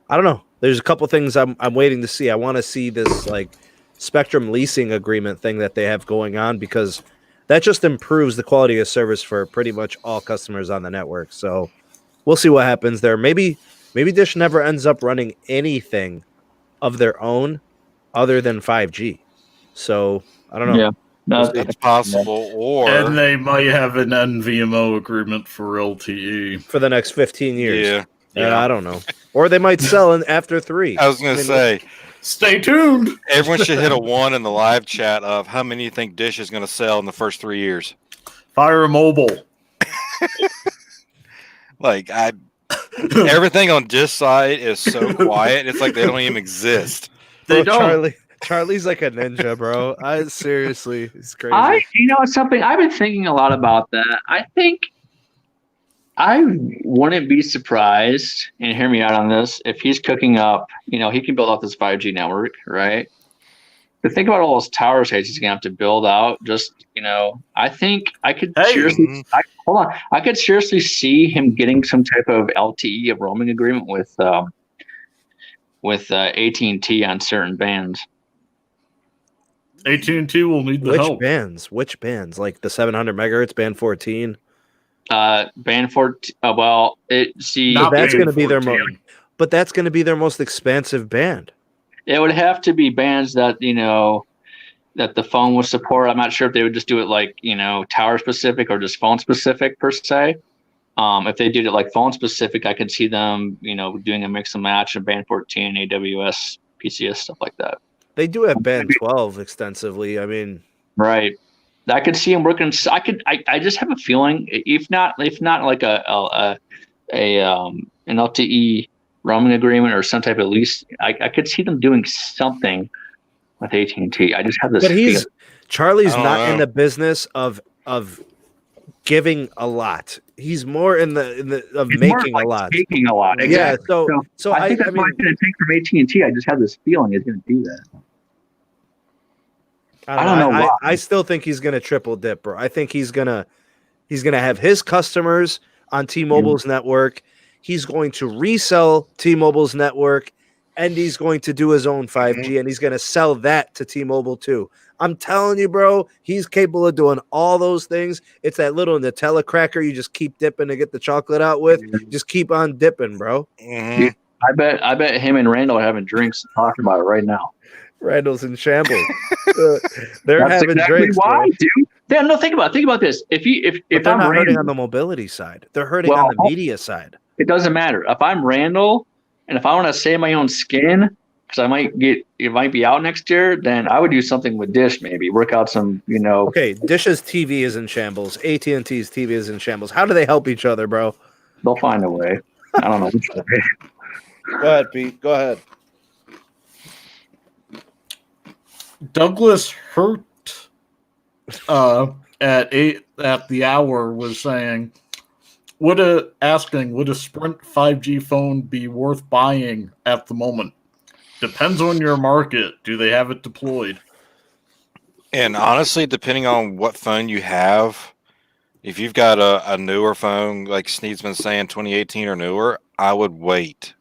[SPEAKER 1] don't know. There's a couple things I'm waiting to see. I want to see this like Spectrum leasing agreement thing that they have going on, because that just improves the quality of service for pretty much all customers on the network. So we'll see what happens there. Maybe Dish never ends up running anything of their own other than 5G. So I don't know.
[SPEAKER 4] Yeah,
[SPEAKER 3] it's possible.
[SPEAKER 2] And they might have an NVMO agreement for LTE
[SPEAKER 1] for the next 15 years.
[SPEAKER 3] Yeah.
[SPEAKER 1] I don't know. Or they might sell in after 3.
[SPEAKER 3] I was going to say,
[SPEAKER 2] stay tuned.
[SPEAKER 3] Everyone should hit a 1 in the live chat of how many you think Dish is going to sell in the first 3 years.
[SPEAKER 2] Fire Mobile.
[SPEAKER 3] Like everything on Dish side is so quiet. It's like they don't even exist.
[SPEAKER 2] They don't.
[SPEAKER 1] Charlie's like a ninja, bro. Seriously, it's crazy.
[SPEAKER 4] It's something I've been thinking a lot about that. I think I wouldn't be surprised, and hear me out on this, if he's cooking up, he can build out this 5G network, right? But think about all those tower sites he's gonna have to build out. I think I could seriously. I could seriously see him getting some type of LTE, a roaming agreement with AT&T on certain bands.
[SPEAKER 2] AT&T will need the help.
[SPEAKER 1] Which bands? Like the 700 megahertz band 14.
[SPEAKER 4] Band 14.
[SPEAKER 1] That's going to be their most. But that's going to be their most expansive band.
[SPEAKER 4] It would have to be bands that that the phone would support. I'm not sure if they would just do it like tower specific or just phone specific per se. If they did it like phone specific, I could see them doing a mix and match of band 14, AWS, PCS, stuff like that.
[SPEAKER 1] They do have band 12 extensively. I mean,
[SPEAKER 4] right. I could see him working. I just have a feeling, if not like an LTE roaming agreement or some type of lease, I could see them doing something with AT&T. I just have this.
[SPEAKER 1] But Charlie's not in the business of giving a lot. He's more in the making a lot.
[SPEAKER 4] Taking a lot. Exactly.
[SPEAKER 1] Yeah. So
[SPEAKER 4] I think that's what I'm going to take from AT&T. I just have this feeling he's going to do that.
[SPEAKER 1] I don't know why. I still think he's going to triple dip, bro. I think he's going to have his customers on T-Mobile's network. He's going to resell T-Mobile's network, and he's going to do his own 5G, and he's going to sell that to T-Mobile too. I'm telling you, bro, he's capable of doing all those things. It's that little Nutella cracker you just keep dipping to get the chocolate out with. Just keep on dipping, bro.
[SPEAKER 3] Mm-hmm.
[SPEAKER 4] I bet him and Randall are having drinks talking about it right now.
[SPEAKER 1] Randall's in shambles. They're having
[SPEAKER 4] exactly
[SPEAKER 1] drinks.
[SPEAKER 4] Why,
[SPEAKER 1] bro.
[SPEAKER 4] dude? Yeah, no, think about this. If
[SPEAKER 1] But they're
[SPEAKER 4] I'm
[SPEAKER 1] not hurting
[SPEAKER 4] Randall,
[SPEAKER 1] on the mobility side. They're hurting
[SPEAKER 4] Well,
[SPEAKER 1] on the media side.
[SPEAKER 4] it doesn't matter. If I'm Randall, and if I want to save my own skin, because it might be out next year, then I would do something with Dish, maybe work out some,
[SPEAKER 1] Okay, Dish's TV is in shambles. AT&T's TV is in shambles. How do they help each other, bro?
[SPEAKER 4] They'll find a way. I don't know which way.
[SPEAKER 1] Go ahead, Pete. Go ahead.
[SPEAKER 2] Douglas Hurt at the hour was saying, would a Sprint 5G phone be worth buying at the moment? Depends on your market. Do they have it deployed?
[SPEAKER 3] And honestly, depending on what phone you have, if you've got a newer phone, like Sneed's been saying, 2018 or newer, I would wait.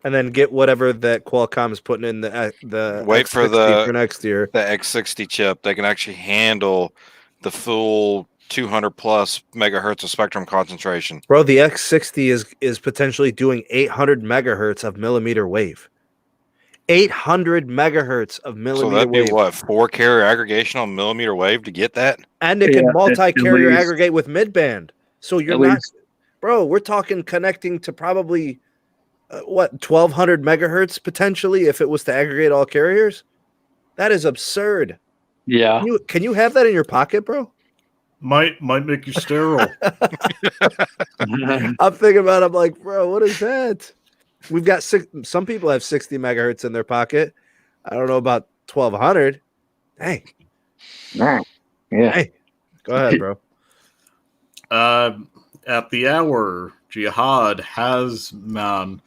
[SPEAKER 1] And then get whatever that Qualcomm is putting in the
[SPEAKER 3] Wait for
[SPEAKER 1] for next year.
[SPEAKER 3] The X60 chip. They can actually handle the full 200 plus megahertz of spectrum concentration.
[SPEAKER 1] Bro, the X60 is potentially doing 800 megahertz of millimeter wave. 800 megahertz of millimeter
[SPEAKER 3] So that'd be
[SPEAKER 1] wave.
[SPEAKER 3] what, 4 carrier aggregation on millimeter wave to get that?
[SPEAKER 1] And it can
[SPEAKER 4] Yeah,
[SPEAKER 1] multi-carrier
[SPEAKER 4] at least.
[SPEAKER 1] aggregate with mid-band. So you're
[SPEAKER 4] At
[SPEAKER 1] not,
[SPEAKER 4] least.
[SPEAKER 1] bro, we're talking connecting to probably, 1,200 megahertz potentially if it was to aggregate all carriers? That is absurd.
[SPEAKER 4] Yeah.
[SPEAKER 1] Can you have that in your pocket, bro?
[SPEAKER 2] Might make you sterile.
[SPEAKER 1] I'm thinking about it, I'm like, bro, what is that? We've got some people have 60 megahertz in their pocket. I don't know about 1,200. Hey.
[SPEAKER 4] Yeah.
[SPEAKER 1] Hey. Go ahead, bro.
[SPEAKER 2] At the hour, Jihad has man.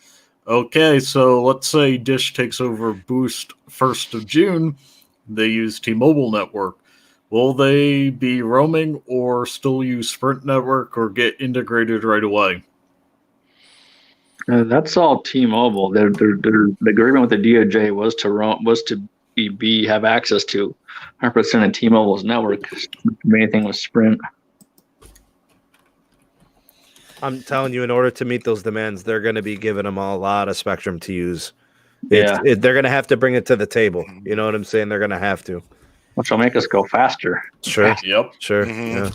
[SPEAKER 2] Okay, so let's say Dish takes over Boost 1st of June. They use T-Mobile network. Will they be roaming or still use Sprint network or get integrated right away?
[SPEAKER 4] That's all T-Mobile. The agreement with the DOJ was to have access to 100% of T-Mobile's network. Anything with Sprint.
[SPEAKER 1] I'm telling you, in order to meet those demands, they're going to be giving them a lot of spectrum to use.
[SPEAKER 4] Yeah.
[SPEAKER 1] They're going to have to bring it to the table. You know what I'm saying? They're going to have to.
[SPEAKER 4] Which will make us go faster.
[SPEAKER 1] Sure.
[SPEAKER 2] Yep.
[SPEAKER 1] Sure.
[SPEAKER 3] Mhm.
[SPEAKER 1] Yeah.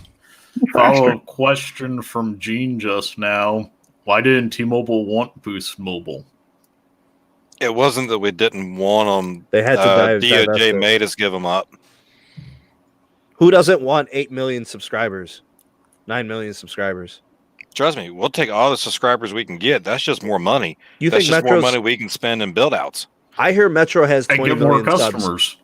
[SPEAKER 2] Follow-up question from Gene just now. Why didn't T-Mobile want Boost Mobile?
[SPEAKER 3] It wasn't that we didn't want them.
[SPEAKER 1] They had to divest
[SPEAKER 3] DOJ
[SPEAKER 1] it.
[SPEAKER 3] made us give them up.
[SPEAKER 1] Who doesn't want 8 million subscribers? 9 million subscribers.
[SPEAKER 3] Trust me, we'll take all the subscribers we can get. That's just more money.
[SPEAKER 1] You
[SPEAKER 3] That's
[SPEAKER 1] think
[SPEAKER 3] just more
[SPEAKER 1] Metro's?
[SPEAKER 3] money we can spend in build outs.
[SPEAKER 1] I hear Metro has
[SPEAKER 2] And
[SPEAKER 1] 20
[SPEAKER 2] get more
[SPEAKER 1] million subs.
[SPEAKER 2] customers.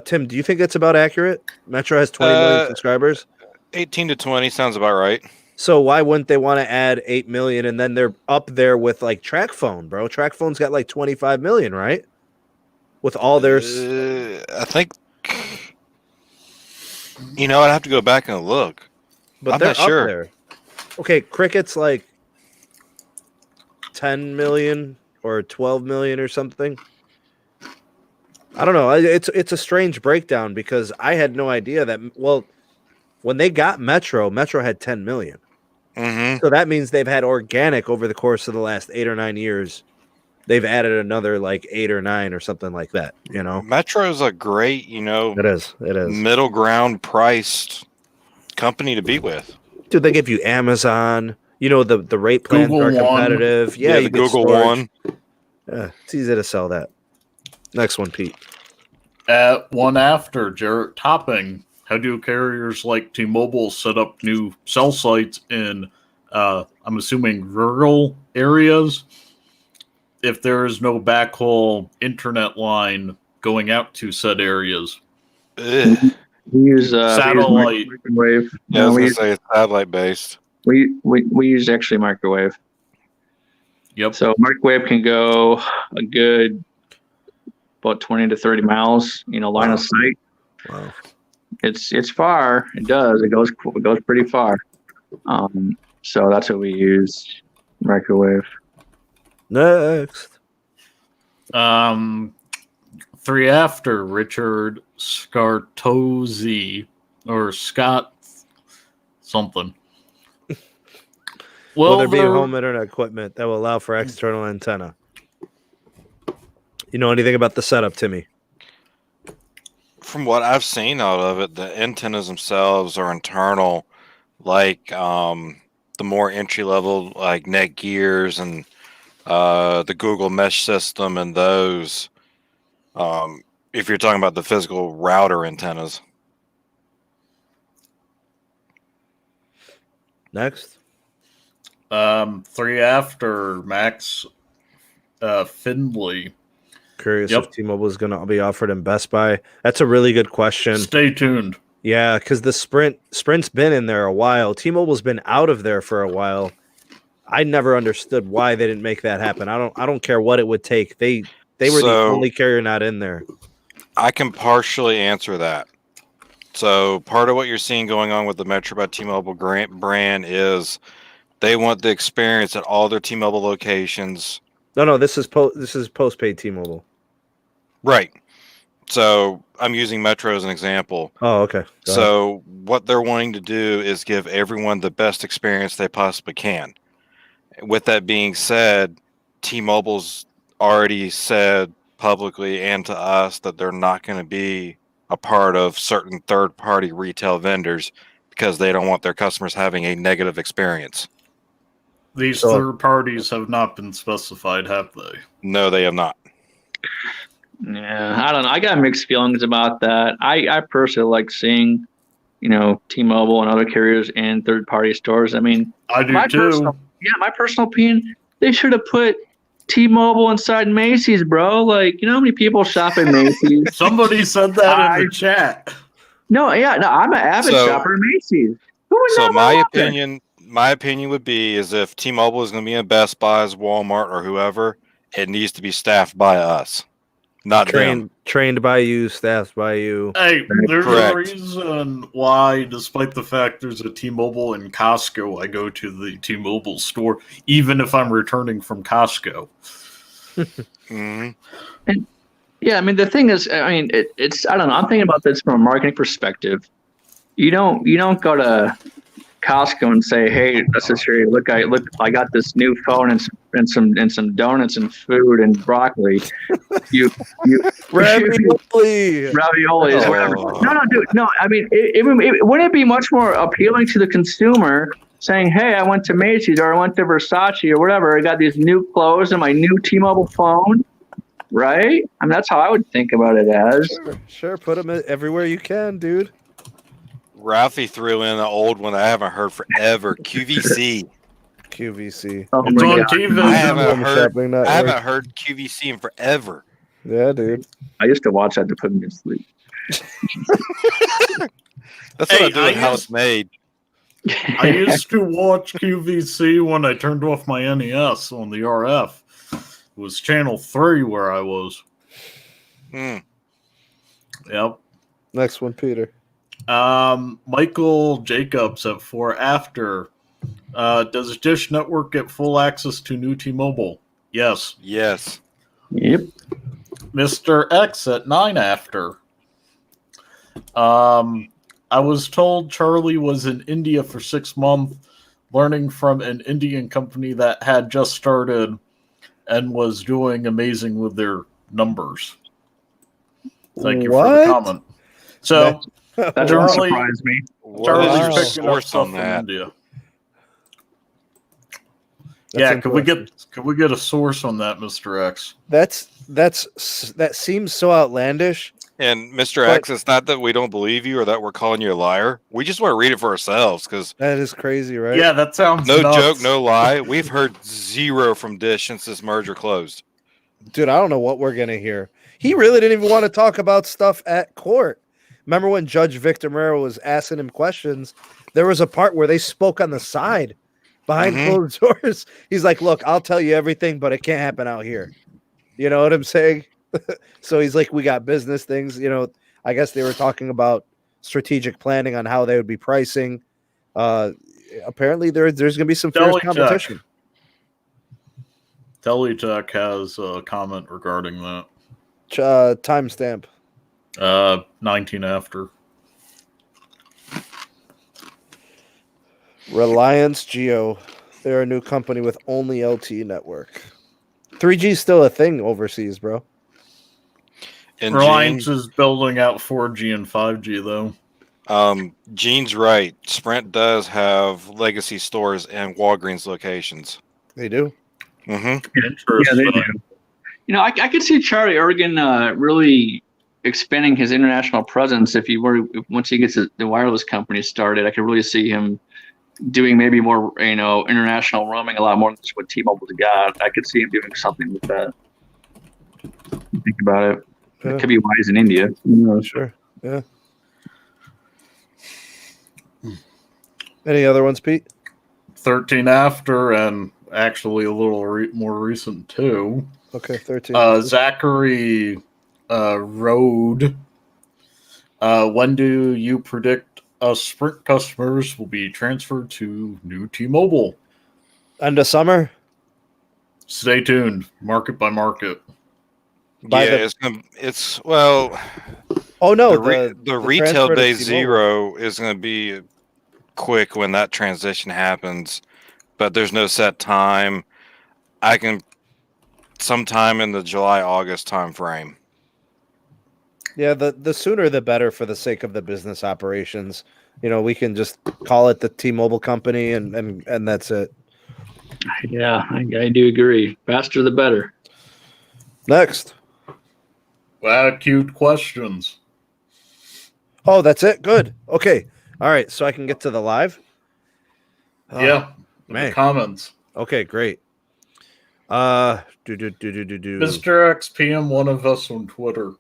[SPEAKER 1] Tim, do you think that's about accurate? Metro has 20 million subscribers.
[SPEAKER 3] 18 to 20 sounds about right.
[SPEAKER 1] So why wouldn't they want to add 8 million and then they're up there with like Track Phone, bro? Track Phone's got like 25 million, right? With all their
[SPEAKER 3] I think, I'd have to go back and look.
[SPEAKER 1] but
[SPEAKER 3] I'm
[SPEAKER 1] they're
[SPEAKER 3] not
[SPEAKER 1] up
[SPEAKER 3] sure.
[SPEAKER 1] there. Okay, Cricket's like 10 million or 12 million or something. I don't know. It's a strange breakdown because I had no idea that, when they got Metro had 10 million.
[SPEAKER 3] Mm-hmm.
[SPEAKER 1] So that means they've had organic over the course of the last 8 or 9 years. They've added another like 8 or 9 or something like that,
[SPEAKER 3] Metro's a great,
[SPEAKER 1] It is.
[SPEAKER 3] middle ground priced company to be with.
[SPEAKER 1] Dude, they give you Amazon. The rate plans
[SPEAKER 2] Google
[SPEAKER 1] are
[SPEAKER 2] One.
[SPEAKER 1] competitive. Yeah,
[SPEAKER 3] the
[SPEAKER 1] you get
[SPEAKER 3] Google
[SPEAKER 1] storage.
[SPEAKER 3] One.
[SPEAKER 1] Yeah, it's easy to sell that. Next one, Pete.
[SPEAKER 2] At one after, Jarrett Topping. How do carriers like T-Mobile set up new cell sites in, I'm assuming, rural areas? If there is no backhaul internet line going out to said areas.
[SPEAKER 3] Ugh.
[SPEAKER 4] We use
[SPEAKER 2] Satellite.
[SPEAKER 4] microwave.
[SPEAKER 3] Yeah, I
[SPEAKER 4] No,
[SPEAKER 3] was
[SPEAKER 4] we,
[SPEAKER 3] going to say it's satellite based.
[SPEAKER 4] we use actually microwave.
[SPEAKER 2] Yep.
[SPEAKER 4] So microwave can go a good about 20 to 30 miles, line of sight.
[SPEAKER 1] Wow.
[SPEAKER 4] It's far. It does. It goes pretty far. So that's what we use, microwave.
[SPEAKER 1] Next.
[SPEAKER 2] 3 after, Richard Scartozzi or Scott something.
[SPEAKER 1] Will there be home internet equipment that will allow for external antenna? You know anything about the setup, Timmy?
[SPEAKER 3] from what I've seen out of it, the antennas themselves are internal, like the more entry level, like Netgears and the Google Mesh system, and those. If you're talking about the physical router antennas.
[SPEAKER 1] Next.
[SPEAKER 2] 3 after Max Findlay.
[SPEAKER 1] Curious
[SPEAKER 2] Yep.
[SPEAKER 1] if T-Mobile is going to be offered in Best Buy. That's a really good question.
[SPEAKER 2] Stay tuned.
[SPEAKER 1] Yeah, because the Sprint's been in there a while. T-Mobile's been out of there for a while. I never understood why they didn't make that happen. I don't care what it would take. They were the only carrier not in there.
[SPEAKER 3] I can partially answer that. So part of what you're seeing going on with the Metro by T-Mobile brand is they want the experience at all their T-Mobile locations.
[SPEAKER 1] No, this is postpaid T-Mobile.
[SPEAKER 3] Right. So I'm using Metro as an example.
[SPEAKER 1] Oh, okay. Go
[SPEAKER 3] So what they're wanting to do is give everyone the best experience they possibly can. With that being said, T-Mobile's already said publicly and to us that they're not going to be a part of certain third-party retail vendors because they don't want their customers having a negative experience.
[SPEAKER 2] These third parties have not been specified, have they?
[SPEAKER 3] No, they have not.
[SPEAKER 4] Yeah, I don't know. I got mixed feelings about that. I personally like seeing, T-Mobile and other carriers in third-party stores. I mean,
[SPEAKER 2] I do too.
[SPEAKER 4] My personal opinion, they should have put T-Mobile inside Macy's, bro. Like, you know how many people shop at Macy's?
[SPEAKER 2] Somebody said that in the chat.
[SPEAKER 4] No, I'm an avid shopper at Macy's. Who would
[SPEAKER 3] So
[SPEAKER 4] not
[SPEAKER 3] my
[SPEAKER 4] want that?
[SPEAKER 3] opinion would be is if T-Mobile is going to be in Best Buy's, Walmart, or whoever, it needs to be staffed by us, not them.
[SPEAKER 1] Trained by you, staffed by you.
[SPEAKER 2] Hey, there's
[SPEAKER 3] Correct.
[SPEAKER 2] a reason why, despite the fact there's a T-Mobile in Costco, I go to the T-Mobile store, even if I'm returning from Costco.
[SPEAKER 3] Mhm.
[SPEAKER 4] Yeah, I mean, the thing is, it's I don't know. I'm thinking about this from a marketing perspective. You don't go to Costco and say, "Hey, necessary, look, I got this new phone and some donuts and food and broccoli." You
[SPEAKER 1] Ravioli.
[SPEAKER 4] raviolis,
[SPEAKER 3] Oh.
[SPEAKER 4] whatever. No, dude. No, I mean, wouldn't it be much more appealing to the consumer saying, "Hey, I went to Macy's or I went to Versace or whatever. I got these new clothes and my new T-Mobile phone." Right? I mean, that's how I would think about it as.
[SPEAKER 1] Sure, put them everywhere you can, dude.
[SPEAKER 3] Ralphie threw in an old one that I haven't heard forever. QVC.
[SPEAKER 1] QVC.
[SPEAKER 4] Oh
[SPEAKER 2] It's
[SPEAKER 4] my
[SPEAKER 2] on
[SPEAKER 4] God.
[SPEAKER 2] TV.
[SPEAKER 3] I haven't
[SPEAKER 1] Shopping network.
[SPEAKER 3] I haven't heard QVC in forever.
[SPEAKER 1] Yeah, dude.
[SPEAKER 4] I used to watch that to put me to sleep.
[SPEAKER 3] That's what
[SPEAKER 2] Hey,
[SPEAKER 3] I do
[SPEAKER 2] I
[SPEAKER 3] with House Made.
[SPEAKER 2] I used to watch QVC when I turned off my NES on the RF. It was channel 3 where I was.
[SPEAKER 3] Mm.
[SPEAKER 2] Yep.
[SPEAKER 1] Next one, Peter.
[SPEAKER 2] Michael Jacobs at 4 after. Does Dish Network get full access to new T-Mobile? Yes.
[SPEAKER 3] Yes.
[SPEAKER 4] Yep.
[SPEAKER 2] Mr. X at 9 after. I was told Charlie was in India for 6 months, learning from an Indian company that had just started and was doing amazing with their numbers. Thank you for the comment. So,
[SPEAKER 4] That doesn't
[SPEAKER 2] Charlie-
[SPEAKER 4] surprise me.
[SPEAKER 3] What
[SPEAKER 2] Charlie's
[SPEAKER 3] is your
[SPEAKER 2] picking up
[SPEAKER 3] source
[SPEAKER 2] stuff
[SPEAKER 3] on
[SPEAKER 2] from
[SPEAKER 3] that?
[SPEAKER 2] India.
[SPEAKER 1] That's
[SPEAKER 2] Yeah, could we
[SPEAKER 1] interesting.
[SPEAKER 2] get a source on that, Mr. X?
[SPEAKER 1] That seems so outlandish.
[SPEAKER 3] And Mr.
[SPEAKER 1] But-
[SPEAKER 3] X, it's not that we don't believe you or that we're calling you a liar. We just want to read it for ourselves because
[SPEAKER 1] That is crazy, right?
[SPEAKER 2] Yeah, that sounds
[SPEAKER 3] no
[SPEAKER 2] nuts.
[SPEAKER 3] joke, no lie. We've heard zero from Dish since this merger closed.
[SPEAKER 1] Dude, I don't know what we're gonna hear. He really didn't even want to talk about stuff at court. Remember when Judge Victor Mero was asking him questions? There was a part where they spoke on the side behind
[SPEAKER 3] Mhm.
[SPEAKER 1] closed doors. He's like, "Look, I'll tell you everything, but it can't happen out here." You know what I'm saying? So he's like, "We got business things." I guess they were talking about strategic planning on how they would be pricing. Apparently, there's going to be some fierce
[SPEAKER 2] Teletech.
[SPEAKER 1] competition.
[SPEAKER 2] Teletech has a comment regarding that.
[SPEAKER 1] Timestamp.
[SPEAKER 2] 19 after.
[SPEAKER 1] Reliance Geo. They're a new company with only LTE network. 3G is still a thing overseas, bro.
[SPEAKER 3] And
[SPEAKER 2] Reliance
[SPEAKER 3] Gene,
[SPEAKER 2] is building out 4G and 5G, though.
[SPEAKER 3] Gene's right. Sprint does have legacy stores and Walgreens locations.
[SPEAKER 1] They do.
[SPEAKER 3] Mm-hmm.
[SPEAKER 2] Interesting.
[SPEAKER 4] Yeah, they do. You know, I could see Charlie Ergen really expanding his international presence once he gets the wireless company started. I could really see him doing maybe more, international roaming a lot more than just what T-Mobile's got. I could see him doing something with that. Think about it.
[SPEAKER 1] Yeah.
[SPEAKER 4] It could be wise in India.
[SPEAKER 1] Sure. Yeah. Any other ones, Pete?
[SPEAKER 2] 13 after, and actually a little more recent, too.
[SPEAKER 1] Okay, 13.
[SPEAKER 2] Zachary Road. When do you predict us Sprint customers will be transferred to new T-Mobile?
[SPEAKER 1] End of summer?
[SPEAKER 2] Stay tuned. Market by market.
[SPEAKER 1] Oh, no.
[SPEAKER 3] The retail day zero is going to be quick when that transition happens, but there's no set time. I can sometime in the July-August time frame.
[SPEAKER 1] Yeah, the sooner the better for the sake of the business operations. We can just call it the T-Mobile company and that's it.
[SPEAKER 4] Yeah, I do agree. Faster the better.
[SPEAKER 1] Next.
[SPEAKER 2] Cute questions.
[SPEAKER 1] Oh, that's it? Good. Okay. All right, so I can get to the live?
[SPEAKER 2] Yeah.
[SPEAKER 1] Man.
[SPEAKER 2] The comments.
[SPEAKER 1] Okay, great.
[SPEAKER 2] Mr. XPM, one of us on Twitter.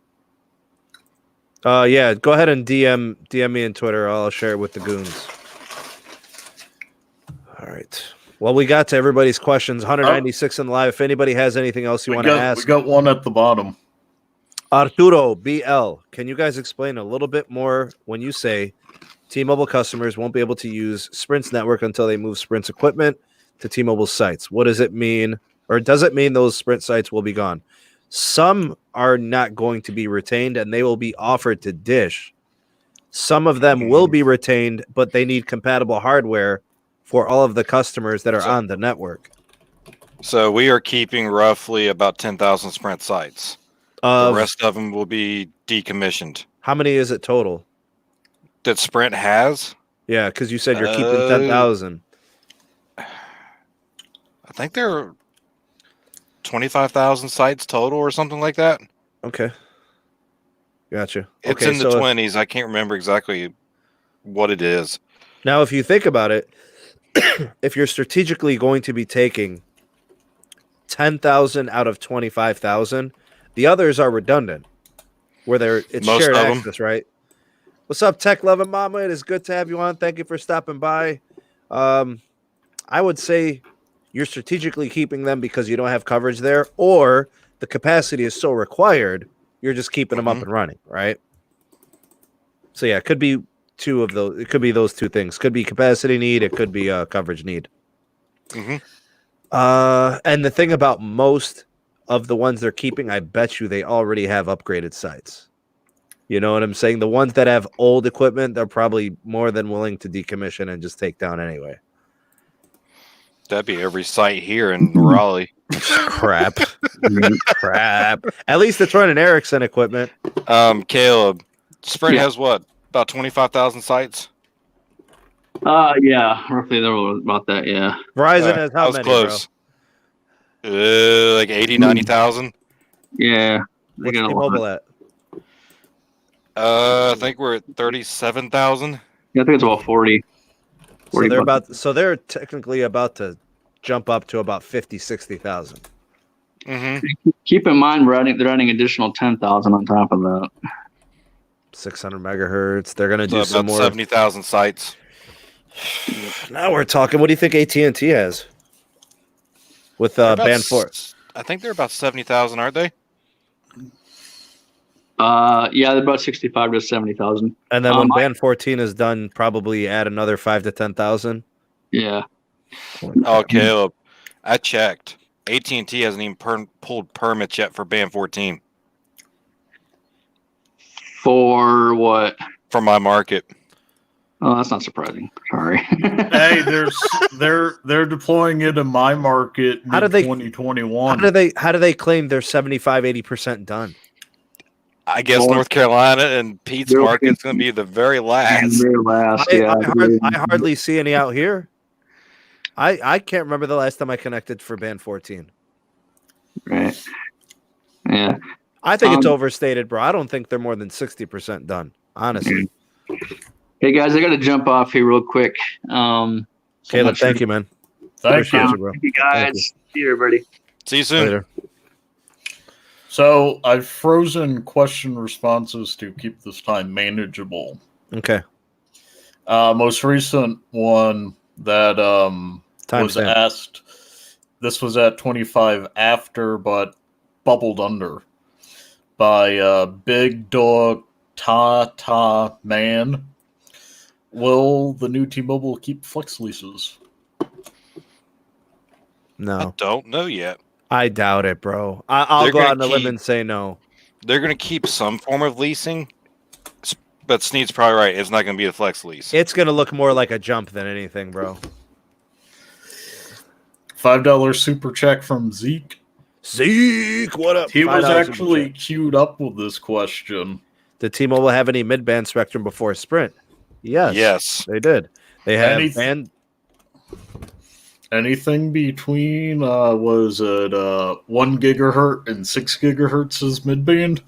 [SPEAKER 1] Yeah, go ahead and DM me on Twitter. I'll share it with the goons. All right. Well, we got to everybody's questions. 196 in the live. If anybody has anything else you want to ask.
[SPEAKER 2] We got one at the bottom.
[SPEAKER 1] Arturo BL, can you guys explain a little bit more when you say T-Mobile customers won't be able to use Sprint's network until they move Sprint's equipment to T-Mobile's sites? What does it mean? Or does it mean those Sprint sites will be gone? Some are not going to be retained and they will be offered to Dish. Some of them will be retained, but they need compatible hardware for all of the customers that are on the network.
[SPEAKER 3] So we are keeping roughly about 10,000 Sprint sites. The rest of them will be decommissioned.
[SPEAKER 1] How many is it total?
[SPEAKER 3] That Sprint has?
[SPEAKER 1] Yeah, because you said you're keeping 10,000.
[SPEAKER 3] I think there are 25,000 sites total or something like that.
[SPEAKER 1] Okay. Gotcha.
[SPEAKER 3] It's in the 20s. I can't remember exactly what it is.
[SPEAKER 1] Now, if you think about it, if you're strategically going to be taking 10,000 out of 25,000, the others are redundant, where it's
[SPEAKER 3] Most
[SPEAKER 1] shared
[SPEAKER 3] of them.
[SPEAKER 1] access, right? What's up, Tech Loving Mama? It is good to have you on. Thank you for stopping by. I would say you're strategically keeping them because you don't have coverage there, or the capacity is so required, you're just keeping them up and running, right? So yeah, it could be two of those. It could be those two things. Could be capacity need. It could be coverage need. And the thing about most of the ones they're keeping, I bet you they already have upgraded sites. You know what I'm saying? The ones that have old equipment, they're probably more than willing to decommission and just take down anyway.
[SPEAKER 3] That'd be every site here in Raleigh.
[SPEAKER 1] Crap. Crap. At least it's running Ericsson equipment.
[SPEAKER 3] Caleb, Sprint has what? About 25,000 sites?
[SPEAKER 4] Yeah, roughly about that, yeah.
[SPEAKER 1] Verizon has how
[SPEAKER 3] I was
[SPEAKER 1] many,
[SPEAKER 3] close. Like 80, 90,000?
[SPEAKER 4] Yeah. They
[SPEAKER 1] What's
[SPEAKER 4] got a
[SPEAKER 1] T-Mobile
[SPEAKER 4] lot.
[SPEAKER 1] at?
[SPEAKER 3] I think we're at 37,000.
[SPEAKER 4] Yeah, I think it's about 40.
[SPEAKER 1] So they're technically about to jump up to about 50, 60,000.
[SPEAKER 4] Keep in mind, they're adding additional 10,000 on top of that.
[SPEAKER 1] 600 megahertz. They're going to do
[SPEAKER 3] So
[SPEAKER 1] some
[SPEAKER 3] about
[SPEAKER 1] more.
[SPEAKER 3] 70,000 sites.
[SPEAKER 1] Now we're talking. What do you think AT&T has with band 4?
[SPEAKER 3] I think they're about 70,000, aren't they?
[SPEAKER 4] Yeah, they're about 65 to 70,000.
[SPEAKER 1] And then when band 14 is done, probably add another 5 to 10,000.
[SPEAKER 4] Yeah.
[SPEAKER 3] Oh, Caleb, I checked. AT&T hasn't even pulled permits yet for band 14.
[SPEAKER 4] For what?
[SPEAKER 3] For my market.
[SPEAKER 4] Oh, that's not surprising. Sorry.
[SPEAKER 2] Hey, they're deploying it in my market in 2021.
[SPEAKER 1] How do they claim they're 75, 80% done?
[SPEAKER 3] I guess
[SPEAKER 4] Well,
[SPEAKER 3] North Carolina and Pete's
[SPEAKER 4] they're-
[SPEAKER 3] market's going to be the very last.
[SPEAKER 4] Very last,
[SPEAKER 1] I,
[SPEAKER 4] yeah.
[SPEAKER 1] I hardly see any out here. I can't remember the last time I connected for band 14.
[SPEAKER 4] Right. Yeah.
[SPEAKER 1] I think it's
[SPEAKER 4] Um,
[SPEAKER 1] overstated, bro. I don't think they're more than 60% done, honestly.
[SPEAKER 4] Hey guys, I got to jump off here real quick. So
[SPEAKER 1] Caleb,
[SPEAKER 4] much for-
[SPEAKER 1] thank you, man.
[SPEAKER 2] Thank
[SPEAKER 1] Appreciate
[SPEAKER 2] you.
[SPEAKER 1] you, bro.
[SPEAKER 4] Thank you guys. See you, everybody.
[SPEAKER 3] See you soon.
[SPEAKER 1] Later.
[SPEAKER 2] So I've frozen question responses to keep this time manageable.
[SPEAKER 1] Okay.
[SPEAKER 2] Most recent one that was
[SPEAKER 1] Timestamp.
[SPEAKER 2] asked. This was at 25 after, but bubbled under by Big Dog Ta Man. Will the new T-Mobile keep flex leases?
[SPEAKER 3] I
[SPEAKER 1] No,
[SPEAKER 3] don't know yet.
[SPEAKER 1] I doubt it, bro. I'll
[SPEAKER 3] They're
[SPEAKER 1] go
[SPEAKER 3] gonna
[SPEAKER 1] out on a limb
[SPEAKER 3] keep-
[SPEAKER 1] and say no.
[SPEAKER 3] They're going to keep some form of leasing, but Sneed's probably right. It's not going to be a flex lease.
[SPEAKER 1] It's going to look more like a jump than anything, bro.
[SPEAKER 2] $5 super check from Zeke.
[SPEAKER 1] Zeke, what up?
[SPEAKER 2] He was
[SPEAKER 1] $5 super
[SPEAKER 2] actually
[SPEAKER 1] chat.
[SPEAKER 2] queued up with this question.
[SPEAKER 1] Did T-Mobile have any mid-band spectrum before Sprint? Yes.
[SPEAKER 3] Yes.
[SPEAKER 1] They did. They had
[SPEAKER 2] Any-
[SPEAKER 1] band.
[SPEAKER 2] Anything between was it 1 gigahertz and 6 gigahertz as midband?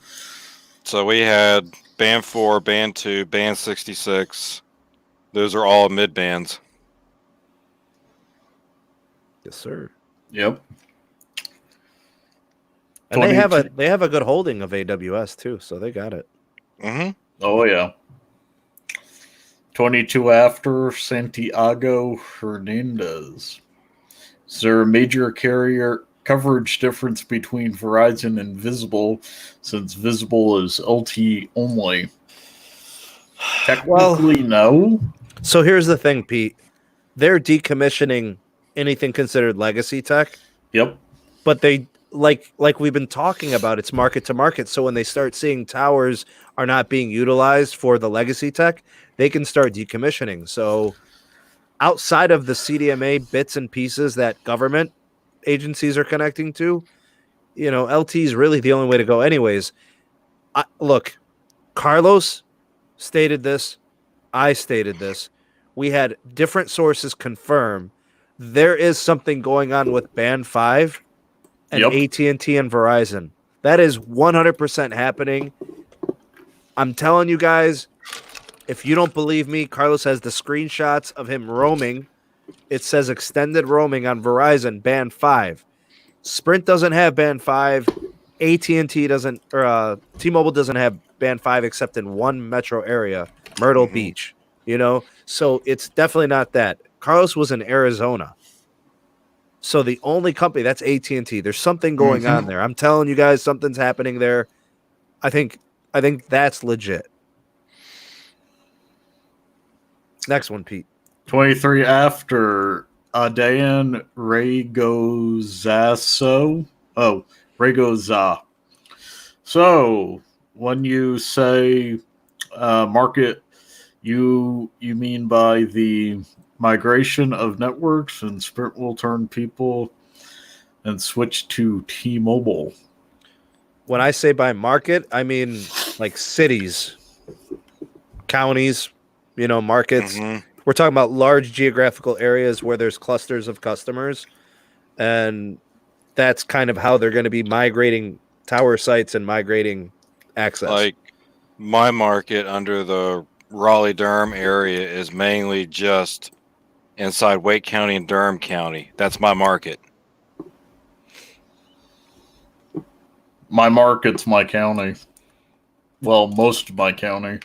[SPEAKER 3] So we had band 4, band 2, band 66. Those are all mid bands.
[SPEAKER 1] Yes, sir.
[SPEAKER 2] Yep.
[SPEAKER 1] And they have
[SPEAKER 2] 22
[SPEAKER 1] a good holding of AWS too, so they got it.
[SPEAKER 3] Mm-hmm.
[SPEAKER 2] Oh yeah. 22 after Santiago Hernandez. Is there a major carrier coverage difference between Verizon and Visible, since Visible is LTE only? Technically, no.
[SPEAKER 1] So here's the thing, Pete. They're decommissioning anything considered legacy tech,
[SPEAKER 2] Yep.
[SPEAKER 1] but they like we've been talking about, it's market to market. So when they start seeing towers are not being utilized for the legacy tech, they can start decommissioning. So outside of the CDMA bits and pieces that government agencies are connecting to, LT is really the only way to go anyways. Look, Carlos stated this. I stated this. We had different sources confirm there is something going on with Band 5 and
[SPEAKER 2] Yep.
[SPEAKER 1] AT&T and Verizon. That is 100% happening. I'm telling you guys, if you don't believe me, Carlos has the screenshots of him roaming. It says extended roaming on Verizon, Band 5. Sprint doesn't have Band 5. AT&T doesn't, or T-Mobile doesn't have Band 5 except in one metro area, Myrtle Beach. So it's definitely not that. Carlos was in Arizona. So the only company, that's AT&T. There's something going on there. I'm telling you guys, something's happening there. I think that's legit. Next one, Pete.
[SPEAKER 2] 23 after Adayan Raygozaso. Oh, Raygoza. So when you say market, you mean by the migration of networks, and Sprint will turn people and switch to T-Mobile.
[SPEAKER 1] When I say by market, I mean like cities, counties, markets.
[SPEAKER 3] Mm-hmm.
[SPEAKER 1] We're talking about large geographical areas where there's clusters of customers, and that's kind of how they're going to be migrating tower sites and migrating access.
[SPEAKER 3] Like my market under the Raleigh-Durham area is mainly just inside Wake County and Durham County. That's my market.
[SPEAKER 2] My market's my county. Well, most of my county.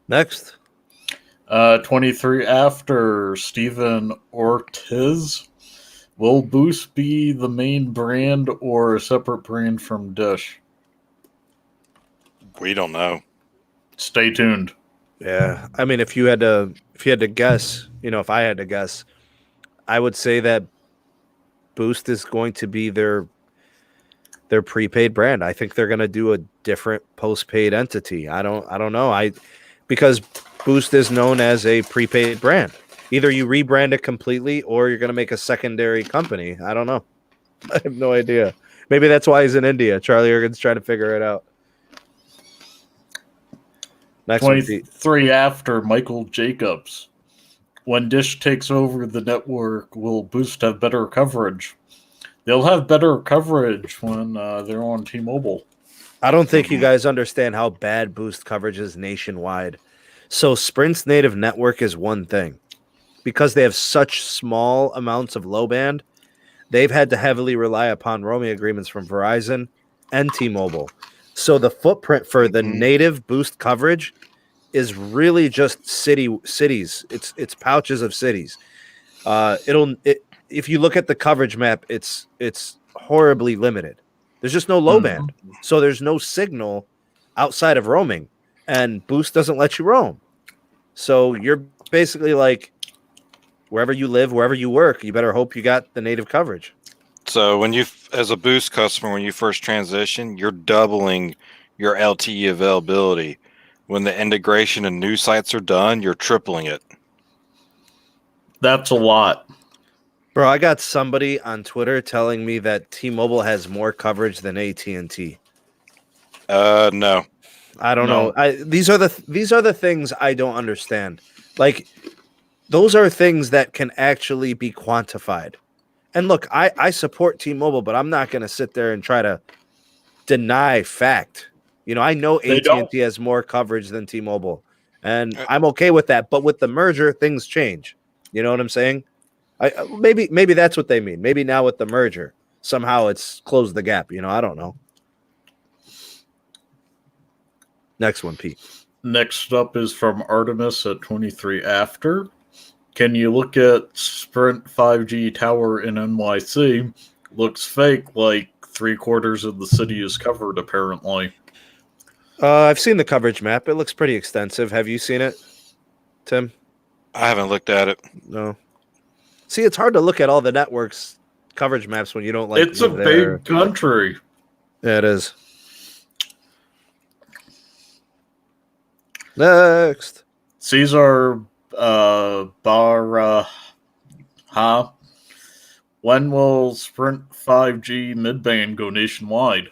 [SPEAKER 1] Next.
[SPEAKER 2] 23 after Stephen Ortiz. Will Boost be the main brand or a separate brand from Dish?
[SPEAKER 3] We don't know.
[SPEAKER 2] Stay tuned.
[SPEAKER 1] Yeah, I mean, if you had to guess, if I had to guess, I would say that Boost is going to be their prepaid brand. I think they're going to do a different postpaid entity. I don't know. Because Boost is known as a prepaid brand. Either you rebrand it completely or you're going to make a secondary company. I don't know. I have no idea. Maybe that's why he's in India. Charlie Ergen's trying to figure it out. Next one, Pete.
[SPEAKER 2] 23 after Michael Jacobs. When Dish takes over the network, will Boost have better coverage? They'll have better coverage when they're on T-Mobile.
[SPEAKER 1] I don't think you guys understand how bad Boost coverage is nationwide. So Sprint's native network is one thing. Because they have such small amounts of low band, they've had to heavily rely upon roaming agreements from Verizon and T-Mobile. So the footprint for the native Boost coverage is really just cities. It's pouches of cities. If you look at the coverage map, it's horribly limited. There's just no low band, so there's no signal outside of roaming, and Boost doesn't let you roam. So you're basically like, wherever you live, wherever you work, you better hope you got the native coverage.
[SPEAKER 3] So when you, as a Boost customer, when you first transition, you're doubling your LTE availability. When the integration and new sites are done, you're tripling it.
[SPEAKER 2] That's a lot.
[SPEAKER 1] Bro, I got somebody on Twitter telling me that T-Mobile has more coverage than AT&T.
[SPEAKER 3] No.
[SPEAKER 1] I don't know. These are the things I don't understand. Like, those are things that can actually be quantified. And look, I support T-Mobile, but I'm not going to sit there and try to deny fact. You know, I know AT&T has more coverage than T-Mobile, and I'm okay with that. But with the merger, things change. You know what I'm saying? Maybe that's what they mean. Maybe now with the merger, somehow it's closed the gap. You know, I don't know. Next one, Pete.
[SPEAKER 2] Next up is from Artemis at 23 after. Can you look at Sprint 5G tower in NYC? Looks fake, like 3/4 of the city is covered, apparently.
[SPEAKER 1] I've seen the coverage map. It looks pretty extensive. Have you seen it, Tim?
[SPEAKER 3] I haven't looked at it.
[SPEAKER 1] No. See, it's hard to look at all the networks coverage maps when you don't like.
[SPEAKER 2] It's a big country.
[SPEAKER 1] Yeah, it is. Next,
[SPEAKER 2] Cesar when will Sprint 5G midband go nationwide?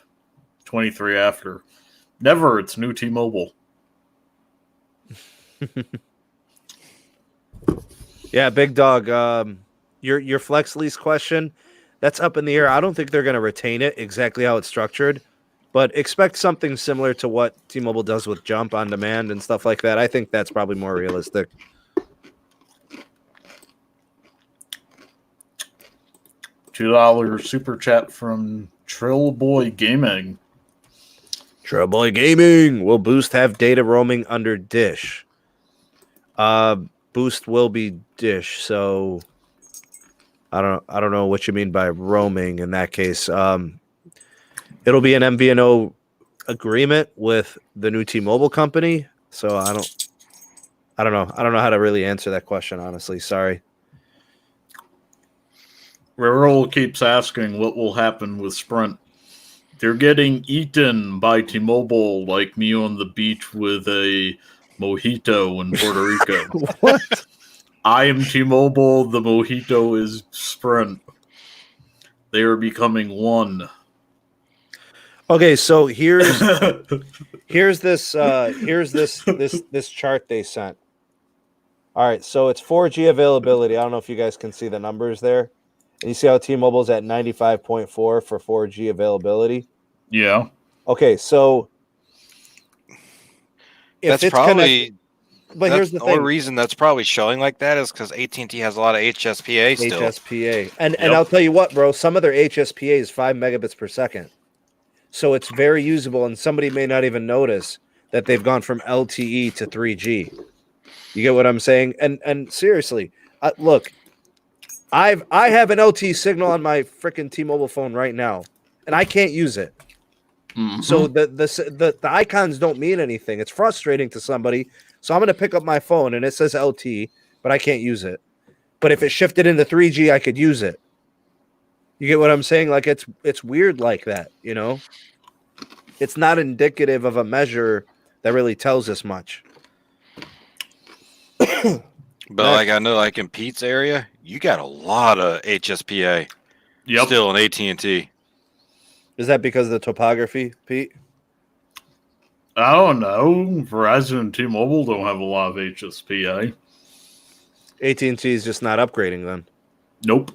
[SPEAKER 2] 23 after. Never. It's new T-Mobile.
[SPEAKER 1] Yeah, big dog. Your flex lease question, that's up in the air. I don't think they're going to retain it exactly how it's structured, but expect something similar to what T-Mobile does with Jump on demand and stuff like that. I think that's probably more realistic.
[SPEAKER 2] $2 super chat from Trillboy Gaming.
[SPEAKER 1] Trouble Gaming. Will Boost have data roaming under Dish? Boost will be Dish, so I don't know what you mean by roaming in that case. It'll be an MVNO agreement with the new T-Mobile company, so I don't know. I don't know how to really answer that question, honestly. Sorry.
[SPEAKER 2] Raroll keeps asking what will happen with Sprint. They're getting eaten by T-Mobile like me on the beach with a mojito in Puerto Rico.
[SPEAKER 1] What?
[SPEAKER 2] I am T-Mobile. The mojito is Sprint. They are becoming one.
[SPEAKER 1] Okay, so here's this chart they sent. All right, so it's 4G availability. I don't know if you guys can see the numbers there. And you see how T-Mobile's at 95.4 for 4G availability?
[SPEAKER 2] Yeah.
[SPEAKER 1] Okay, so if
[SPEAKER 3] That's
[SPEAKER 1] it's
[SPEAKER 3] probably.
[SPEAKER 1] but here's the
[SPEAKER 3] only
[SPEAKER 1] thing.
[SPEAKER 3] reason that's probably showing like that is because AT&T has a lot of HSPA still.
[SPEAKER 1] HSPA. And I'll tell you what, bro, some of their HSPA is 5 megabits per second. So it's very usable, and somebody may not even notice that they've gone from LTE to 3G. You get what I'm saying? And seriously, look, I have an LTE signal on my freaking T-Mobile phone right now, and I can't use it.
[SPEAKER 2] Mm-hmm.
[SPEAKER 1] So the icons don't mean anything. It's frustrating to somebody. So I'm going to pick up my phone, and it says LTE, but I can't use it. But if it shifted into 3G, I could use it. You get what I'm saying? Like, it's weird like that, you know? It's not indicative of a measure that really tells us much.
[SPEAKER 3] But like I know, like in Pete's area, you got a lot of HSPA
[SPEAKER 2] Yep.
[SPEAKER 3] still in AT&T.
[SPEAKER 1] Is that because of the topography, Pete?
[SPEAKER 2] I don't know. Verizon and T-Mobile don't have a lot of HSPA.
[SPEAKER 1] AT&T is just not upgrading then.
[SPEAKER 2] Nope.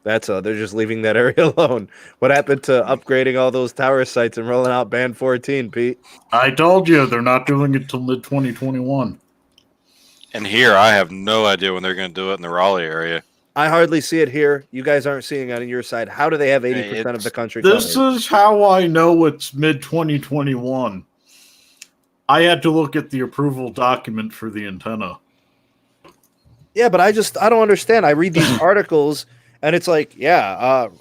[SPEAKER 1] They're just leaving that area alone. What happened to upgrading all those tower sites and rolling out Band 14, Pete?
[SPEAKER 2] I told you they're not doing it till mid-2021.
[SPEAKER 3] And here, I have no idea when they're going to do it in the Raleigh area.
[SPEAKER 1] I hardly see it here. You guys aren't seeing it on your side. How do they have 80% of the country
[SPEAKER 2] This
[SPEAKER 1] covered?
[SPEAKER 2] is how I know it's mid-2021. I had to look at the approval document for the antenna.
[SPEAKER 1] Yeah, but I don't understand. I read these articles, and it's like, the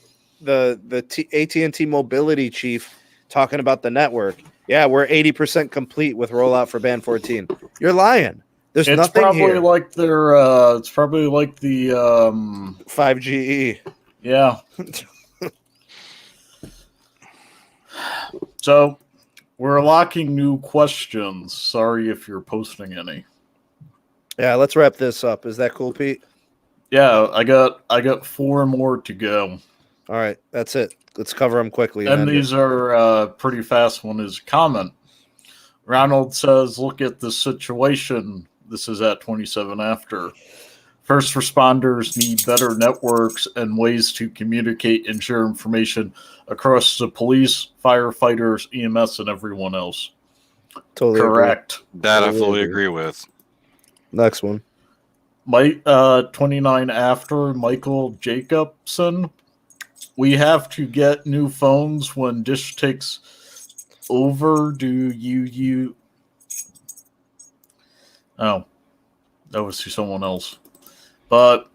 [SPEAKER 1] AT&T mobility chief talking about the network. Yeah, we're 80% complete with rollout for Band 14. You're lying. There's
[SPEAKER 2] It's
[SPEAKER 1] nothing
[SPEAKER 2] probably
[SPEAKER 1] here.
[SPEAKER 2] like their. It's probably like the
[SPEAKER 1] 5GE.
[SPEAKER 2] Yeah. So we're locking new questions. Sorry if you're posting any.
[SPEAKER 1] Yeah, let's wrap this up. Is that cool, Pete?
[SPEAKER 2] Yeah, I got 4 more to go.
[SPEAKER 1] All right, that's it. Let's cover them quickly.
[SPEAKER 2] And these are pretty fast. One is comment. Ronald says, look at the situation. This is at 27 after. First responders need better networks and ways to communicate and share information across the police, firefighters, EMS, and everyone else.
[SPEAKER 1] Totally
[SPEAKER 2] Correct.
[SPEAKER 3] That I fully agree with.
[SPEAKER 1] Next one.
[SPEAKER 2] 29 after, Michael Jacobson. We have to get new phones when Dish takes over. Do you Oh, that was to someone else. But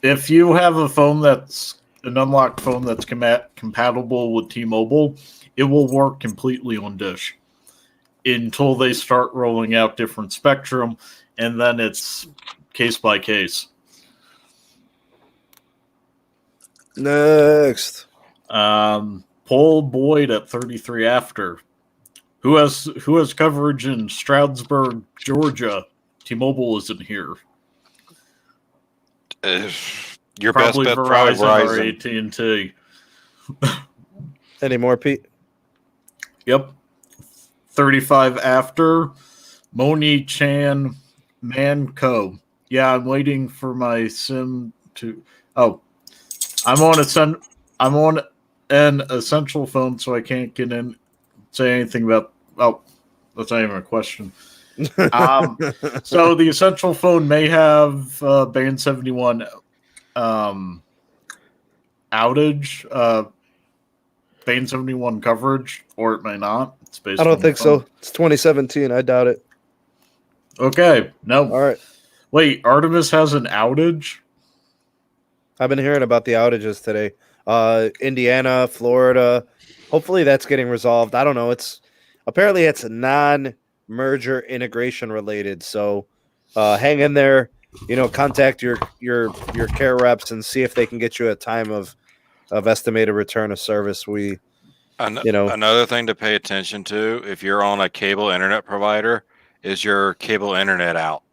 [SPEAKER 2] if you have a phone that's an unlocked phone that's compatible with T-Mobile, it will work completely on Dish until they start rolling out different spectrum, and then it's case by case.
[SPEAKER 1] Next.
[SPEAKER 2] Paul Boyd at 33 after. Who has coverage in Stroudsburg, Georgia? T-Mobile isn't here.
[SPEAKER 3] Your
[SPEAKER 2] Probably
[SPEAKER 3] best bet,
[SPEAKER 2] Verizon
[SPEAKER 3] probably
[SPEAKER 2] or
[SPEAKER 3] Verizon.
[SPEAKER 2] AT&T.
[SPEAKER 1] Any more, Pete?
[SPEAKER 2] Yep. 35 after. Moni Chan Manco. Yeah, I'm waiting for my SIM to. Oh, I'm on an essential phone, so I can't get in. Say anything about. Oh, that's not even a question. So the essential phone may have band 71 outage, band 71 coverage, or it may not. It's based
[SPEAKER 1] I don't
[SPEAKER 2] on
[SPEAKER 1] think
[SPEAKER 2] the phone.
[SPEAKER 1] so. It's 2017. I doubt it.
[SPEAKER 2] Okay, no.
[SPEAKER 1] All right.
[SPEAKER 2] Wait, Artemis has an outage?
[SPEAKER 1] I've been hearing about the outages today. Indiana, Florida. Hopefully that's getting resolved. I don't know. It's non-merger integration related. So hang in there. Contact your care reps and see if they can get you a time of estimated return of service.
[SPEAKER 3] Another thing to pay attention to, if you're on a cable internet provider, is your cable internet out,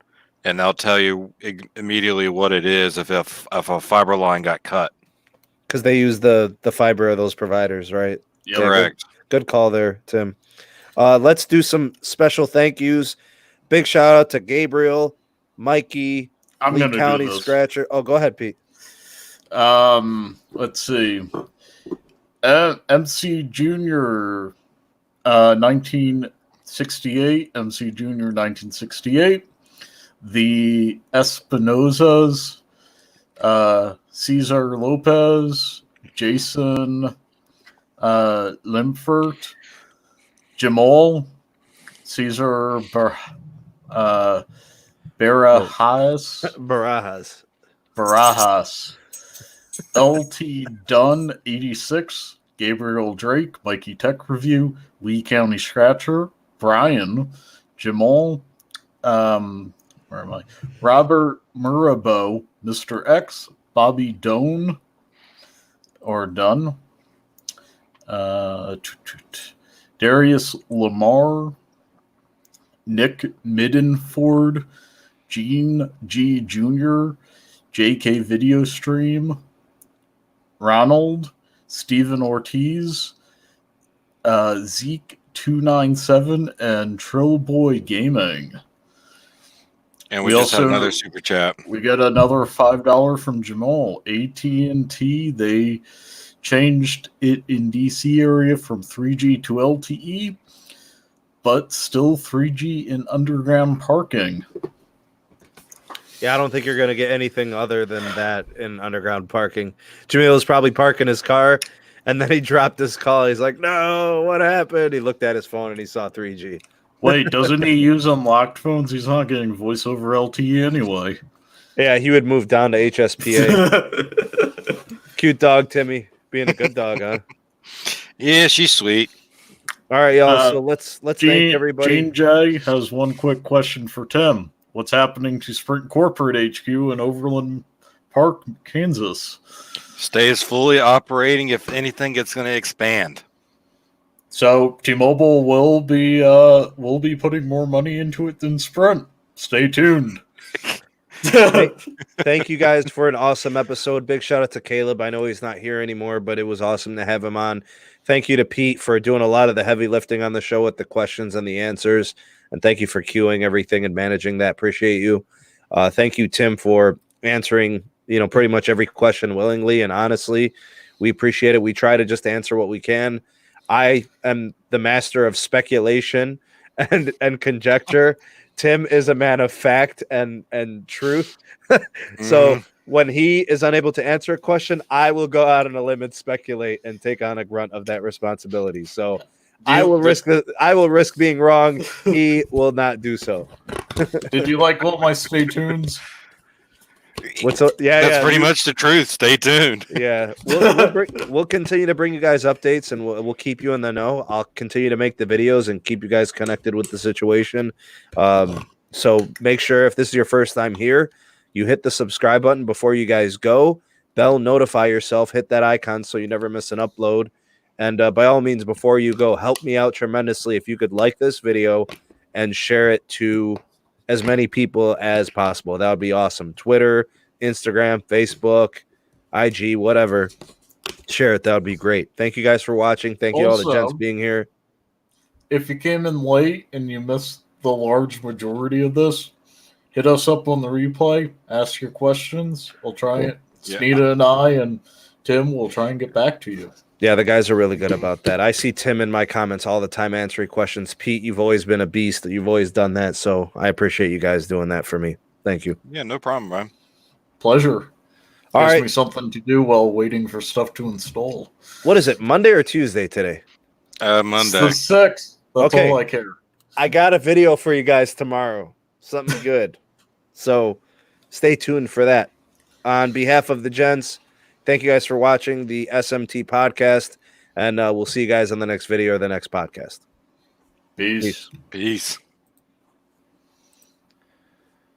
[SPEAKER 3] and they'll tell you immediately what it is if a fiber line got cut.
[SPEAKER 1] Because they use the fiber of those providers, right?
[SPEAKER 2] Yep.
[SPEAKER 3] Correct.
[SPEAKER 1] Good call there, Tim. Let's do some special thank yous. Big shout out to Gabriel, Mikey, Lee County Scratcher. Oh, go ahead, Pete.
[SPEAKER 2] Let's see. MC Junior 1968, MC Junior 1968, the Espinosas, Cesar Lopez, Jason Limfert, Jamaal, Cesar Barajas, LT Dunn 86, Gabriel Drake, Mikey Tech Review, Lee County Scratcher, Brian, Jamaal, where am I? Robert Murabo, Mr. X, Bobby Doan or Dunn, Darius Lamar, Nick Middenford, Gene G Jr., JK Video Stream, Ronald, Stephen Ortiz, Zeke297, and Trillboy Gaming.
[SPEAKER 3] And we just had another super chat.
[SPEAKER 2] We got another $5 from Jamaal. AT&T, they changed it in DC area from 3G to LTE, but still 3G in underground parking.
[SPEAKER 1] Yeah, I don't think you're going to get anything other than that in underground parking. Jamaal was probably parking his car, and then he dropped his call. He's like, no, what happened? He looked at his phone, and he saw 3G.
[SPEAKER 2] Wait, doesn't he use unlocked phones? He's not getting voice over LTE anyway.
[SPEAKER 1] Yeah, he would move down to HSPA. Cute dog, Timmy. Being a good dog, huh?
[SPEAKER 3] Yeah, she's sweet.
[SPEAKER 1] All right, y'all. So let's thank everybody.
[SPEAKER 2] Gene J has one quick question for Tim. What's happening to Sprint Corporate HQ in Overland Park, Kansas?
[SPEAKER 3] Stays fully operating. If anything, it's going to expand.
[SPEAKER 2] So T-Mobile will be putting more money into it than Sprint. Stay tuned.
[SPEAKER 1] Thank you guys for an awesome episode. Big shout out to Caleb. I know he's not here anymore, but it was awesome to have him on. Thank you to Pete for doing a lot of the heavy lifting on the show with the questions and the answers. And thank you for queuing everything and managing that. Appreciate you. Thank you, Tim, for answering, pretty much every question willingly and honestly. We appreciate it. We try to just answer what we can. I am the master of speculation and conjecture. Tim is a man of fact and truth. So when he is unable to answer a question, I will go out on a limb and speculate and take on a grunt of that responsibility. So I will risk being wrong. He will not do so.
[SPEAKER 2] Did you like all my stay tunes?
[SPEAKER 3] That's pretty much the truth. Stay tuned.
[SPEAKER 1] Yeah, we'll continue to bring you guys updates, and we'll keep you in the know. I'll continue to make the videos and keep you guys connected with the situation. So make sure if this is your first time here, you hit the subscribe button before you guys go. Bell, notify yourself. Hit that icon so you never miss an upload. And by all means, before you go, help me out tremendously if you could like this video and share it to as many people as possible. That would be awesome. Twitter, Instagram, Facebook, IG, whatever. Share it. That would be great. Thank you guys for watching. Thank you all the gents being here.
[SPEAKER 2] If you came in late and you missed the large majority of this, hit us up on the replay. Ask your questions. We'll try it. Snita and I and Tim will try and get back to you.
[SPEAKER 1] Yeah, the guys are really good about that. I see Tim in my comments all the time answering questions. Pete, you've always been a beast. You've always done that, so I appreciate you guys doing that for me. Thank you.
[SPEAKER 3] Yeah, no problem, man.
[SPEAKER 2] Pleasure.
[SPEAKER 1] All
[SPEAKER 2] Gives
[SPEAKER 1] right.
[SPEAKER 2] me something to do while waiting for stuff to install.
[SPEAKER 1] What is it, Monday or Tuesday today?
[SPEAKER 3] Monday.
[SPEAKER 2] It's the 6th. That's
[SPEAKER 1] Okay.
[SPEAKER 2] all I care.
[SPEAKER 1] I got a video for you guys tomorrow. Something good. So stay tuned for that. On behalf of the gents, thank you guys for watching the SMT podcast, and we'll see you guys on the next video or the next podcast.
[SPEAKER 2] Peace.
[SPEAKER 3] Peace.